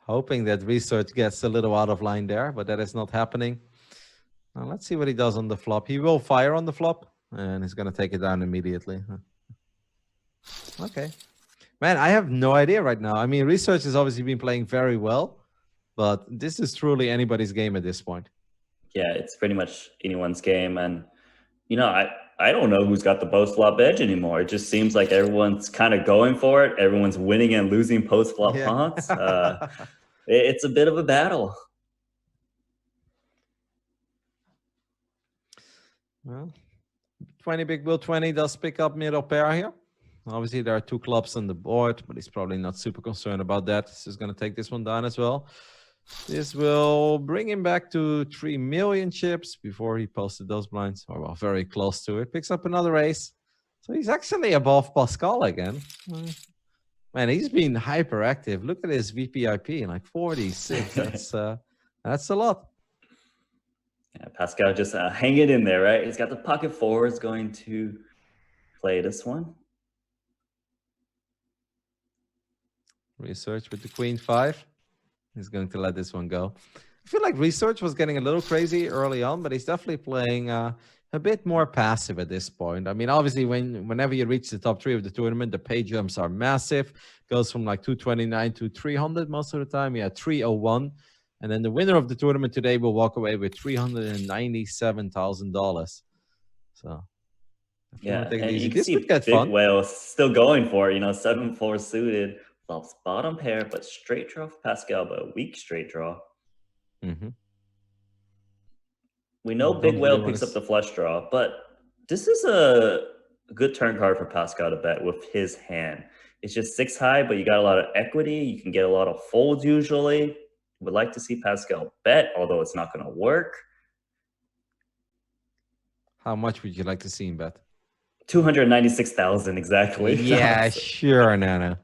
Hoping that Resurge gets a little out of line there, but that is not happening. Now, let's see what he does on the flop. He will fire on the flop, and he's going to take it down immediately. Okay. Man, I have no idea right now. I mean, Resurge has obviously been playing very well, but this is truly anybody's game at this point. Yeah, it's pretty much anyone's game. And, you know, I don't know who's got the post-flop edge anymore. It just seems like everyone's kind of going for it. Everyone's winning and losing post-flop pots. It's a bit of a battle. Well, 20 Big Will 20 does pick up middle pair here. Obviously, there are 2 clubs on the board, but he's probably not super concerned about that. He's just going to take this one down as well. This will bring him back to 3 million chips before he posted those blinds, or well, very close to it. Picks up another ace. So he's actually above Pascal again. Man, he's been hyperactive. Look at his VPIP, like 46. That's a lot. Yeah, Pascal just hanging in there, right? He's got the pocket fours, going to play this one. Resurge with the queen 5. He's going to let this one go. I feel like Resurge was getting a little crazy early on, but he's definitely playing a bit more passive at this point. I mean, obviously, whenever you reach the top 3 of the tournament, the pay jumps are massive. Goes from like 229 to 300 most of the time. Yeah, 301. And then the winner of the tournament today will walk away with $397,000. So, yeah, take it and easy. you can This see could get Big fun. Whale still going for it. 7-4 suited, flops bottom pair, but straight draw for Pascal, but a weak straight draw. We know Big Whale picks up the flush draw, but this is a good turn card for Pascal to bet with his hand. It's just 6 high, but you got a lot of equity. You can get a lot of folds usually. Would like to see Pascal bet, although it's not going to work. How much would you like to see him bet? 296,000 exactly. Yeah, sure, Nana.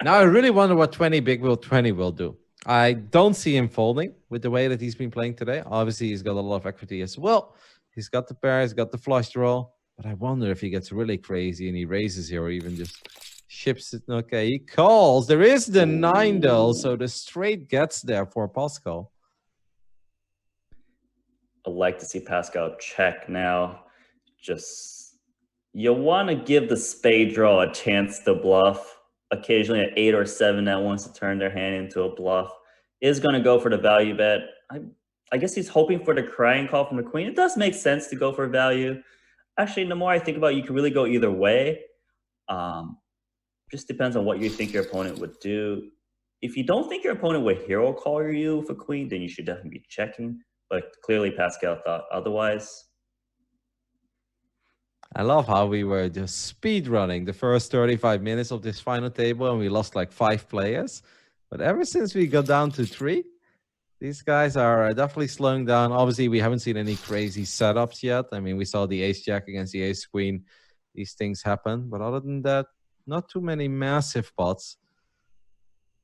Now I really wonder what 20 Big Wheel 20 will do. I don't see him folding with the way that he's been playing today. Obviously, he's got a lot of equity as well. He's got the pair, he's got the flush draw. But I wonder if he gets really crazy and he raises here or even just ships it. Okay, he calls. There is the 9 though, so the straight gets there for Pascal. I'd like to see Pascal check now. Just, you want to give the spade draw a chance to bluff. Occasionally an 8 or 7 that wants to turn their hand into a bluff is going to go for the value bet. I guess he's hoping for the crying call from the queen. It does make sense to go for value. Actually, the more I think about it, you can really go either way. Just depends on what you think your opponent would do. If you don't think your opponent would hero call you for queen, then you should definitely be checking. But clearly Pascal thought otherwise. I love how we were just speed running the first 35 minutes of this final table and we lost like 5 players. But ever since we got down to 3, these guys are definitely slowing down. Obviously, we haven't seen any crazy setups yet. I mean, we saw the ace-jack against the ace-queen. These things happen. But other than that, not too many massive pots.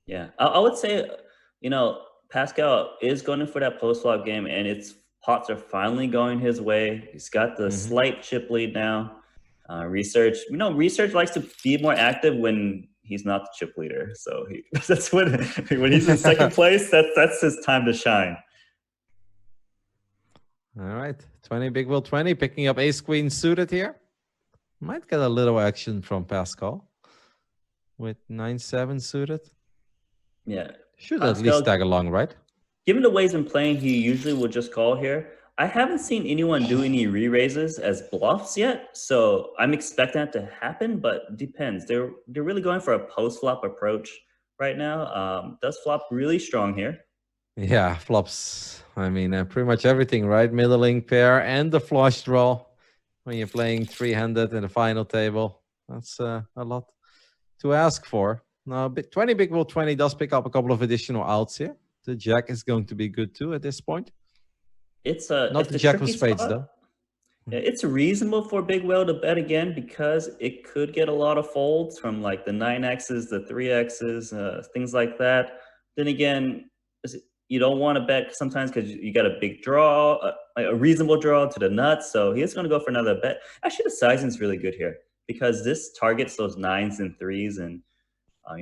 Yeah, I would say, Pascal is going in for that post-flop game, and its pots are finally going his way. He's got the slight chip lead now. Resurge, Resurge likes to be more active when he's not the chip leader. So that's when he's in second place, that's his time to shine. All right, 20 Big Wheel 20, picking up ace-queen suited here. Might get a little action from Pascal with 9-7 suited. Yeah. Should Pascal, at least tag along, right? Given the way he's been playing, he usually will just call here. I haven't seen anyone do any re-raises as bluffs yet, so I'm expecting that to happen, but it depends. They're really going for a post-flop approach right now. Does flop really strong here? Yeah, flops. I mean, pretty much everything, right? Middling pair and the flush draw. When you're playing 3-handed in the final table, that's a lot to ask for. Now, 20 Big Wheel 20 does pick up a couple of additional outs here. The jack is going to be good too at this point. It's not the jack of spades though. Yeah, it's reasonable for Big Whale to bet again because it could get a lot of folds from like the 9x's, the 3x's, things like that. Then again, you don't want to bet sometimes because you got a big draw, a reasonable draw to the nuts. So he's going to go for another bet. Actually, the sizing is really good here because this targets those 9s and 3s and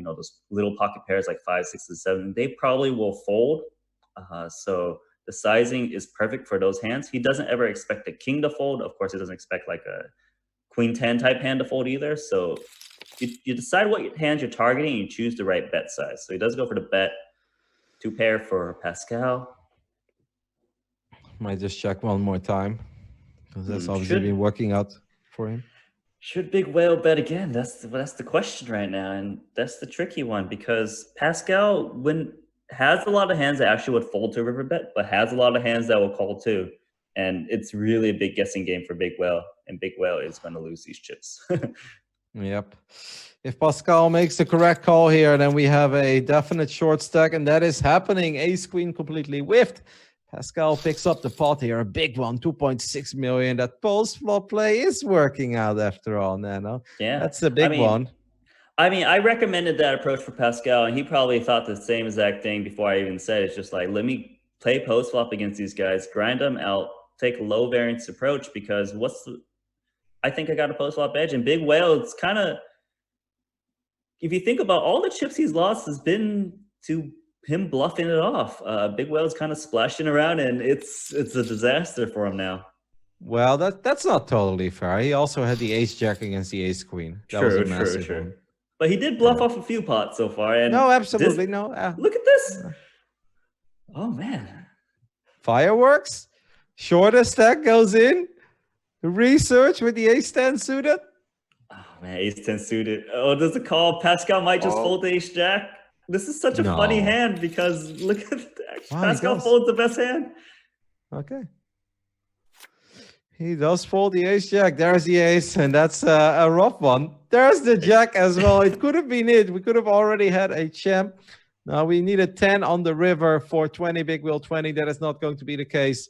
those little pocket pairs like 5, 6, and 7. They probably will fold. So the sizing is perfect for those hands. He doesn't ever expect a king to fold. Of course, he doesn't expect like a queen 10 type hand to fold either. So you decide what hands you're targeting and you choose the right bet size. So he does go for the bet. 2 pair for Pascal. Might just check one more time because that's obviously been working out for him. Should Big Whale bet again? That's the question right now, and that's the tricky one because Pascal has a lot of hands that actually would fold to a river bet, but has a lot of hands that will call too, and it's really a big guessing game for Big Whale, and Big Whale is going to lose these chips. Yep. If Pascal makes the correct call here, then we have a definite short stack, and that is happening. Ace Queen completely whiffed. Pascal picks up the pot here, a big one, 2.6 million. That post flop play is working out after all, Nano. Yeah, That's a big one. I recommended that approach for Pascal, and he probably thought the same exact thing before I even said it. It's just like, let me play post flop against these guys, grind them out, take a low variance approach, because I think I got a post flop edge. And Big Whale, it's kind of, if you think about all the chips he's lost, has been to him bluffing it off. Big Whale's kind of splashing around, and it's a disaster for him now. Well, that's not totally fair. He also had the ace jack against the ace queen. That was a massive one. But he did bluff off a few pots so far. And no, absolutely no. Look at this. Oh man, fireworks. Shorter stack goes in. Resurge with the ace 10 suited. Oh man, ace 10 suited. Oh, does it call? Pascal might just fold the ace jack. This is such a funny hand because look at that. Pascal folds the best hand. Okay. He does fold the ace jack. There's the ace, and that's a rough one. There's the jack as well. It could have been it. We could have already had a champ. Now we need a 10 on the river for 20, big wheel 20. That is not going to be the case.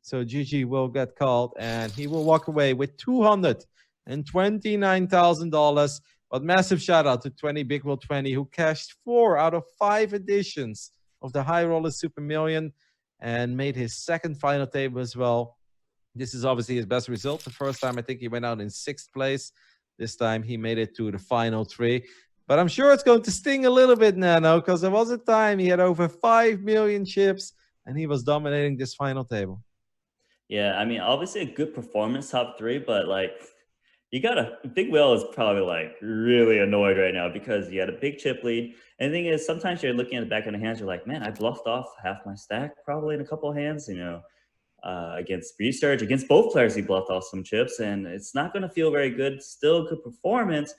So GG will get called, and he will walk away with $229,000. But massive shout out to 20 Big Wheel 20, who cashed 4 out of 5 editions of the High Roller Super Million and made his second final table as well. This is obviously his best result. The first time, I think he went out in 6th place. This time, he made it to the final 3. But I'm sure it's going to sting a little bit, Nano, because there was a time he had over 5 million chips, and he was dominating this final table. Yeah, I mean, obviously a good performance, top 3, but like, Big Whale is probably like really annoyed right now because you had a big chip lead. And the thing is, sometimes you're looking at the back of the hands, you're like, man, I bluffed off half my stack probably in a couple of hands, against Resurge, against both players, he bluffed off some chips, and it's not going to feel very good. Still good performance,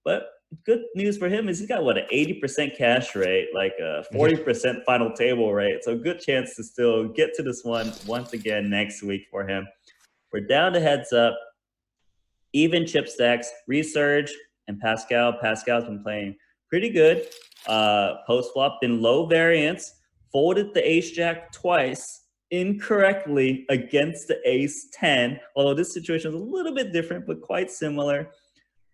but good news for him is he's got, what, an 80% cash rate, like a 40% final table rate. So good chance to still get to this one once again next week for him. We're down to heads up. Even chip stacks, Resurge and Pascal. Pascal's been playing pretty good. Post flop, been low variance, folded the ace jack twice incorrectly against the ace 10. Although this situation is a little bit different, but quite similar.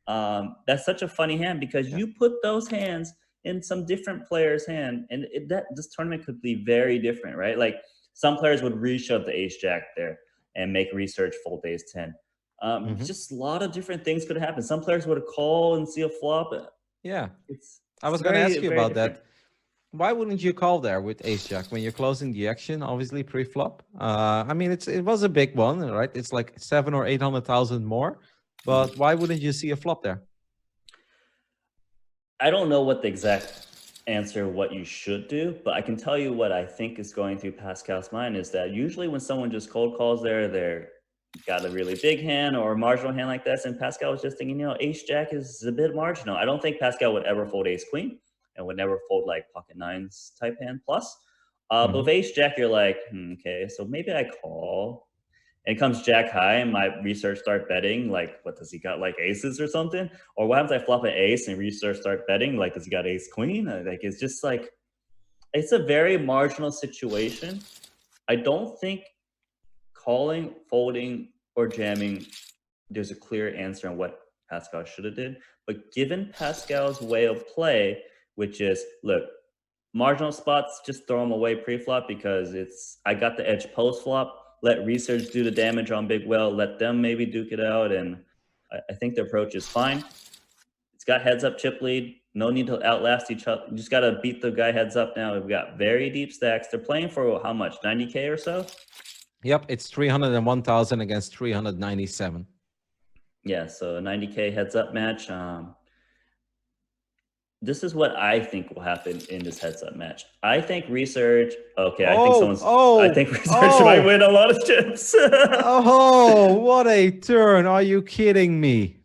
That's such a funny hand because you put those hands in some different player's hand, and this tournament could be very different, right? Like some players would reshove the ace jack there and make Resurge fold ace 10. Just a lot of different things could happen. Some players would have called and see a flop. Yeah, I was going to ask you about that. Why wouldn't you call there with ace jack when you're closing the action? Obviously pre-flop. I mean, it was a big one, right? It's like 700,000 or 800,000 more. But why wouldn't you see a flop there? I don't know what the exact answer what you should do, but I can tell you what I think is going through Pascal's mind is that usually when someone just cold calls there, they're got a really big hand or a marginal hand like this, and Pascal was just thinking, ace jack is a bit marginal. I don't think Pascal would ever fold ace queen and would never fold like pocket nines type hand plus. But with ace jack, you're like, okay, so maybe I call. And it comes jack high, and my Resurge start betting. Like, what does he got? Like aces or something? Or what happens? I flop an ace and Resurge start betting. Like, does he got ace queen? Like, it's just like, it's a very marginal situation. I don't think calling, folding, or jamming, there's a clear answer on what Pascal should have did. But given Pascal's way of play, which is, look, marginal spots, just throw them away pre-flop because I got the edge post-flop. Let Resurge do the damage on Big Whale. Let them maybe duke it out. And I think the approach is fine. It's got heads up chip lead. No need to outlast each other. You just got to beat the guy heads up now. We've got very deep stacks. They're playing for how much? 90K or so? Yep, it's 301,000 against 397. Yeah, so a 90K heads up match. This is what I think will happen in this heads up match. I think Resurge. Okay, I think Resurge might win a lot of chips. Oh, what a turn! Are you kidding me?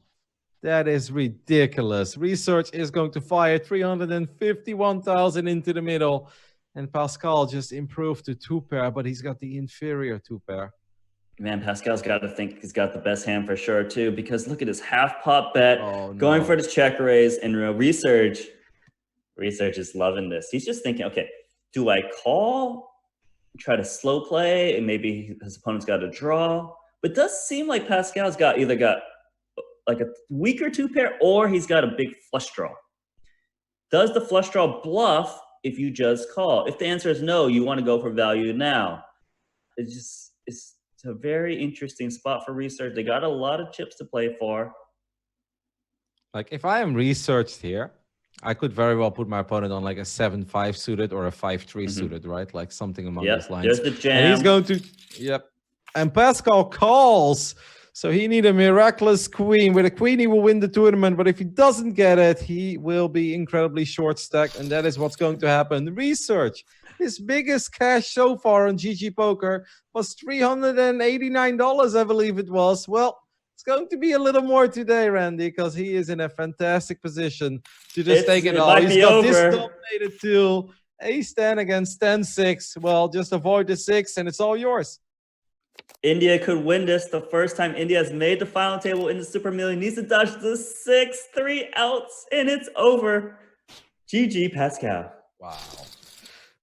That is ridiculous. Resurge is going to fire 351,000 into the middle, and Pascal just improved to 2 pair, but he's got the inferior 2 pair. Man, Pascal's got to think he's got the best hand for sure too, because look at his half pot bet, going for this check raise, and Resurge is loving this. He's just thinking, okay, do I call, try to slow play, and maybe his opponent's got a draw? But it does seem like Pascal's either got like a weaker two pair, or he's got a big flush draw. Does the flush draw bluff if you just call? If the answer is no, you want to go for value now. It's a very interesting spot for Resurge. They got a lot of chips to play for. Like if I am researched here, I could very well put my opponent on like a 7-5 suited or a 5-3 suited, right? Like something among those lines. There's the jam. And he's going to, And Pascal calls. So he needs a miraculous queen. With a queen, he will win the tournament. But if he doesn't get it, he will be incredibly short stacked. And that is what's going to happen. Resurge. His biggest cash so far on GGPoker was $389, I believe it was. Well, it's going to be a little more today, Randy, because he is in a fantastic position to just take it all. He's got this dominated tool. Ace-10 against 10-6. Well, just avoid the 6, and it's all yours. India could win this. The first time India has made the final table in the Super Million. Needs to dodge the 6-3 outs, and it's over. GG, Pascal. Wow.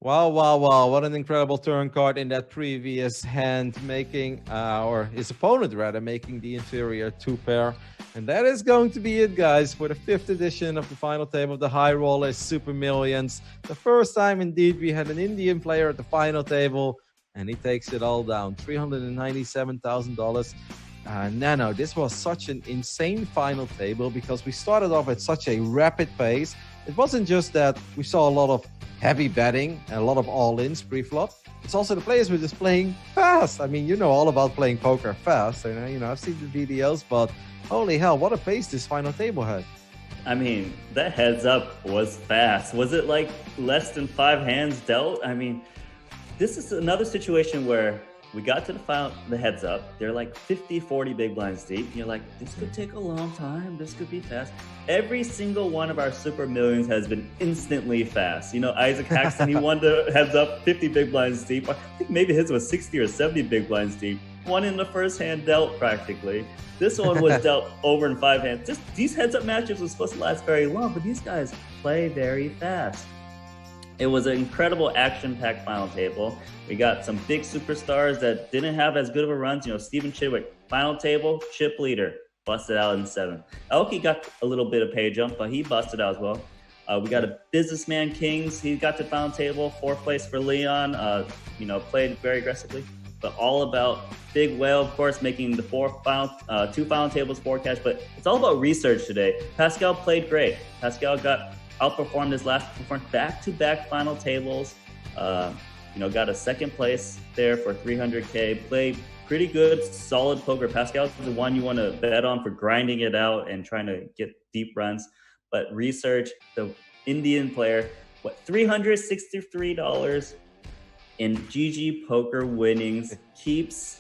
Wow. What an incredible turn card in that previous hand, making, or his opponent rather, making the inferior two pair. And that is going to be it, guys, for the 5th edition of the final table of the High Rollers Super Millions. The first time, indeed, we had an Indian player at the final table, and he takes it all down. $397,000. Nano, this was such an insane final table because we started off at such a rapid pace. It wasn't just that we saw a lot of heavy betting and a lot of all-ins pre-flop. It's also the players were just playing fast. I mean, you know all about playing poker fast. And, you know, I've seen the videos, but holy hell, what a pace this final table had. I mean, that heads up was fast. Was it like less than 5 hands dealt? I mean, this is another situation where we got to the heads up. They're like 50, 40 big blinds deep. You're like, this could take a long time. This could be fast. Every single one of our Super Millions has been instantly fast. You know, Isaac Haxton, he won the heads up 50 big blinds deep. I think maybe his was 60 or 70 big blinds deep. One in the first hand dealt practically. This one was dealt over in 5 hands. These heads up matches were supposed to last very long, but these guys play very fast. It was an incredible action-packed final table. We got some big superstars that didn't have as good of a runs. You know, Stephen Chidwick, final table, chip leader, busted out in 7. Aoki got a little bit of pay jump, but he busted out as well. We got a businessman Kings. He got to final table, 4th place for Leon. You know, played very aggressively, but all about Big Whale, of course, making the 2 final tables 4 cash. But it's all about Resurge today. Pascal played great. Pascal outperformed his last performance, back-to-back final tables. You know, got a 2nd place there for 300K. Played pretty good, solid poker. Pascal's the one you want to bet on for grinding it out and trying to get deep runs. But Resurge, the Indian player, $363 in GGPoker winnings, keeps.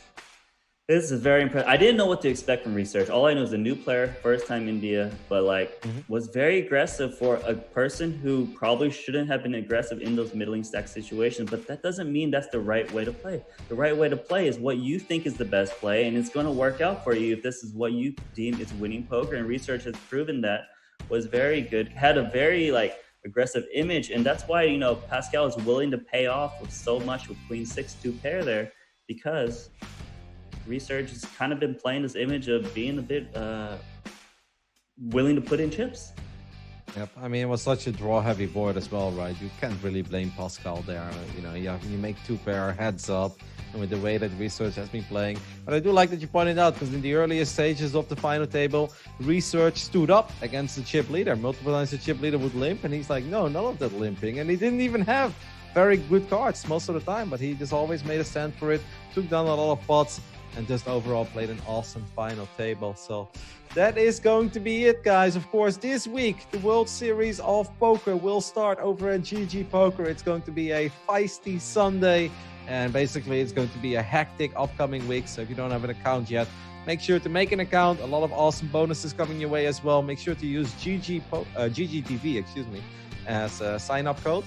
This is very impressive. I didn't know what to expect from Resurge. All I know is a new player, first time India, but like was very aggressive for a person who probably shouldn't have been aggressive in those middling stack situations. But that doesn't mean that's the right way to play. The right way to play is what you think is the best play, and it's going to work out for you if this is what you deem is winning poker. And Resurge has proven that. Was very good, had a very like aggressive image, and that's why, you know, Pascal is willing to pay off with so much with Queen 6-2 pair there, because Resurge has kind of been playing this image of being a bit willing to put in chips. Yep, I mean, it was such a draw-heavy board as well, right? You can't really blame Pascal there. You know, you make 2 pair heads up, and with the way that Resurge has been playing. But I do like that you pointed out, because in the earliest stages of the final table, Resurge stood up against the chip leader. Multiple times the chip leader would limp, and he's like, no, none of that limping. And he didn't even have very good cards most of the time, but he just always made a stand for it, took down a lot of pots, and just overall played an awesome final table. So that is going to be it, guys. Of course, this week, the World Series of Poker will start over at GGPoker. It's going to be a feisty Sunday, and basically it's going to be a hectic upcoming week. So if you don't have an account yet, make sure to make an account. A lot of awesome bonuses coming your way as well. Make sure to use GGTV, as a sign-up code,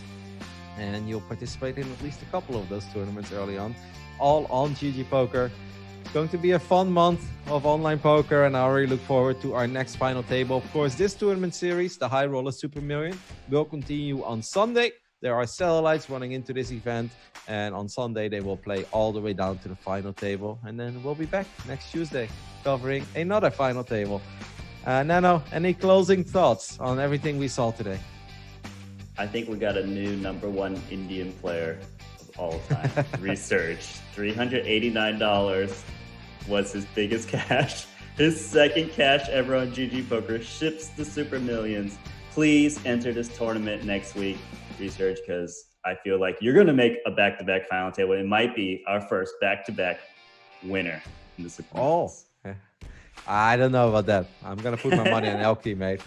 and you'll participate in at least a couple of those tournaments early on, all on GGPoker. going to be a fun month of online poker, and I already look forward to our next final table. Of course, this tournament series, the High Roller Super Million, will continue on Sunday. There are satellites running into this event, and on Sunday they will play all the way down to the final table, and then we'll be back next Tuesday covering another final table. Nano, any closing thoughts on everything we saw today? I think we got a new #1 Indian player of all time. Resurge. $389 was his biggest cash. His second cash ever on GGPoker. Ships the Super Millions. Please enter this tournament next week, Resurge, because I feel like you're going to make a back-to-back final table. It might be our first back-to-back winner in the Super Millions. I don't know about that. I'm going to put my money on Elke, mate.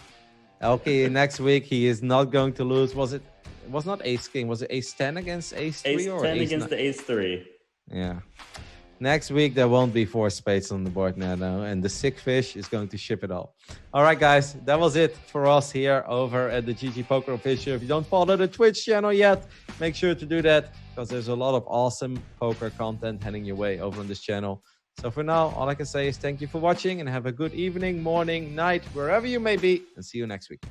Elke next week, he is not going to lose. It was not Ace King. Was it Ace 10 against Ace 3? Ace 10 against the Ace 3. Yeah. Next week, there won't be 4 spades on the board, Nano, and the sick fish is going to ship it all. All right, guys, that was it for us here over at the GGPoker official. If you don't follow the Twitch channel yet, make sure to do that, because there's a lot of awesome poker content heading your way over on this channel. So for now, all I can say is thank you for watching, and have a good evening, morning, night, wherever you may be, and see you next week.